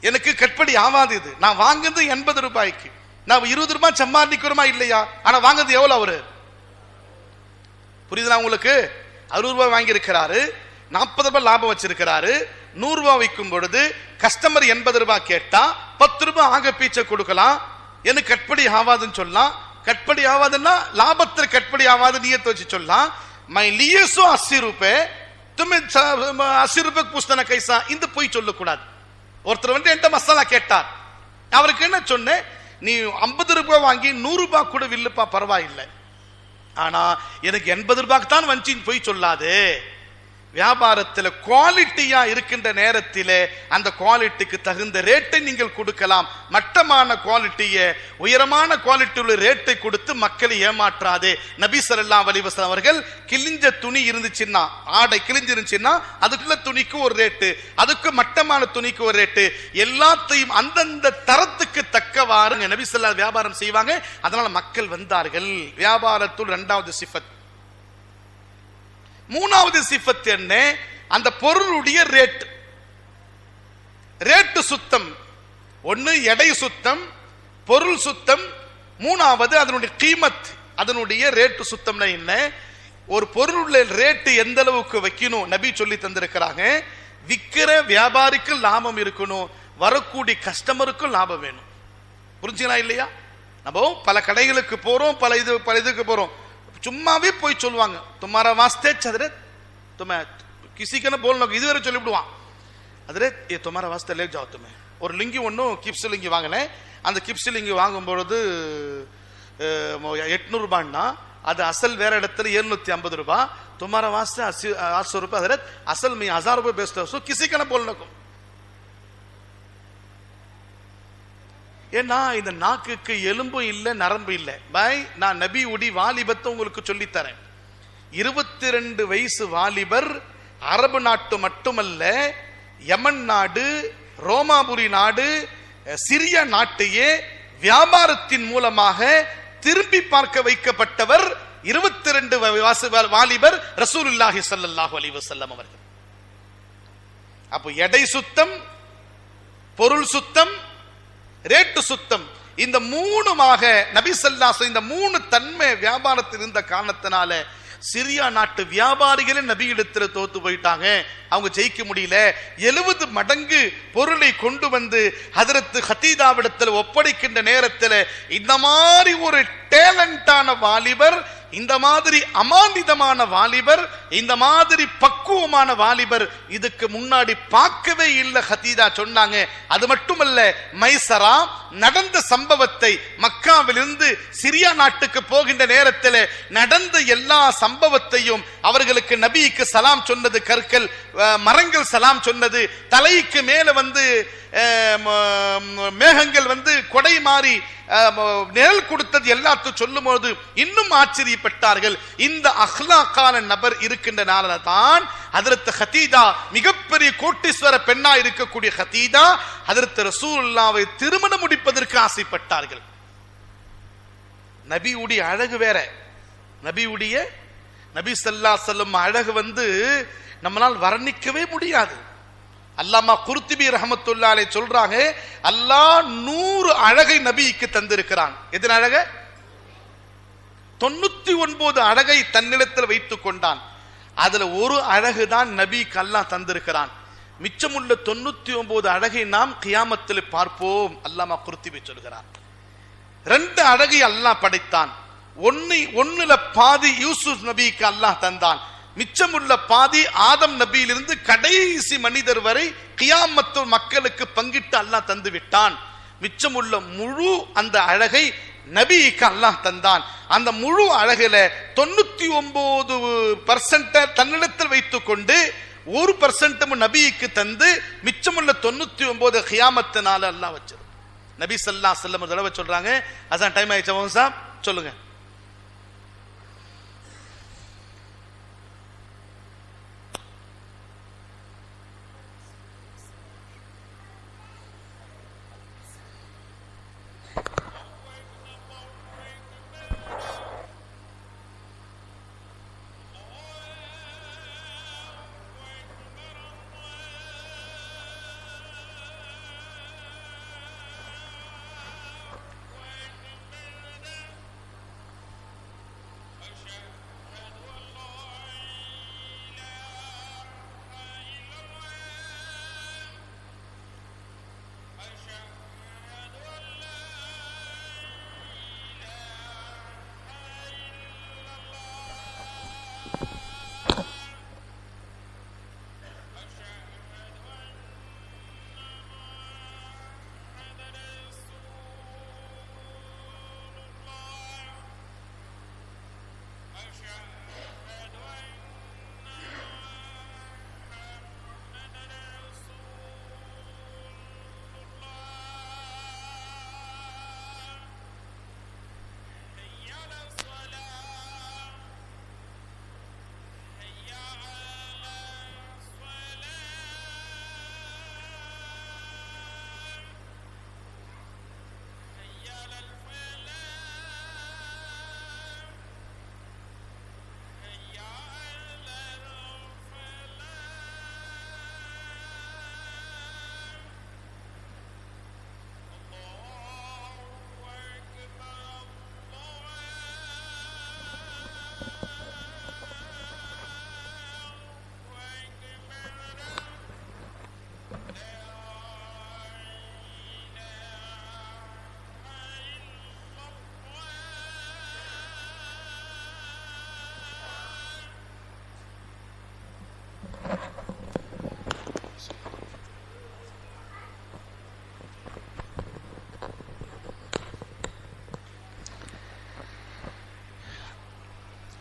எனக்கு கட்படி ஆவாது, இது நான் வாங்குறது 80 ரூபாய்க்கு, நான் 20 ரூபாய் சம்பாதிக்கிறோமா இல்லையா, ஆனா வாங்குறது எவ்வளவு அவரு, புரியுதுங்களா உங்களுக்கு? 60 ரூபாய் வாங்கி இருக்கிறாரு, 40 ரூபாய் லாபம் வச்சிருக்கிறாரு. 100 ரூபாய் விற்கும் பொழுது கஸ்டமர் 80 ரூபாய் கேட்டா 10 ரூபாய் ஆக பீச்சை கொடுக்கலாம். எனக்கு கட்படி ஆவாதுன்னு சொல்லலாம். கட்படி ஆவாதுன்னா லாபத்தில் கட்படி ஆவாது நீயத்தை வச்சு சொல்லலாம். மை லியசோ 80 ரூபாய் துமே 80 ரூபாய்க்கு பூஸ்தன கைசா, இந்த போய் சொல்லக்கூடாது. ஒருத்தர் வந்து என்கிட்ட மசாலா கேட்டார், அவருக்கு என்ன சொன்னேன், நீ 50 ரூபாய் வாங்கி 100 ரூபாய் கூட வில்லுப்பா பரவாயில்லை, ஆனா எனக்கு 80 ரூபாய்க்கு தான் வந்துச்சின்னு போய் சொல்லாது. வியாபாரத்தில் குவாலிட்டியா இருக்கின்ற நேரத்தில் அந்த குவாலிட்டிக்கு தகுந்த ரேட்டை நீங்கள் கொடுக்கலாம். மட்டமான குவாலிட்டியை உயரமான குவாலிட்டி உள்ள ரேட்டை கொடுத்து மக்களை ஏமாற்றாதே. நபி ஸல்லல்லாஹு அலைஹி வஸல்லம் அவர்கள் கிழிஞ்ச துணி இருந்துச்சுன்னா, ஆடை கிழிஞ்சிருந்துச்சுன்னா அதுக்குள்ள துணிக்கு ஒரு ரேட்டு, அதுக்கு மட்டமான துணிக்கு ஒரு ரேட்டு, எல்லாத்தையும் அந்தந்த தரத்துக்கு தக்கவாறு நபி ஸல்லல்லாஹு வியாபாரம் செய்வாங்க. அதனால மக்கள் வந்தார்கள். வியாபாரத்துள் இரண்டாவது சிஃபத். மூணாவது சிஃபத் என்ன, அந்த பொருளுடைய ரேட். ரேட்டு சுத்தம். ஒன்னு எடை சுத்தம், பொருள் சுத்தம். மூணாவது அதனுடைய கீமத், அதனுடைய ரேட்டு சுத்தம்னா என்ன, ஒரு பொருளுடைய ரேட்டு எந்த அளவுக்கு வைக்கணும் நபி சொல்லி தந்திருக்கிறாங்க. விக்கிற வியாபாரிக்கு லாபம் இருக்கணும், வரக்கூடிய கஸ்டமருக்கும் லாபம் வேணும். புரிஞ்சுங்களா இல்லையா? நம்ம பல கடைகளுக்கு போறோம், பல இதுக்கு போறோம், சும்மாவே போய் சொல்லுவாங்க, துமாரா வாஸ்தே சதரே तुम्हें किसी के ना बोलना, இதுவரை சொல்லிவிடுவான், அதரே ये तुम्हारा वास्ते ले जाओ तुम्हें. ஒரு லிங்கி ஒன்றும் கிப்ஸ் லிங்கி வாங்கினேன். அந்த கிப்ஸ் லிங்கி வாங்கும் பொழுது 800 ரூபாய்னா அது அசல் வேற இடத்துல 750 ரூபாய். तुम्हारा वास्ते 800 रुपये हजरत, असल में 1000 रुपये बेचते हो, किसी का ना बोलने को. ஏன்னா இந்த நாக்குக்கு எலும்பும் இல்லை நரம்பு இல்லை. பாய், நான் நபி உடி வாலிபத்தை உங்களுக்கு சொல்லித்தரேன். 22 வயசு வாலிபர் அரபு நாட்டு மட்டுமல்ல, யமன் நாடு, ரோமாபுரி நாடு, சிரியா நாட்டையே வியாபாரத்தின் மூலமாக திரும்பி பார்க்க வைக்கப்பட்டவர் 22 வாலிபர் ரசூலுல்லாஹி ஸல்லல்லாஹு அலைஹி வஸல்லம் அவர்கள். அப்போ எடை சுத்தம், பொருள் சுத்தம், ரேட்டு சுத்தம், இந்த மூணுமாக நபி ஸல்லல்லாஹு அலைஹி வஸல்லம் இந்த மூணு தன்மை வியாபாரத்தில் இருந்த காரணத்தினால சிரியா நாட்டு வியாபாரிகளே நபி இடத்துல தோத்து போயிட்டாங்க. அவங்க ஜெயிக்க முடியல. 70 மடங்கு பொருளை கொண்டு வந்து ஹதரத் ஹதீஜாவிடத்தில் ஒப்படைக்கின்ற நேரத்தில் இந்த மாதிரி ஒரு டேலண்டான வாலிபர், இந்த மாதிரி அமானிதமான வாலிபர், இந்த மாதிரி பக்குவமான வாலிபர் இதுக்கு முன்னாடி பார்க்கவே இல்லை. ஹதீஜா சொன்னாங்க. அது மட்டுமல்ல, மைசரா நடந்த சம்பவத்தை, மக்காவிலிருந்து சிரியா நாட்டுக்கு போகின்ற நேரத்தில் நடந்த எல்லா சம்பவத்தையும் அவர்களுக்கு நபிக்கு சலாம் சொன்னது, கற்கள் மரங்கள் சலாம் சொன்னது, தலைக்கு மேல வந்து மேகங்கள் வந்து கொடை மாறி நிழல் கொடுத்தது எல்லாத்தையும் சொல்லும் போது இன்னும் ஆச்சரியப்பட்டார்கள். இந்த அஹ்லாக்கான நபர் இருக்கின்றனால தான் ஹதரத் ஹதீஜா, மிகப்பெரிய கோட்டீஸ்வர பெண்ணா இருக்கக்கூடிய ஹதீஜா, ஹதரத் ரசூலுல்லாஹ்வை திருமணம் முடிப்பதற்கு ஆசைப்பட்டார்கள். நபியுடைய அழகு வேற. நபி ஸல்லல்லாஹு அலைஹி வஸல்லம் அழகு வந்து நம்மளால் வர்ணிக்கவே முடியாது. அல்லாமா குர்துபி ரஹ்மத்துல்லாஹி அலைஹி சொல்றாங்க, அல்லாஹ் 100 அழகை நபிக்கு தந்திருக்கிறான். எத்தனை அழக? 99 அழகை தன்னிடத்தில் வைத்துக் கொண்டான். அதுல ஒரு அழகு தான் நபிக்கு அல்லாஹ் தந்திருக்கிறான். மிச்சமுள்ள 99 அழகை நாம் கியாமத்தில் பார்ப்போம். அல்லாமா குர்துபி சொல்கிறான். 2 அழகை அல்லாஹ் படைத்தான். ஒன்னுல பாதி யூசுப் நபிக்கு அல்லாஹ் தந்தான். மிச்சமுள்ள பாதி ஆதம் நபியிலிருந்து கடைசி மனிதர் வரை கியாமத்து மக்களுக்கு பங்கிட்டு அல்லாஹ் தந்து விட்டான். மிச்சமுள்ள முழு அந்த அழகை நபிக்கு அல்லாஹ் தந்தான். அந்த முழு அழகுல 99% தன்னிடத்தில் வைத்துக் கொண்டு 1% நபிக்கு தந்து மிச்சமுள்ள 99 கியாமத்தினால அல்லாஹ் வச்சிரு. நபி ஸல்லல்லாஹு அலைஹி வஸல்லம் தடவை சொல்றாங்க. அதான் டைம் ஆயிடுச்சு சார், சொல்லுங்க.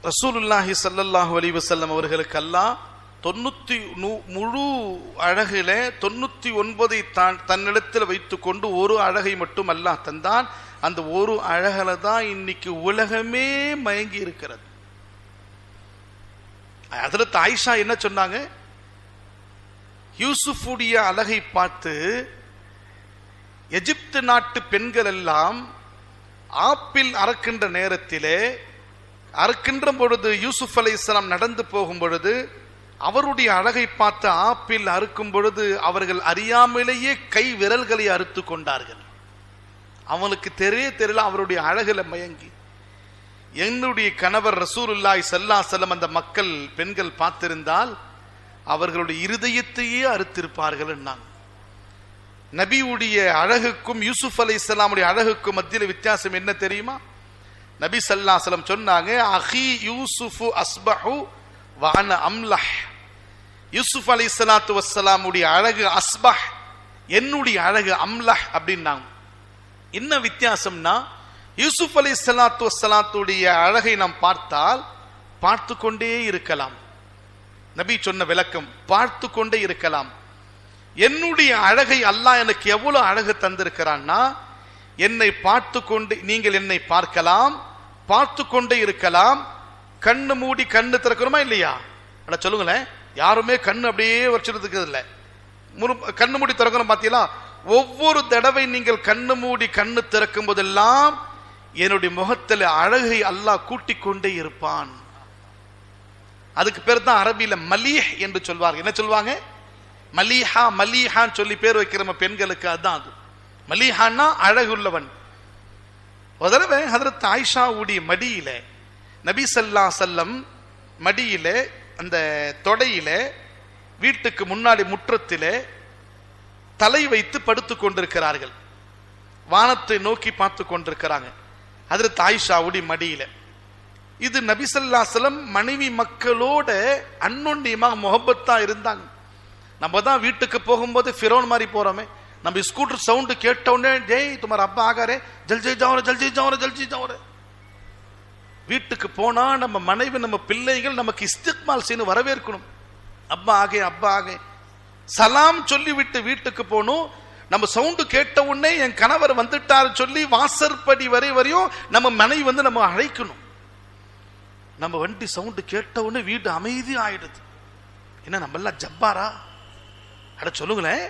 ரசூலுல்லாஹி ஸல்லல்லாஹு அலைஹி வஸல்லம் அவர்களுக்கு அல்லாஹ் முழு அழகில 99 தன்னிடத்தில் வைத்து கொண்டு ஒரு அழகை மட்டும் அல்லாஹ் தந்தான். அந்த ஒரு அழகில தான் இன்னைக்கு உலகமே மயங்கி இருக்கிறது. ஹஜ்ரத் ஆயிஷா என்ன சொன்னாங்க? யூசுஃபுடைய அழகை பார்த்து எகிப்து நாட்டு பெண்கள் எல்லாம் ஆப்பிள் அறுக்கின்ற நேரத்திலே அறுக்கின்ற பொழுது யூசுப் அலைஹிஸ்ஸலாம் நடந்து போகும் பொழுது அவருடைய அழகை பார்த்து ஆப்பிள் அறுக்கும் பொழுது அவர்கள் அறியாமலேயே கை விரல்களை அறுத்து கொண்டார்கள். அவனுக்கு தெரியல அவருடைய அழகுல மயங்கி. என்னுடைய கணவர் ரசூலுல்லாஹி ஸல்லல்லாஹு அலைஹி வஸல்லம் அந்த மக்கள் பெண்கள் பார்த்திருந்தால் அவர்களுடைய இருதயத்தையே அறுத்திருப்பார்கள் என்னாங்க. நபியுடைய அழகுக்கும் யூசுப் அலைஹிஸ்ஸலாமுடைய அழகுக்கும் மத்தியில் வித்தியாசம் என்ன தெரியுமா? நபி ஸல்லல்லாஹு அலைஹி வஸல்லம் சொன்னாங்க, அஹி யூசுஃபு அஸ்பஹு வஅன அம்லஹ். யூசுப் அலைஹிஸ்ஸலாத்து வஸ்ஸலாமுடைய அழகு அஸ்பஹ், என்னுடைய அழகு அம்லஹ் அப்படின்னாங்க. என்ன வித்தியாசம்னா, யூசுப் அலைஹிஸ்ஸலாத்து வஸ்ஸலாத்துடைய அழகை நாம் பார்த்தால் பார்த்து கொண்டே இருக்கலாம். நபி சொன்ன விளக்கம், பார்த்து கொண்டே இருக்கலாம். என்னுடைய அழகை அல்லாஹ் எனக்கு எவ்வளவு அழகு தந்திருக்கிறான்னா, என்னை பார்த்து கொண்டு நீங்கள் என்னை பார்க்கலாம், பார்த்து கொண்டே இருக்கலாம். கண்ணு மூடி கண்ணு திறக்கணுமா இல்லையா? அட சொல்லுங்களேன், யாருமே கண்ணு அப்படியே வச்சிருக்கிறது இல்லை. கண்ணு மூடி திறக்கணும் பார்த்தீங்களா? ஒவ்வொரு தடவை நீங்கள் கண்ணு மூடி கண்ணு திறக்கும் போதெல்லாம் என்னுடைய முகத்தில் அழகை அல்லாஹ் கூட்டிக் கொண்டே இருப்பான். அதுக்கு பேர் தான் அரபியில மலீஹ் என்று சொல்வார்கள். என்ன சொல்வாங்க? மலீஹா. மலீஹான்னு சொல்லி பேர் வைக்கிற பெண்களுக்கு அதுதான் அது. மலீஹான்னா அழகுள்ளவன். ஒரு தடவை ஹஜ்ரத் ஆயிஷாவுடைய மடியில நபி ஸல்லல்லாஹு அலைஹி வஸல்லம் மடியில அந்த தொடையில வீட்டுக்கு முன்னாடி முற்றத்திலே தலை வைத்து படுத்து கொண்டிருக்கிறார்கள். வானத்தை நோக்கி பார்த்து கொண்டிருக்கிறாங்க ஹஜ்ரத் ஆயிஷாவுடைய மடியில. இது நபி ஸல்லல்லாஹு அலைஹி வஸல்லம் மனைவி மக்களோட அன்னுண்ணியமாக முஹப்பத்தா இருந்தாங்க. நம்ம தான் வீட்டுக்கு போகும்போது ஃபிரௌன் மாதிரி போறோமே, நம்ம ஸ்கூட்டர் சவுண்டு கேட்ட உடனே ஜெய் துமார் அப்பா ஆகாரே ஜல்ஜி ஜாவர ஜல்ஜி ஜாவர ஜல்ஜி ஜாவர. வீட்டுக்கு போனா நம்ம மனைவி நம்ம பிள்ளைகள் நமக்கு இஸ்திக்பால் செய்து வரவேற்கணும். அப்பா ஆகே அப்பா ஆகே சலாம் சொல்லி விட்டு வீட்டுக்கு போகணும். நம்ம சவுண்டு கேட்ட உடனே என் கணவர் வந்துட்டாரு சொல்லி வாசற்படி வரையும் நம்ம மனைவி வந்து நம்ம அழைக்கணும். நம்ம வண்டி சவுண்டு கேட்ட உடனே வீடு அமைதி ஆயிடுது. என்ன நம்ம எல்லாம் ஜப்பாரா? அட சொல்லுங்களேன்,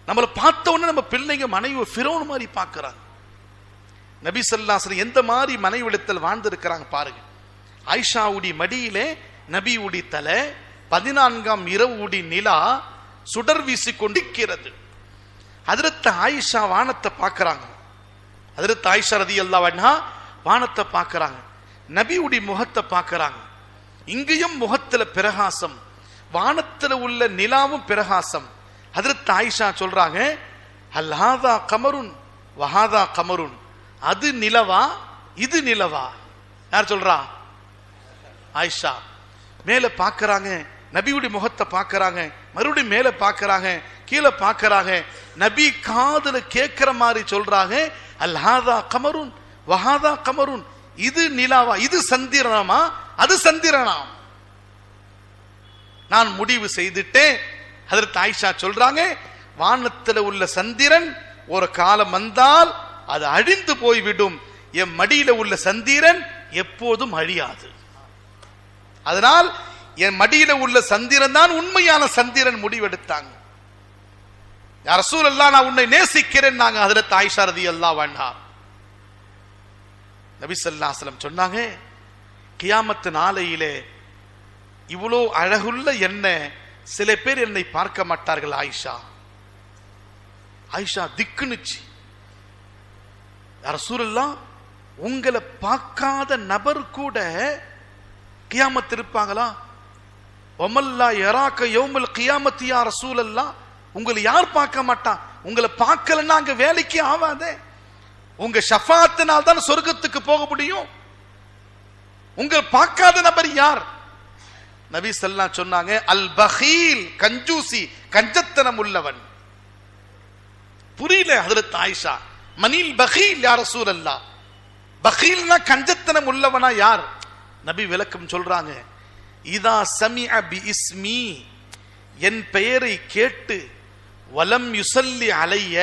நம்மளை பார்த்த உடனே நம்ம பிள்ளைங்க மனைவி ஃபிரௌன் மாதிரி பார்க்கிறாங்க. நபி ஸல்லல்லாஹு அலைஹி வஸல்லம் எந்த மாதிரி மனைவிடத்தில் வாழ்ந்திருக்கிறாங்க பாருங்க. ஆயிஷாவுடைய மடியிலே நபியுடைய தலை 14ஆம் இரவுடைய நிலா சுடர் வீசி கொண்டிருக்கிறது. ஹஜ்ரத் ஆயிஷா வானத்தை பார்க்கிறாங்க. ஹஜ்ரத் ஆயிஷா ரலியல்லாஹு அன்ஹா வானத்தை பார்க்கிறாங்க, நபியுடைய முகத்தை பார்க்கிறாங்க. இங்கேயும் முகத்துல பிரகாசம், வானத்துல உள்ள நிலாவும் பிரகாசம். ஹஜ்ரத் ஆயிஷா சொல்றாங்க, அல்ஹாதா கமருன் வஹாதா கமருன். அது நிலவா இது நிலவா? யார் சொல்றா? ஆயிஷா. மேல பார்க்கறாங்க, நபியுடைய முகத்தை பார்க்கறாங்க, மறுபடியும் மேல பார்க்கறாங்க, கீழே பார்க்கறாங்க. நபி காதுல கேட்கிற மாதிரி சொல்றாங்க, அல்ஹாதா கமருன் வஹாதா கமருன். இது நிலாவா இது சந்திரனாமா அது சந்திரனாம்? நான் முடிவு செய்துட்டேன். ஹஜ்ரத் ஆயிஷா சொல்றாங்க, வானத்தில் உள்ள சந்திரன் ஒரு காலம் வந்தால் அது அழிந்து போய்விடும், என் மடியில உள்ள சந்திரன் எப்போதும் அழியாது. அதனால் என் மடியில உள்ள சந்திரன் தான் உண்மையான சந்திரன் முடிவெடுத்தாங்க. யா ரசூலல்லாஹ், நான் உன்னை நேசிக்கிறேன் நாங்க ஹஜ்ரத் ஆயிஷா ரலியல்லாஹு அன்ஹா. நபி ஸல்லல்லாஹு அலைஹி வஸல்லம் சொன்னாங்க, கியாமத்து நாளையிலே இவ்வளோ அழகுள்ள என்ன சில பேர் என்னை பார்க்க மாட்டார்கள் ஆயிஷா. ஆயிஷா திக்குனுச்சு. ரசூலுல்லாஹ், உங்களை பார்க்காத நபர் கூட கியாமத் இருப்பாங்களா? வமல்லா யராக யௌமல் கியாமத்தி யா ரசூலல்லாஹ், உங்களை யார் பார்க்க மாட்டான்? உங்களை பார்க்கலன்னா அங்க வேலைக்கு ஆவாதே. உங்க ஷஃபாத்தினால் தான் சொர்க்கத்துக்கு போக முடியும். உங்கள் பார்க்காத நபர் யார்? நபி ஸல்லல்லாஹு அலைஹி சொன்னாங்க, அல் பகீல், கஞ்சூசி, கஞ்சத்தனம் உள்ளவன். புரியல ஹஜ்ரத் ஆயிஷா, மனில் பகீல் யா ரசூலல்லாஹ், பகீல்னா கஞ்சத்தனம் உள்ளவனா யார்? நபி விளக்கம் சொல்றாங்க, இதா சமிஅ பி இஸ்மி, என் பெயரை கேட்டு, வலம் யுசல்லி அலைய,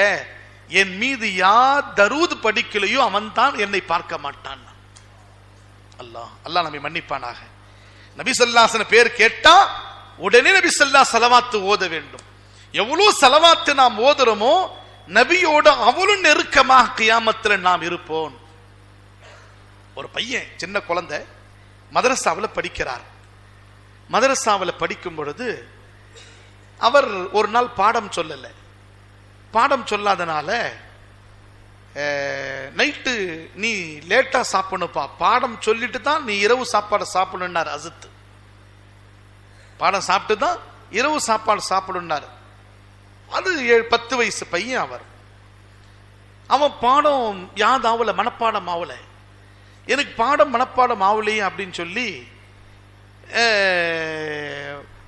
என் மீது யார் தரூத் படிக்கலையோ அவன் தான் என்னை பார்க்க மாட்டான். அல்லாஹ் நம்மை மன்னிப்பானாக. நபி ஸல்லல்லாஹு அலைஹி வஸல்லம் பேர் கேட்டா உடனே நபி ஸல்லல்லாஹு அலைஹி ஸலவாத்து ஓத வேண்டும். எவ்வளவு ஸலவாத்து நாம் ஓதுறோமோ நபியோட அவ்வளவு நெருக்கமாக கியாமத்தில் நாம் இருப்போம். ஒரு பையன், சின்ன குழந்தை, மதரசாவில் படிக்கிறார். மதரசாவில் படிக்கும் பொழுது அவர் ஒரு நாள் பாடம் சொல்லல. பாடம் சொல்லாதனால நைட்டு நீ லேட்டா சாப்பிடணுப்பா, பாடம் சொல்லிட்டு தான் நீ இரவு சாப்பாடு சாப்பிடணும்னார் அஜித். பாடம் சாப்பிட்டு தான் இரவு சாப்பாடு சாப்பிடணும்னார். அது 10 வயசு பையன். அவன் பாடம் யாதாவல, மனப்பாடம் ஆகல. எனக்கு பாடம் மனப்பாடம் ஆகலையே அப்படின்னு சொல்லி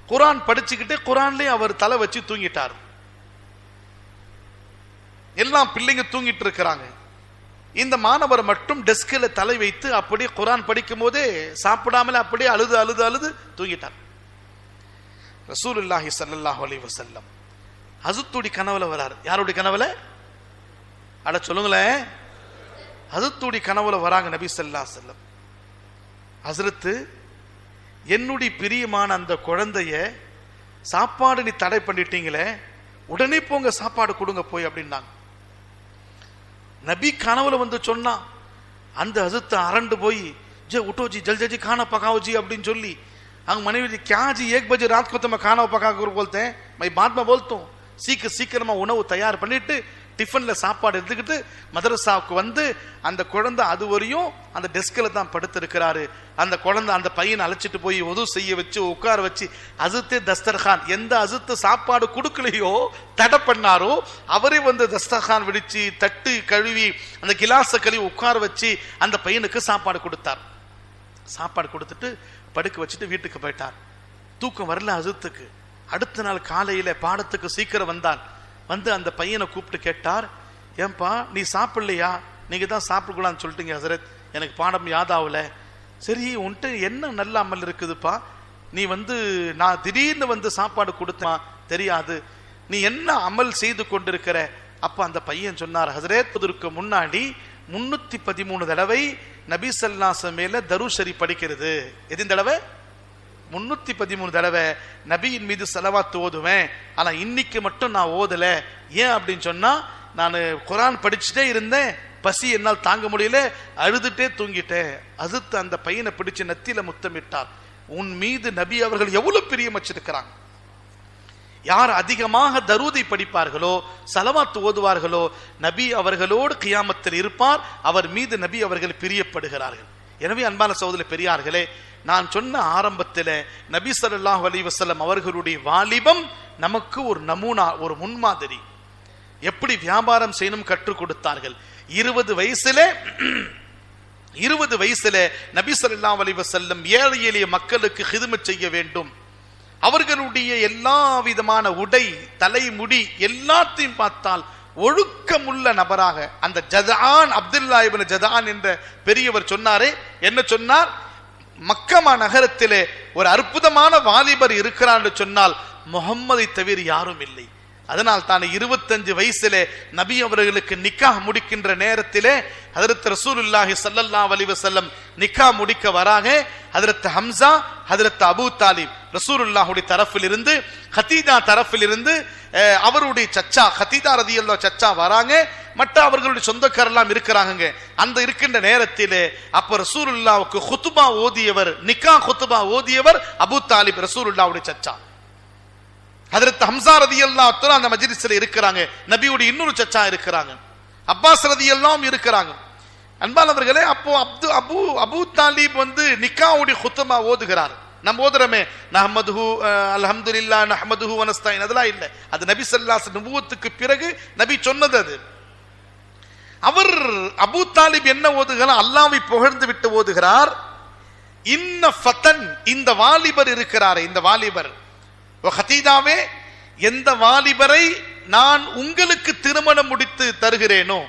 குரான் படிச்சுக்கிட்டே குரான்லயே அவர் தலை வச்சு தூங்கிட்டார். எல்லாம் பிள்ளைங்க தூங்கிட்டு இருக்கிறாங்க. இந்த மாணவர் மட்டும் டெஸ்கில் தலை வைத்து அப்படியே குரான் படிக்கும் போதே சாப்பிடாமல அப்படியே அழுது அழுது அழுது தூங்கிட்டார். ரசூலுல்லாஹி ஸல்லல்லாஹு அலைஹி வஸல்லம் ஹஸரத்துடைய கனவுல வரார். யாருடைய கனவுல? அட சொல்லுங்களேன். ஹஸரத்துடைய கனவுல வராங்க நபி ஸல்லல்லாஹு அலைஹி வஸல்லம். ஹஸரத், என்னுடைய பிரியமான அந்த குழந்தைய சாப்பாடு நீ தடை பண்ணிட்டீங்களே, உடனே போங்க சாப்பாடு கொடுங்க போய் அப்படின்னாங்க. நபி கனவுல வந்து சொன்னா அந்த ஹஸரத் அரண்டு போய், ஜே உठो जी जल्दी जल्दी खाना पकाओ जी அப்படின்னு சொல்லி அவங்க மனைவி, क्या जी 1 बजे रात को तो मैं खाना पका कर बोलते हैं, मैं बाद में बोलता हूँ. சீக்கிரமா உணவு தயார் பண்ணிட்டு டிஃபன்ல சாப்பாடு எடுத்துக்கிட்டு மதரசாவுக்கு வந்து அந்த குழந்தை அது வரையும் அந்த டெஸ்கில் தான் படுத்து இருக்கிறாரு. அந்த குழந்தை அந்த பையனை அழைச்சிட்டு போய் உது செய்ய வச்சு உட்கார வச்சு அஜித்தே தஸ்தர்கான், எந்த அஜித்து சாப்பாடு கொடுக்கலையோ தடை பண்ணாரோ அவரே வந்து தஸ்தர்கான் விடிச்சு தட்டு கழுவி அந்த கிலாஸை கழுவி உட்கார வச்சு அந்த பையனுக்கு சாப்பாடு கொடுத்தார். சாப்பாடு கொடுத்துட்டு படுக்க வச்சுட்டு வீட்டுக்கு போயிட்டார். தூக்கம் வரல அஜித்துக்கு. அடுத்த நாள் காலையில பாடத்துக்கு சீக்கிரம் வந்தார். வந்து அந்த பையனை கூப்பிட்டு கேட்டார், ஏன்பா நீ சாப்பிடலையா? நீங்க தான் சாப்பிடக்கூடாதுன்னு சொல்லிட்டீங்க ஹஸரத், எனக்கு பாடம் யாதாவல. சரி, உன்ட்டு என்ன நல்ல அமல் இருக்குதுப்பா? நீ வந்து நான் திடீர்னு வந்து சாப்பாடு கொடுத்தா தெரியாது, நீ என்ன அமல் செய்து கொண்டிருக்கிற? அப்ப அந்த பையன் சொன்னார், ஹஸரத், இதற்கு முன்னாடி 313 தடவை நபி ஸல்லல்லாஹு அலைஹி வஸல்லம் மேல தரூத் ஷரீஃப் படிக்கிறது. எத்தனை தடவை? 313 தடவை நபியின் மீது ஸலவாத் ஓதுவேன். ஆனா இன்னைக்கு மட்டும் நான் ஓதல. ஏன் அப்படின்னு சொன்னா, நான் குரான் படிச்சுட்டே இருந்தேன், பசி என்னால் தாங்க முடியல, அழுதுட்டே தூங்கிட்டேன். அழுத்து அந்த பையனை பிடிச்சு நத்தியில முத்தமிட்டார். உன் மீது நபி அவர்கள் எவ்வளவு பிரியம் வச்சிருக்கிறாங்க. யார் அதிகமாக தரூதை படிப்பார்களோ ஸலவாத் ஓதுவார்களோ நபி அவர்களோடு கியாமத்தில் இருப்பார். அவர் மீது நபி அவர்கள் பிரியப்படுகிறார்கள். எனவே அன்பான சகோதர பெரியார்களே, நான் சொன்ன ஆரம்பத்தில் நபி ஸல்லல்லாஹு அலைஹி வஸல்லம் அவர்களுடைய வாலிபம் நமக்கு ஒரு நமூனா, ஒரு முன்மாதிரி. எப்படி வியாபாரம் செய்யணும் கற்றுக் கொடுத்தார்கள். 20 வயசுல நபி ஸல்லல்லாஹு அலைஹி வஸல்லம் ஏழை எளிய மக்களுக்கு ஹிதுமத் செய்ய வேண்டும். அவர்களுடைய எல்லா விதமான உடை, தலைமுடி எல்லாத்தையும் பார்த்தால் ஒழுக்கமுள்ள நபராக அந்த ஜதான், அப்துல்லா இப்னு ஜதான் என்ற பெரியவர் சொன்னாரே, என்ன சொன்னார்? மக்கமா நகரத்திலே ஒரு அற்புதமான வாலிபர் இருக்கிறார் என்று சொன்னால் முஹம்மதை தவிர யாரும் இல்லை. அதனால் தான் 25 வயசிலே நபி அவர்களுக்கு நிக்காஹ் முடிக்கின்ற நேரத்திலே ஹஜ்ரத் ரசூலுல்லாஹி ஸல்லல்லாஹு அலைஹி வஸல்லம் நிக்காஹ் முடிக்க வராங்க. ஹஜ்ரத் ஹம்சா, ஹஜ்ரத் அபூ தாலிப் ரசூலுல்லாஹுடைய தரப்பில் இருந்து, ஹதீஜா தரப்பில் இருந்து அவருடைய சச்சா ஹதீஜா ரலியல்லாஹு சச்சா வராங்க. மற்ற அவர்களுடைய சொந்தக்காரெல்லாம் இருக்கிறாங்க. அந்த இருக்கின்ற நேரத்திலே அப்ப ரசூலுல்லாஹ்வுக்கு குத்பா ஓதியவர், நிக்காஹ் குத்பா ஓதியவர் அபூ தாலிப் ரசூலுல்லாஹுடைய சச்சா. ஹஜ்ரத் ஹம்சா ரலியல்லாஹு தஆலா அந்த மஜ்லிஸ்ல இருக்கிறாங்க. நபியுடைய இன்னொரு சச்சா இருக்கிறாங்க, அப்பாஸ் ரலியல்லாஹு இருக்கிறாங்க. அன்பானவர்களே, அப்போ அபூ தாலிப் வந்து நிக்காவுடைய குத்பா ஓதுகிறார். நம்ம ஓதுறமே நஹ்மதுஹு அல்ஹம்துலில்லாஹ் நஹ்மதுஹு வ நஸ்தஈன், அதெல்லாம் இல்லை. அது நபி ஸல்லல்லாஹு அலைஹி வஸல்லம் நபுவத்துக்கு பிறகு நபி சொன்னது. அது அவர் அபூ தாலிப் என்ன ஓதுகிறார்? அல்லாஹ்வை புகழ்ந்து விட்டு ஓதுகிறார், இன்ன ஃபதன், இந்த வாலிபர் இருக்கிறார், இந்த வாலிபர் ஹதீஜாவே, எந்த வாலிபரை நான் உங்களுக்கு திருமணம் முடித்து தருகிறேனோ,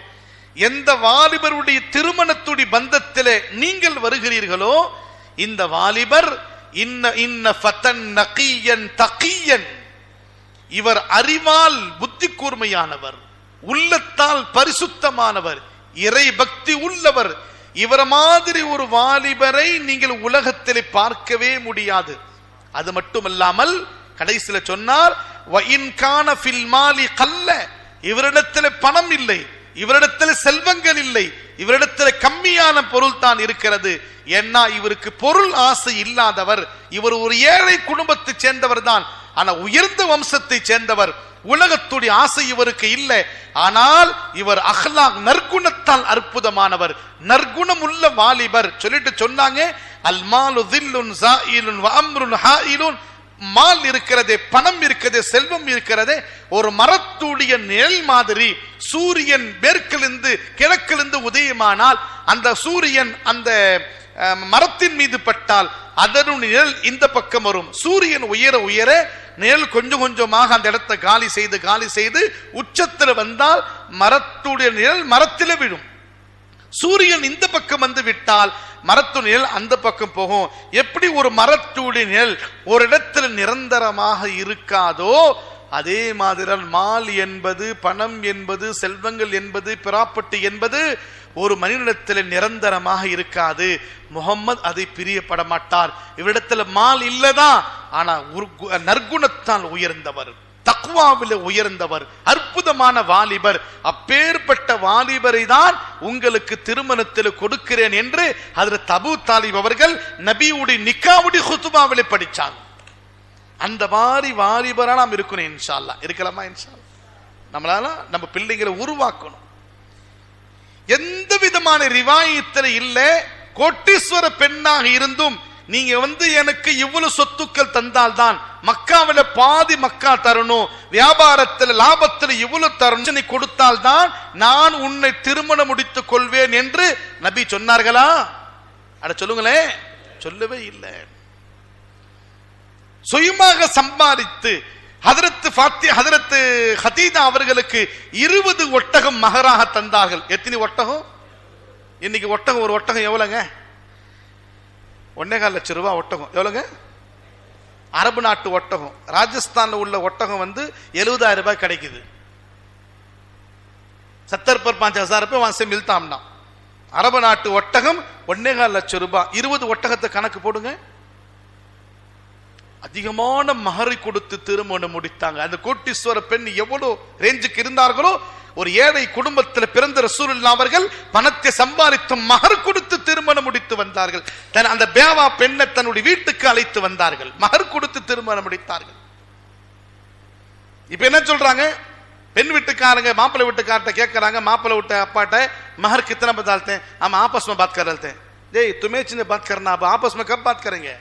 எந்த வாலிபருடைய திருமணத்துடைய பந்தத்திலே நீங்கள் வருகிறீர்களோ, இந்த வாலிபர் இன்ன ஃபதன் நகியன் தகியன், இவர் அறிவால் புத்தி கூர்மையானவர், உள்ளத்தால் பரிசுத்தமானவர், இறை பக்தி உள்ளவர். இவர மாதிரி ஒரு வாலிபரை நீங்கள் உலகத்திலே பார்க்கவே முடியாது. அது மட்டுமல்லாமல் கடைசியில சொன்னார், வஇன் கான ஃபில் மாலி கல்ல, இவரிடத்தில் பணம் இல்லை, இவரிடத்தில் செல்வங்கள் இல்லை, இவரிடத்தில் கம்மியான பொருள் தான் இருக்கிறது. ஏன்னா இவருக்கு பொருள் ஆசை இல்லாதவர், இவர் ஒரு ஏழை குடும்பத்தை சேர்ந்தவர் தான், ஆனா உயர்ந்த வம்சத்தை சேர்ந்தவர். உலகத்துடைய ஆசை இவருக்கு இல்லை. ஆனால் இவர் அஹ்லாக் நற்குணத்தால் அற்புதமானவர், நற்குணம் உள்ள வாலிபர். சொல்லிட்டு சொன்னாங்க, அல் மாலு தில்லுன் ஸாயிலுன் வ அம்ருன் ஹாயிலுன், மால் இருக்கிறதே, பணம் இருக்கிறதே, செல்வம் இருக்கிறதே, ஒரு மரத்துடைய நிழல் மாதிரி. சூரியன் மேற்கிலிருந்து கிழக்கிலிருந்து உதயமானால் அந்த சூரியன் அந்த மரத்தின் மீது பட்டால் அதனுடைய நிழல் இந்த பக்கம் வரும். சூரியன் உயர உயர நிழல் கொஞ்சம் கொஞ்சமாக அந்த இடத்தை காலி செய்து உச்சத்தில் வந்தால் மரத்துடைய நிழல் மரத்தில் விழும். சூரியன் இந்த பக்கம் வந்து விட்டால் மரத்து நிழல் அந்த பக்கம் போகும். எப்படி ஒரு மரத்துடைய நிழல் ஒரு இடத்துல நிரந்தரமாக இருக்காதோ, அதே மாதிரி மால் என்பது, பணம் என்பது, செல்வங்கள் என்பது, ப்ராப்பர்ட்டி என்பது ஒரு மனிதனிடத்தில் நிரந்தரமாக இருக்காது. முகம்மது அதை பிரியப்பட மாட்டார். இவரிடத்தில் மால் இல்லதான், ஆனா நற்குணத்தால் உயர்ந்தவர், தக்வாவில் உயர்ந்தவர், அற்புதமான வாலிபர். அப்பேற்பட்ட வாலிபரை தான் உங்களுக்கு திருமணத்தில் கொடுக்கிறேன் என்று ஹஜ்ரத் அபூ தாலிப் அவர்கள் நபியுடைய நிக்காவுடைய குத்பாவிலே படிச்சாங்க. அந்த மாதிரி வாலிபரா நாம் இருக்கணும். இன்ஷா அல்லாஹ் இருக்கலாமா? இன்ஷா அல்லாஹ் நம்மளால நம்ம பிள்ளைகளை உருவாக்கணும். எந்த விதமான ரிவாயத்தில் இல்ல, கோட்டீஸ்வர பெண்ணாக இருந்தும் நீங்க எனக்கு இவ்வளவு சொத்துக்கள் தந்தால்தான், மக்காவில பாதி மக்கா தரணும், வியாபாரத்தில் லாபத்தில் இவ்வளவு தரணும், நீ கொடுத்தால்தான் நான் உன்னை திருமணம் முடித்துக் கொள்வேன் என்று நபி சொன்னார்களா? அட சொல்லுங்களேன், சொல்லவே இல்லை. சுயமாக சம்பாதித்து ஹதரத் ஹதீஜா அவர்களுக்கு 20 ஒட்டகம் மகராக தந்தார்கள். எத்தனை ஒட்டகம்? இன்னைக்கு ஒட்டகம், ஒரு ஒட்டகம் எவ்வளவுங்க? 1.25 லட்சம் ரூபாய் ஒட்டகம். எவ்வளவுங்க? அரபு நாட்டு ஒட்டகம். ராஜஸ்தான்ல உள்ள ஒட்டகம் 70,000 ரூபாய் கிடைக்குது. 70 पर 5,000 रुपये वहां से मिलता हमना. அரபு நாட்டு ஒட்டகம் 1.25 லட்சம் ரூபாய். 20 ஒட்டகத்தை கணக்கு போடுங்க. அதிகமான மகரை கொடுத்து திருமணம் முடித்தாங்க. அந்த கோட்டீஸ்வர பெண் எவ்வளவு ரேஞ்சுக்கு இருந்தார்களோ, ஒரு ஏழை குடும்பத்தில் பிறந்த ரசூலுல்லாஹ் அவர்கள் பணத்தை சம்பாதித்து மகர் கொடுத்து திருமணம் முடித்து வந்தார்கள். அந்த பேவா பெண்ணை தன்னுடைய வீட்டுக்கு அழைத்து வந்தார்கள், மகர் கொடுத்து திருமணம் முடித்தார்கள். இப்ப என்ன சொல்றாங்க? பெண் வீட்டுக்காரங்க மாப்பிள்ளை வீட்டுக்கார்ட்ட கேட்கறாங்க, மாப்பிள்ளை வீட்டு அப்பாட்ட மகர் कितना बदलते हैं? हम आपस में बात कर रहे थे. तुम्हें चिन्ह बात करना, अब आपस में कब बात करेंगे?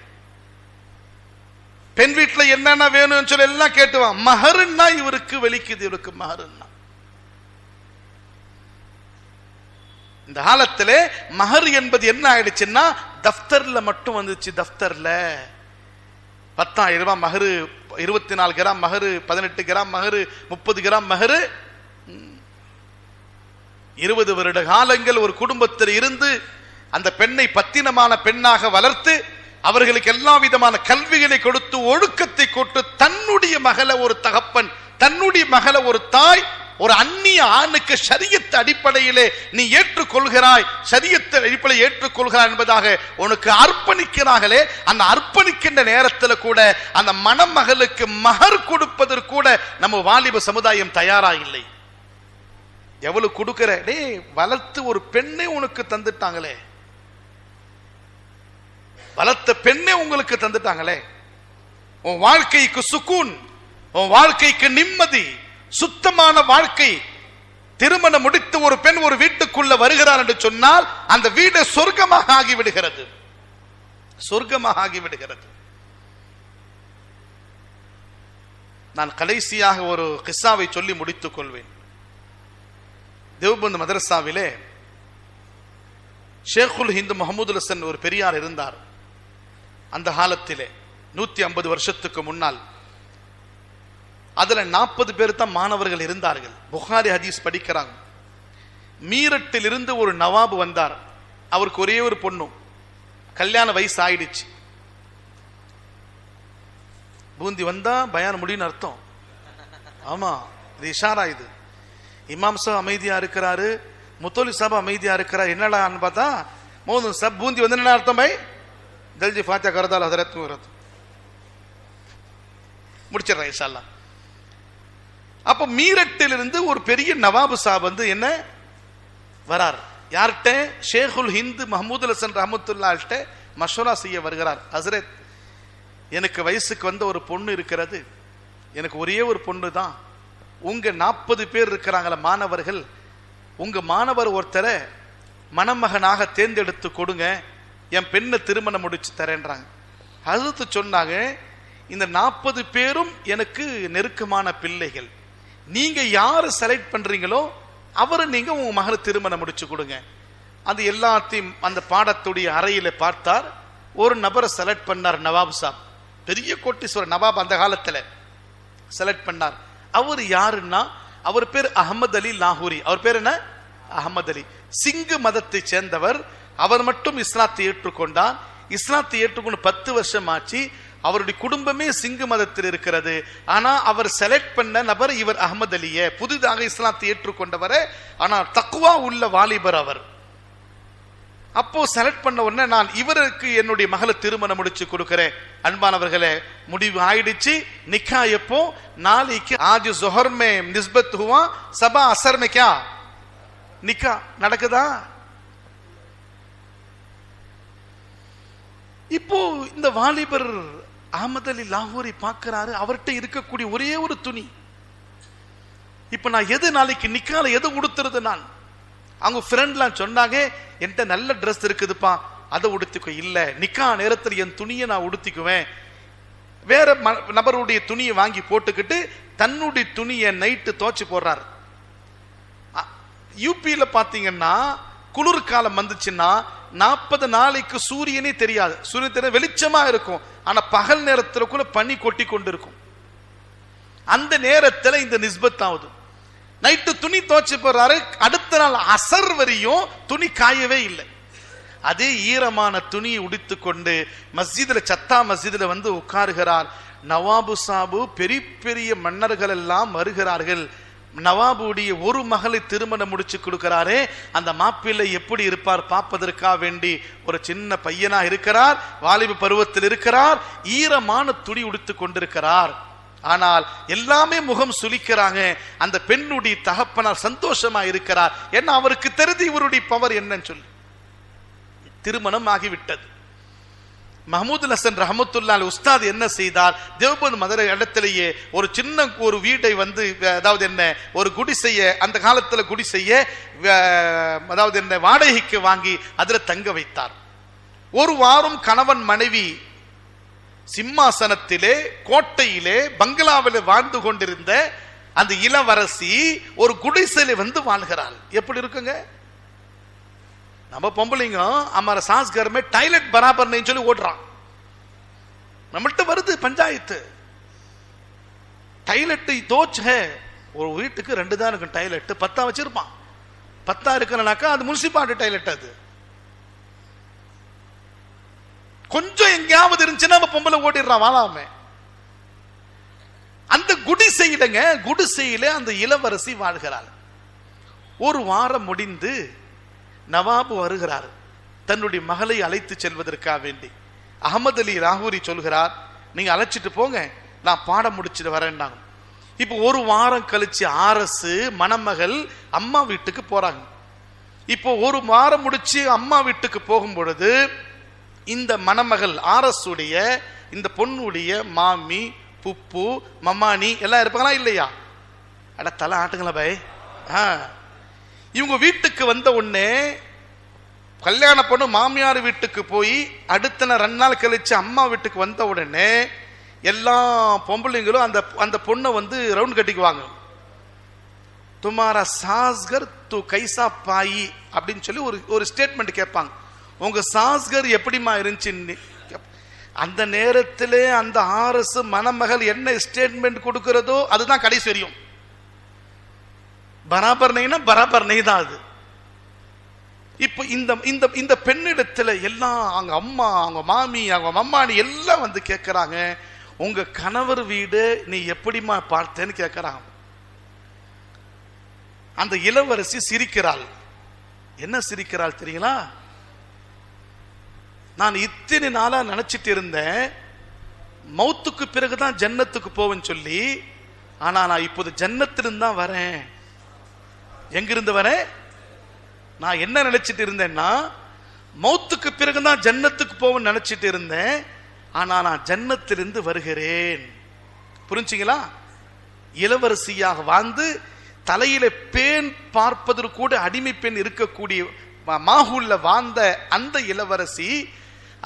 பெண் வீட்டில் என்னென்ன வேணும்னு சொல்லி எல்லாம் கேட்டுவான். மஹர்னா இவருக்கு வெளிக்குது, இவருக்கு மஹர்னா. இந்த காலத்திலே மஹர் என்பது என்ன ஆயிடுச்சுன்னா, தஃப்தர்ல மட்டும் வந்துச்சு. தஃப்தர்ல 10,000 ரூபாய் மஹரு, 24 கிராம் மஹரு, 18 கிராம் மஹரு, 30 கிராம் மஹரு. 20 வருட காலங்கள் ஒரு குடும்பத்தில் இருந்து அந்த பெண்ணை பத்தினமான பெண்ணாக வளர்த்து அவர்களுக்கு எல்லா விதமான கல்விகளை கொடுத்து ஒழுக்கத்தை கொடுத்து தன்னுடைய மகளை ஒரு தகப்பன், தன்னுடைய மகளை ஒரு தாய் ஒரு அந்நிய ஆணுக்கு ஷரியத் அடிப்படையிலே நீ ஏற்றுக்கொள்கிறாய், ஷரியத் அடிப்படையில் ஏற்றுக்கொள்கிறாய் என்பதாக உனக்கு அர்ப்பணிக்கிறார்களே, அந்த அர்ப்பணிக்கின்ற நேரத்தில் கூட அந்த மணமகளுக்கு மகர் கொடுப்பதற்கு கூட நம்ம வாலிப சமுதாயம் தயாரா இல்லை. எவ்வளவு கொடுக்கிற, டே வளர்த்து ஒரு பெண்ணை உனக்கு தந்துட்டாங்களே, வளர்த்த பெண்ணை உங்களுக்கு தந்துட்டாங்களே, உன் வாழ்க்கைக்கு சுக்கூன், உன் வாழ்க்கைக்கு நிம்மதி, சுத்தமான வாழ்க்கை. திருமணம் முடித்து ஒரு பெண் ஒரு வீட்டுக்குள்ள வருகிறார் என்று சொன்னால் அந்த வீடு சொர்க்கமாக ஆகிவிடுகிறது, சொர்க்கமாக ஆகிவிடுகிறது. நான் கடைசியாக ஒரு கிஸ்ஸாவை சொல்லி முடித்துக் கொள்வேன். தேவபந்து மதரசாவிலே ஷேகுல் ஹிந்து முஹம்மது ஹசன் ஒரு பெரியார் இருந்தார். அந்த காலத்திலே 150 வருஷத்துக்கு முன்னால் அதுல 40 பேர் தான் மாணவர்கள் இருந்தார்கள். புகாரி ஹதீஸ் படிக்கிறாங்க. மீரட்டில் இருந்து ஒரு நவாப் வந்தார். அவருக்கு ஒரே ஒரு பொண்ணு. கல்யாண வயசு ஆயிடுச்சு. பூந்தி வந்தா பயான் முடியும்னு அர்த்தம். ஆமா, இது இஷாரா. இது இமாம் சாப் அமைதியா இருக்கிறாரு, முத்தோலி சாப் அமைதியா இருக்கிறார். என்னடான்னு பார்த்தா மோதும் சப் பூந்தி வந்து என்ன அர்த்தம்? பை ஜல்ஜி ஃபாத்தியா கரதால் ஹதரத் முடிச்சிடறேன் இன்ஷா அல்லாஹ். அப்ப மீரட்டிலிருந்து ஒரு பெரிய நவாபு சாப் வந்து என்ன வரார். யார்கிட்ட? ஷேகுல் ஹிந்து மஹமூது ஹசன் ரஹமத்துல்லாஹ்ட்ட மஷூரா செய்ய வருகிறார். ஹசரத், எனக்கு வயசுக்கு வந்த ஒரு பொண்ணு இருக்கிறது, எனக்கு ஒரே ஒரு பொண்ணு தான். உங்க 40 பேர் இருக்கிறாங்கள மாணவர்கள், உங்க மாணவர் ஒருத்தரை மணமகனாக தேர்ந்தெடுத்து கொடுங்க, என் பெண்ணை திருமணம் முடிச்சு தரேன்றாங்க. ஹசரத் சொன்னாங்க, இந்த 40 பேரும் எனக்கு நெருக்கமான பிள்ளைகள், நீங்க யாரு செலக்ட் பண்றீங்களோ அவரை நீங்க உங்க மகளை திருமணம் முடிச்சு கொடுங்க. அது எல்லாத்தையும் அந்த பாடத்துடைய அறையில பார்த்தார். ஒரு நபரை செலக்ட் பண்ணார் நவாப் சாப், பெரிய கோட்டீஸ்வரர் நவாப் அந்த காலத்துல செலக்ட் பண்ணார். அவர் யாருன்னா, அவர் பேர் அஹமது அலி லாகூரி. அவர் பேர் என்ன? அஹமது அலி. சிங்கு மதத்தை சேர்ந்தவர். அவர் மட்டும் இஸ்லாத்தை ஏற்றுக்கொண்டார். இஸ்லாத்தை ஏற்றுக்கொண்டு 10 வருஷம் ஆச்சு. அவருடைய குடும்பமே சிங்கு மதத்தில் இருக்கிறது. ஆனா அவர் செலக்ட் பண்ண நபர் இவர் அஹமது அலிய, புதிதாக இஸ்லாத்தை ஏற்றுக்கொண்டவரை, ஆனால் தக்குவா உள்ள வாலிபர் அவர். அப்போ செலக்ட் பண்ண உடனே, நான் இவருக்கு என்னுடைய மகளை திருமணம் முடிச்சு கொடுக்கிறேன். அன்பானவர்களே, முடிவு ஆயிடுச்சு. நிக்கா எப்போ? நாளைக்கு. ஆஜ் ஜோஹர் மே நிஸ்பத் ஹுவா, சபா அசர் மே கியா நிக்கா நடக்குதா? இப்போ இந்த வாலிபர் அஹமது அலி லாகூரி பார்க்கிறாரு, அவர்கிட்ட இருக்கக்கூடிய ஒரே ஒரு துணி. இப்ப நான் எது நாளைக்கு நிக்கால எது உடுத்துறது? நான் அவங்க ஃப்ரெண்ட்லாம் சொன்னாங்க, என்கிட்ட நல்ல ட்ரெஸ் இருக்குதுப்பா, அதை உடுத்திக்கோ. இல்ல, நிக்கா நேரத்தில் என் துணியை நான் உடுத்திக்குவேன். வேற நபருடைய துணியை வாங்கி போட்டுக்கிட்டு தன்னுடைய துணியை நைட்டு துவைச்சு போடுறாரு. யூபியில பாத்தீங்கன்னா குளிர்காலம் வந்துச்சுன்னா 40 நாளைக்கு சூரியனே தெரியாது. சூரியன் தெரியாது, வெளிச்சமா இருக்கும். ஆனா பகல் நேரத்துல கூட பனி கொட்டி கொண்டு இருக்கும். அந்த நேரத்துல இந்த நிஸ்பத் ஆகுது. நைட்டு துணி துவைச்சு போறாரு. அடுத்த நாள் அசர் வரையும் துணி காயவே இல்லை. அதே ஈரமான துணியை உடித்து கொண்டு மஸ்ஜிதுல, சத்தா மஸ்ஜிதுல வந்து உட்காருகிறார். நவாபு சாபு, பெரிய பெரிய மன்னர்கள் எல்லாம் வருகிறார்கள். நவாபுடைய ஒரு மகளை திருமணம் முடிச்சு கொடுக்கிறாரே, அந்த மாப்பிள்ளை எப்படி இருப்பார் பார்ப்பதற்காக வேண்டி ஒரு சின்ன பையனா இருக்கிறார், வாலிப பருவத்தில் இருக்கிறார், ஈரமான துணி உடுத்து கொண்டிருக்கிறார். ஆனால் எல்லாமே முகம் சுளிக்கிறாங்க. அந்த பெண்ணுடைய தகப்பனார் சந்தோஷமா இருக்கிறார். ஏன்னா அவருக்கு தெரிந்து இவருடைய பவர் என்னன்னு சொல்லி. திருமணம் ஆகிவிட்டது. மஹமூது ஹசன் ரஹமத்துல்லாஹி உஸ்தாத் என்ன செய்தார்? தேவபந்த் மதுரை இடத்திலேயே ஒரு சின்ன ஒரு வீட்டை வந்து, அதாவது என்ன, ஒரு குடிசைய, அந்த காலத்துல குடிசைய அதாவது என்ன வாடகைக்கு வாங்கி அதுல தங்க வைத்தார். ஒரு வாரம் கணவன் மனைவி சிம்மாசனத்திலே, கோட்டையிலே, பங்களாவிலே வாழ்ந்து கொண்டிருந்த அந்த இளவரசி ஒரு குடிசையில வந்து வாழ்கிறாள். எப்படி இருக்குங்க? நம்ம பொம்பளைங்க हमारा सास घर में டாய்லெட் बराबर नहीं சொல்லி ஓடுறான். நம்மள்ட்ட வருது பஞ்சாயத்து. டாய்லெட் தோச் है, ஒரு வீட்டுக்கு 2 தான் இருக்கும் டாய்லெட், 10 வச்சிருப்பான். 10 இருக்கலனாக்கா அது முனிசிபாலிட்டி டாய்லெட். அது கொஞ்சம் எங்கேயாவது இருந்துச்சுன்னா நம்ம பொம்பளை ஓடிடுறான் வாழாம. அந்த குடிசையிலங்க, குடிசையில அந்த இளவரசி வாழ்கிறாள். ஒரு வாரம் முடிந்து நவாபு வருகிறார் தன்னுடைய மகளை அழைத்து செல்வதற்காக வேண்டி. அஹமது அலி லாகூரி சொல்கிறார், நீங்க அழைச்சிட்டு போங்க, நான் பாடம் முடிச்சுட்டு வரேன்னாங்க. இப்போ ஒரு வாரம் கழிச்சு அரசு மணமகள் அம்மா வீட்டுக்கு போறாங்க. இப்போ ஒரு வாரம் முடிச்சு அம்மா வீட்டுக்கு போகும் பொழுது இந்த மணமகள் அரசுடைய இந்த பொண்ணுடைய மாமி, புப்பு, மம்மானி எல்லாம் இருப்பாங்களா இல்லையா? அட தலை ஆட்டுங்களா பாய். இவங்க வீட்டுக்கு வந்த உடனே கல்யாண பொண்ணு மாமியார் வீட்டுக்கு போய் அடுத்த 2 நாள் கழிச்சு அம்மா வீட்டுக்கு வந்த உடனே எல்லா பொம்பளைங்களும் அந்த அந்த பொண்ணை வந்து ரவுண்ட் கட்டிக்குவாங்க. துமாரா சாஸ்கர் து கைசா பாயி அப்படின்னு சொல்லி ஒரு ஸ்டேட்மெண்ட் கேட்பாங்க. உங்க சாஸ்கர் எப்படிமா இருந்துச்சு? அந்த நேரத்திலே அந்த அரசு மணமகள் என்ன ஸ்டேட்மெண்ட் கொடுக்கிறதோ அதுதான் கடைசி வரையும். பராபர் நெய்னா பராபர் நெய் தான் அது. இப்ப இந்த இந்த இந்த பெண்ணிடத்துல எல்லாம் அவங்க அம்மா, அவங்க மாமி, அவங்க மம்மானி எல்லாம் வந்து கேட்கறாங்க, உங்க கணவர் வீடு நீ எப்படிமா பார்த்தேன்னு கேட்கறாங்க. அந்த இளவரசி சிரிக்கிறாள். என்ன சிரிக்கிறாள் தெரியுங்களா? நான் இத்தனை நாளா நினைச்சிட்டு இருந்தேன் மௌத்துக்கு பிறகுதான் ஜன்னத்துக்கு போவேன்னு சொல்லி, ஆனா நான் இப்போது ஜன்னத்திலிருந்து தான் வரேன். எங்கிருந்து வரேன்? நான் என்ன நினைச்சிட்டு இருந்தேன்னா மௌத்துக்கு பிறகுதான் ஜன்னத்துக்கு போவேன்னு நினைச்சிட்டு இருந்தேன், ஆனா நான் ஜன்னத்திலிருந்து வருகிறேன். புரிஞ்சுங்களா? இளவரசியாக வாழ்ந்து தலையில பேன் பார்ப்பதற்கு கூட அடிமை பெண் இருக்கக்கூடிய மாஹூல்ல வாழ்ந்த அந்த இளவரசி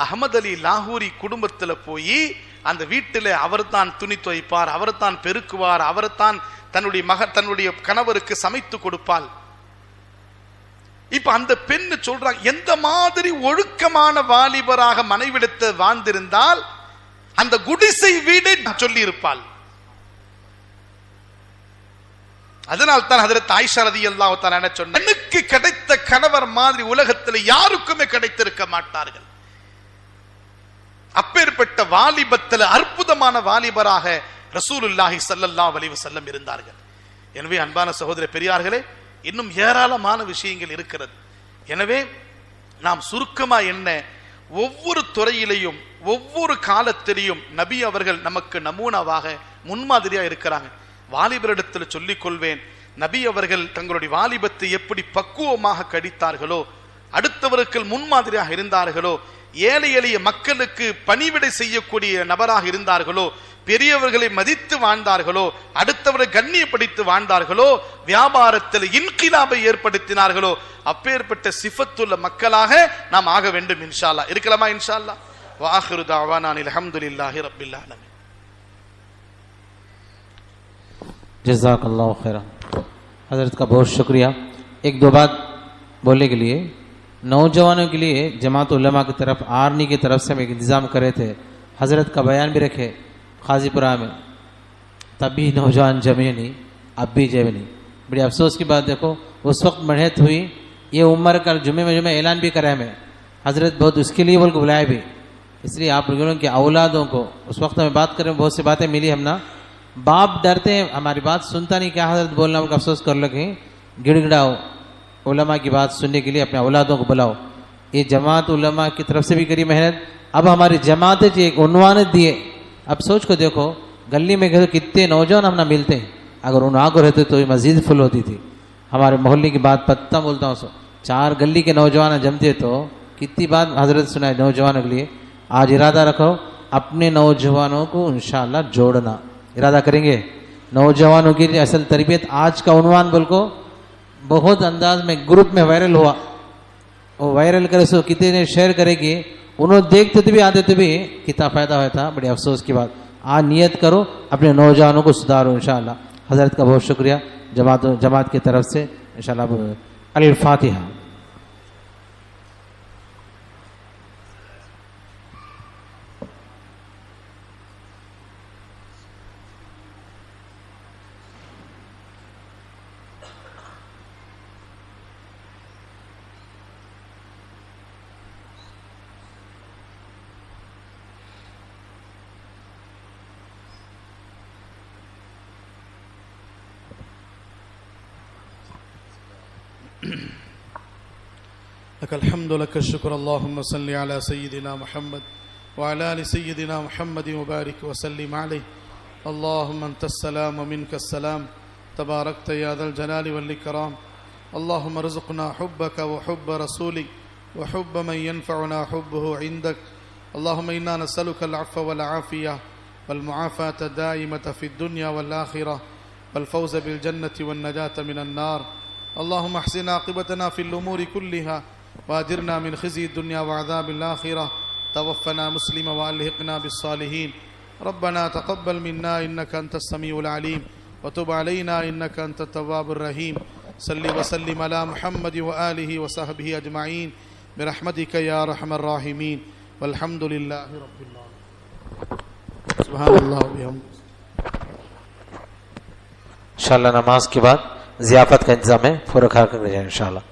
அஹமது அலி லாகூரி குடும்பத்துல போய் அந்த வீட்டில் அவர் தான் துணி துவைப்பார், அவர் தான் பெருக்குவார், அவர் தான் தன்னுடைய கணவருக்கு சமைத்து கொடுப்பாள். இப்ப அந்த பெண்ணு சொல்றாங்க, எந்த மாதிரி ஒழுக்கமான வாலிபராக மனைவிடத்தை வாழ்ந்திருந்தால் அந்த குடிசை வீடு சொல்லி இருப்பாள். அதனால் தான் ஹஜ்ரத் ஆயிஷா ரலியல்லாஹு தஆலா என்ன சொன்னார், எனக்கு கிடைத்த கணவர் மாதிரி உலகத்தில் யாருக்குமே கிடைத்திருக்க மாட்டார்கள். அப்பேற்பட்ட வாலிபத்தில் அற்புதமான வாலிபராக ரசூலுல்லாஹி ஸல்லல்லாஹு அலைஹி வஸல்லம் இருந்தார்கள். எனவே அன்பான சகோதர பெரியார்களே, இன்னும் ஏராளமான விஷயங்கள் இருக்கிறது. எனவே நாம் சுருக்கமா என்ன, ஒவ்வொரு துறையிலையும் ஒவ்வொரு காலத்திலையும் நபி அவர்கள் நமக்கு நமூனாவாக முன்மாதிரியா இருக்கிறாங்க. வாலிபரிடத்தில் சொல்லிக் கொள்வேன், நபி அவர்கள் தங்களுடைய வாலிபத்தை எப்படி பக்குவமாக கடித்தார்களோ, அடுத்தவருக்கு முன்மாதிரியாக இருந்தார்களோ, ஏழை எளிய மக்களுக்கு பணிவிடை செய்யக்கூடிய நபராக இருந்தார்களோ, பெரியவர்களை மதித்து வாழ்ந்தார்களோ, அடுத்தவரை கண்ணியப்படுத்தி வாழ்ந்தார்களோ, வியாபாரத்தில் இன்கிலாபை ஏற்படுத்தினார்களோ, அப்பேற்பட்ட சிஃபத்துள்ள மக்களாக நாம் ஆக வேண்டும். இன்ஷா அல்லாஹ் இருக்கலாமா? இன்ஷா அல்லாஹ். வாஹிரு தஅவானா அல்ஹம்துலில்லாஹி ரப்பில் ஆலமீன். जज़ाकल्लाहु खैरन। हज़रत का बहुत शुक्रिया। एक दो बात बोलने के लिए, नौजवानों के लिए जमात उलमा की तरफ आर्मी की तरफ से हम एक इंतज़ाम करे थे, हज़रत का बयान भी रखे खाजीपुरा में, तब भी नौजवान जमे नहीं, अब भी जमे नहीं। बड़ी अफसोस की बात, देखो उस वक्त बढ़त हुई, ये उम्र का जुमे में ऐलान भी करा मैं, हज़रत बहुत उसके लिए बोल को बुलाया भी, इसलिए आप लोगों के औलादों को उस वक्त में बात करें, बहुत सी बातें मिली हम ना, बाप डरते हैं हमारी बात सुनता नहीं, क्या हज़रत बोलना उनका अफसोस कर लगे, गिड़गिड़ाओ, उलमा की बात सुनने के लिए अपने औलादों को बुलाओ। ये जमात उलमा की तरफ से भी करी मेहनत, अब हमारी जमात एक उन्वान दिए। अब सोच को देखो, गली में कितने नौजवान हम ना मिलते हैं, अगर उन आगो रहते तो ये मस्जिद फुल होती थी। हमारे मोहल्ले की बात पत्ता बोलता हूँ, 4 गली के नौजवान जमते तो कितनी बात हज़रत सुनाए नौजवानों के लिए। आज इरादा रखो अपने नौजवानों को इंशाअल्लाह जोड़ना, इरादा करेंगे। नौजवानों की असल तरबियत आज का उन्वान बोल को बहुत अंदाज में ग्रुप में वायरल हुआ, वो वायरल करे सो कितने ने शेयर करेगी, उन्होंने देखते थे भी आते थे भी कितना फ़ायदा हुआ था। बड़ी अफसोस की बात, आज नियत करो अपने नौजवानों को सुधारो इंशाअल्लाह। हज़रत का बहुत शुक्रिया जमात की तरफ से इंशाअल्लाह। अल-फातिहा। لك الحمد لك الشكر اللهم صل على سيدنا محمد وعلى آل سيدنا محمد وبارك وسلم عليه. اللهم أنت السلام ومنك السلام، تباركت يا ذا الجلال والإكرام. اللهم ارزقنا حبك وحب رسولك وحب من ينفعنا حبه عندك. اللهم إنا نسألك العفو والعافية والمعافاة الدائمة في الدنيا والآخرة والفوز بالجنة والنجاة من النار. اللهم احسن عاقبتنا في الأمور كلها واجرنا من خزي الدنيا وعذاب الآخرة. توفنا مسلما وألحقنا بالصالحين. ربنا تقبل منا إنك أنت السميع العليم وتب علينا إنك أنت التواب الرحيم. صل وسلم على محمد وآله وصحبه أجمعين برحمتك يا أرحم الراحمين والحمد لله رب العالمين. سبحان الله وبحمده. इंशाअल्लाह नमाज के बाद ज़ियाफत का इंतज़ाम है, पूरा खा कर जाए इंशाअल्लाह।